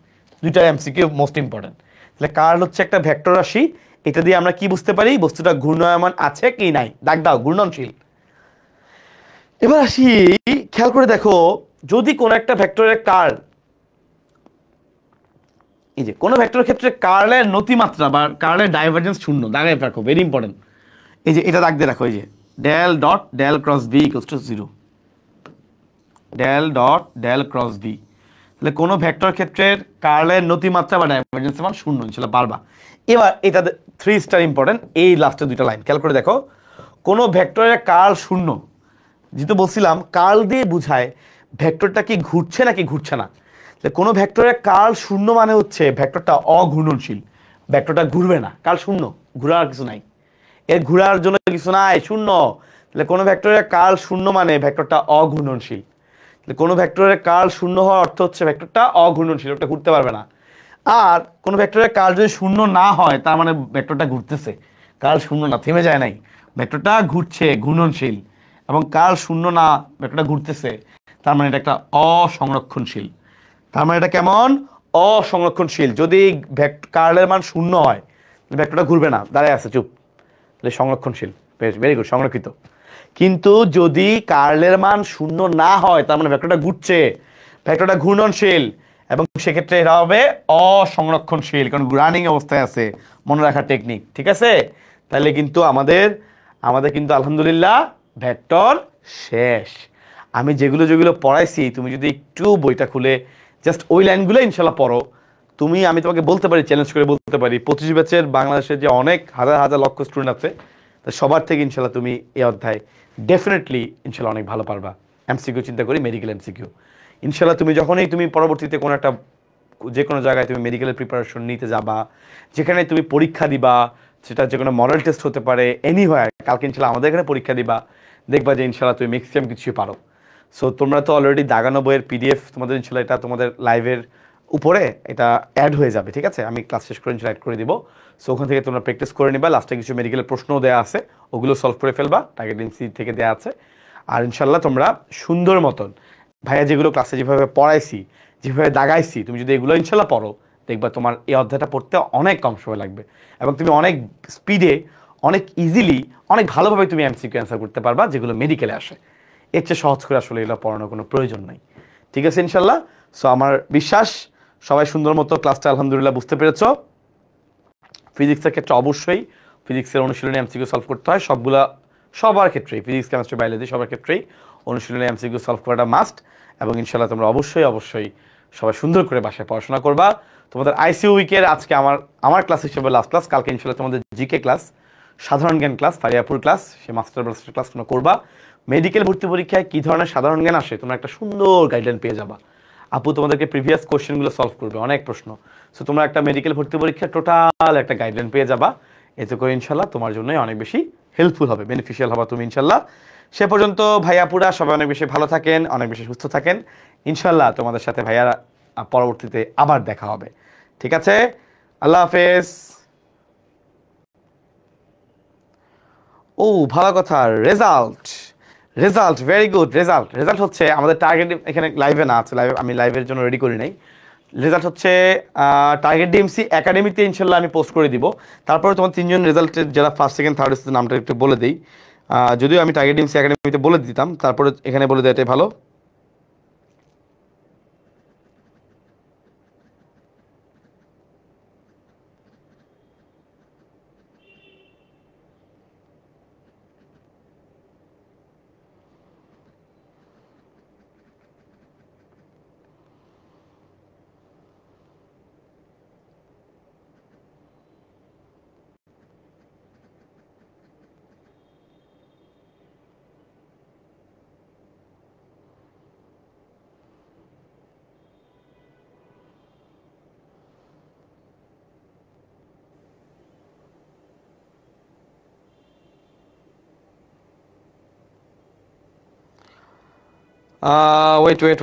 দুইটা এমসিকিউ মোস্ট ইম্পর্টেন্ট। তাহলে কার্ল হচ্ছে একটা ভেক্টর রাশি, এটা দিয়ে আমরা কি বুঝতে পারি? বস্তুটা ঘূর্ণায়মান আছে কি নাই, দাগ দাও, ঘূর্ণনশীল। এবার আসি, খেয়াল করে দেখো, যদি কোনো একটা ভেক্টরের কার্ল, এই যে কোনো ভেক্টরের ক্ষেত্রে কার্লের নতিমাত্রা বা কার্লের ডাইভারজেন্স শূন্য, দাগে রাখো, ভেরি ইম্পর্টেন্ট। এই যে এটা দাগ দিয়ে রাখো, এই যে del dot del cross v equals to 0, del dot del cross v. তাহলে কোনো ভেক্টর ক্ষেত্রের কার্লের নতিমাত্রা বা ডাইভারজেন্স মান শূন্য, ইনশাল্লাহ পারবা। এবার এটা 3 স্টার ইম্পর্টেন্ট, এই লাস্টের দুইটা লাইন খেয়াল করে দেখো। কোনো ভেক্টরের কার্ল শূন্য, যেহেতু বলছিলাম কার্ল দিয়ে বুঝায় ভেক্টরটা কি ঘুরছে নাকি ঘুরছে না। কোনো ভেক্টরের কার্ল শূন্য মানে হচ্ছে ভেক্টরটা অঘূর্ণনশীল, ভেক্টরটা ঘুরবে না, কার্ল শূন্য, ঘোরার কিছু নাই, এর ঘোরার জন্য কিছু নাই, শূন্য। তাহলে কোনো ভেক্টরের কার্ল শূন্য মানে ভেক্টরটা অঘূর্ণনশীল। তাহলে কোনো ভেক্টরের কার্ল শূন্য হওয়ার অর্থ হচ্ছে ভেক্টরটা অঘূর্ণনশীল, ওটা ঘুরতে পারবে না। আর কোনো ভেক্টরের কার্ল যদি শূন্য না হয় তার মানে ভেক্টরটা ঘুরতেছে, কার্ল শূন্য না, থেমে যায় নাই, ভেক্টরটা ঘুরছে, ঘূর্ণনশীল। এবং কার্ল শূন্য না, ভেক্টরটা ঘুরতেছে, তার মানে এটা একটা অসংরক্ষণশীল। তার মানে এটা কেমন? অসংরক্ষণশীল। যদি কার্লের মান শূন্য হয় ভেক্টরটা ঘুরবে না, দাঁড়ায় আছে চুপ, তাহলে সংরক্ষণশীল, বেশ, ভেরি গুড, সংরক্ষিত। কিন্তু যদি কার্লের মান শূন্য না হয় তার মানে ভেক্টরটা ঘুরছে, ভেক্টরটা ঘূর্ণনশীল, এবং সেক্ষেত্রে এটা হবে অসংরক্ষণশীল, কারণ রানিং অবস্থায় আছে, মনে রাখার টেকনিক, ঠিক আছে? তাহলে কিন্তু আমাদের কিন্তু আলহামদুলিল্লাহ ভেক্টর শেষ। আমি যেগুলো যেগুলো পড়াইছি তুমি যদি একটু বইটা খুলে জাস্ট ওই লাইনগুলো ইনশাল্লাহ পড়ো, তুমি, আমি তোমাকে বলতে পারি, চ্যালেঞ্জ করে বলতে পারি, 25 ব্যাচের বাংলাদেশের যে অনেক হাজার হাজার লক্ষ স্টুডেন্ট আছে সবার থেকে ইনশাল্লাহ তুমি এই অধ্যায় ডেফিনেটলি ইনশাল্লাহ অনেক ভালো পারবা। এমসিকিউ চিন্তা করি, মেডিকেল এমসিকিউ ইনশাল্লাহ তুমি যখনই তুমি পরবর্তীতে কোনো একটা যে কোনো জায়গায় তুমি মেডিকেলের প্রিপারেশন নিতে যাবা, যেখানে তুমি পরীক্ষা দিবা, সেটা যে কোনো মডেল টেস্ট হতে পারে, এনিওয়্যার, কালকে ইনশাল্লাহ আমাদের এখানে পরীক্ষা দিবা, দেখবা যে ইনশাল্লাহ তুমি ম্যাক্সিমাম কিছুই পারো। সো তোমরা তো অলরেডি দাগানো বইয়ের পিডিএফ তোমাদের ইনশাল্লাহ এটা তোমাদের লাইভের উপরে এটা অ্যাড হয়ে যাবে, ঠিক আছে? আমি ক্লাস শেষ করে ইনশাল্লাহ অ্যাড করে দিব। সো ওখান থেকে তোমরা প্র্যাকটিস করে নিবা, লাস্টে কিছু মেডিকেলের প্রশ্নও দেওয়া আছে, ওগুলো সলভ করে ফেলবা, টার্গেট এমসি থেকে দেওয়া আছে। আর ইনশাল্লাহ তোমরা সুন্দর মতন ভাইয়া যেগুলো ক্লাসে যেভাবে পড়াইছি, যেভাবে দাগাইছি, তুমি যদি এগুলো ইনশাল্লাহ পড়ো, দেখবা তোমার এই অধ্যায়টা পড়তে অনেক কম সময় লাগবে, এবং তুমি অনেক স্পিডে, অনেক ইজিলি, অনেক ভালোভাবে তুমি এমসিকিউ অ্যান্সার করতে পারবা যেগুলো মেডিকেলে আসে। এর চেয়ে সহজ করে আসলে এগুলো পড়ানোর কোনো প্রয়োজন নাই, ঠিক আছে ইনশাল্লাহ? সো আমার বিশ্বাস সবাই সুন্দর মতো ক্লাসটা আলহামদুলিল্লাহ বুঝতে পেরেছো। ফিজিক্সের ক্ষেত্রে অবশ্যই ফিজিক্সের অনুশীলনী এমসিকিউ সলভ করতে হয়, সবার ক্ষেত্রেই, ফিজিক্স, কেমিস্ট্রি, বায়োলজি সবার ক্ষেত্রেই অনুশীলনী এমসিকিউ সলভ করাটা মাস্ট। এবং ইনশাল্লাহ তোমরা অবশ্যই সবাই সুন্দর করে বাসায় পড়াশোনা করবা। তোমাদের আইসিইউ উইকের আজকে আমার ক্লাস হিসেবে লাস্ট ক্লাস, কালকে ইনশাল্লাহ তোমাদের জিকে ক্লাস, সাধারণ জ্ঞান ক্লাস, ফারিয়াপুর ক্লাস, সে মাস্টার ব্লাস্টার ক্লাস তোমরা করবা। মেডিকেল ভর্তি পরীক্ষায় কী ধরনের সাধারণ জ্ঞান আসে তোমরা একটা সুন্দর গাইডলাইন পেয়ে যাবা। আপু তোমাদেরকে প্রিভিয়াস কোশ্চেনগুলো সলভ করবে, অনেক প্রশ্ন। সো তোমরা একটা মেডিকেল ভর্তি পরীক্ষা টোটাল একটা গাইডলাইন পেয়ে যাবা। এতে করে ইনশাল্লাহ তোমার জন্যই অনেক বেশি হেল্পফুল হবে, বেনিফিশিয়াল হবা তুমি ইনশাল্লাহ। সে পর্যন্ত ভাইয়াপুরা সবাই অনেক বেশি ভালো থাকেন, অনেক বেশি সুস্থ থাকেন। ইনশাল্লাহ তোমাদের সাথে ভাইয়ারা পরবর্তীতে আবার দেখা হবে, ঠিক আছে? আল্লাহ হাফেজ। ও ভালো কথা, রেজাল্ট ভেরি গুড। রেজাল্ট হচ্ছে আমাদের টার্গেট, এখানে লাইভে না আছে, লাইভে আমি লাইভের জন্য রেডি করি নাই। রেজাল্ট হচ্ছে টার্গেট ডিএমসি একাডেমিতে ইনশাল্লাহ আমি পোস্ট করে দিব। তারপরে তোমার 3জন রেজাল্টের যারা ফার্স্ট সেকেন্ড থার্ড এসেছে নামটা একটু বলে দিই, যদিও আমি টার্গেট ডিএমসি একাডেমিতে বলে দিতাম, তারপরে এখানে বলে দেওয়াটাই ভালো।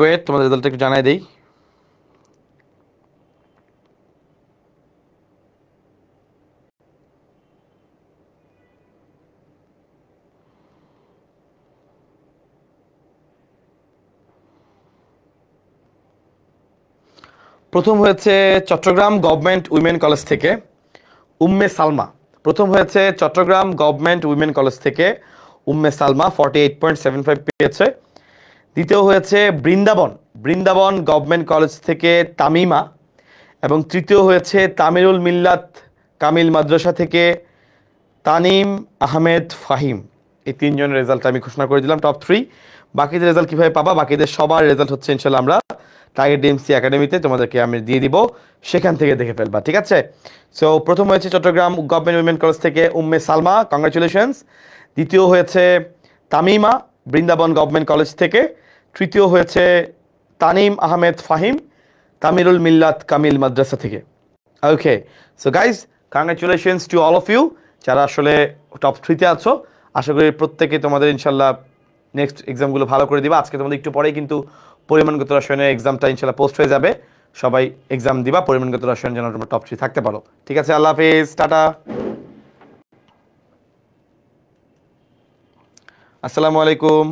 ওয়েট, তোমাদের রেজাল্টটা একটু জানাই দিই। প্রথম হয়েছে চট্টগ্রাম গভর্নমেন্ট উইমেন কলেজ থেকে উম্মে সালমা। প্রথম হয়েছে চট্টগ্রাম গভর্নমেন্ট উইমেন কলেজ থেকে উম্মে সালমা, 48.75 পেয়েছে। দ্বিতীয় হয়েছে বৃন্দাবন গভর্নমেন্ট কলেজ থেকে তামিমা, এবং তৃতীয় হয়েছে তামিরুল মিল্লাত কামিল মাদ্রাসা থেকে তানিম আহমেদ ফাহিম। এই 3 জনের রেজাল্ট আমি ঘোষণা করে দিলাম টপ 3। বাকিদের রেজাল্ট কীভাবে পাবা? বাকিদের সবার রেজাল্ট হচ্ছে ইনশাল্লাহ আমরা টার্গেট ডিএমসি একাডেমিতে তোমাদেরকে আমি দিয়ে দিব, সেখান থেকে দেখে ফেলবা, ঠিক আছে? সো প্রথম হয়েছে চট্টগ্রাম গভর্নমেন্ট উইমেন কলেজ থেকে উম্মে সালমা, কংগ্রাচুলেশনস। দ্বিতীয় হয়েছে তামিমা, বৃন্দাবন গভর্নমেন্ট কলেজ থেকে। তৃতীয় হয়েছে তানিম আহমেদ ফাহিম, তামিরুল মিল্লাত কামিল মাদ্রাসা থেকে। Okay, so guys congratulations to all of you যারা আসলে টপ 3-তে আছো। আশা করি প্রত্যেকে তোমাদের ইনশাল্লাহ নেক্সট এক্সামগুলো ভালো করে দিবা। আজকে তোমাদের একটু পরেই কিন্তু পরিমাণগত রসায়নের এক্সামটা ইনশাল্লাহ পোস্ট হয়ে যাবে। সবাই এক্সাম দিবা, পরিমাণগত রসায়ন যেন তোমরা টপ 3 থাকতে পারো। ঠিক আছে, আল্লাহ হাফেজ, টাটা, আসসালামু আলাইকুম।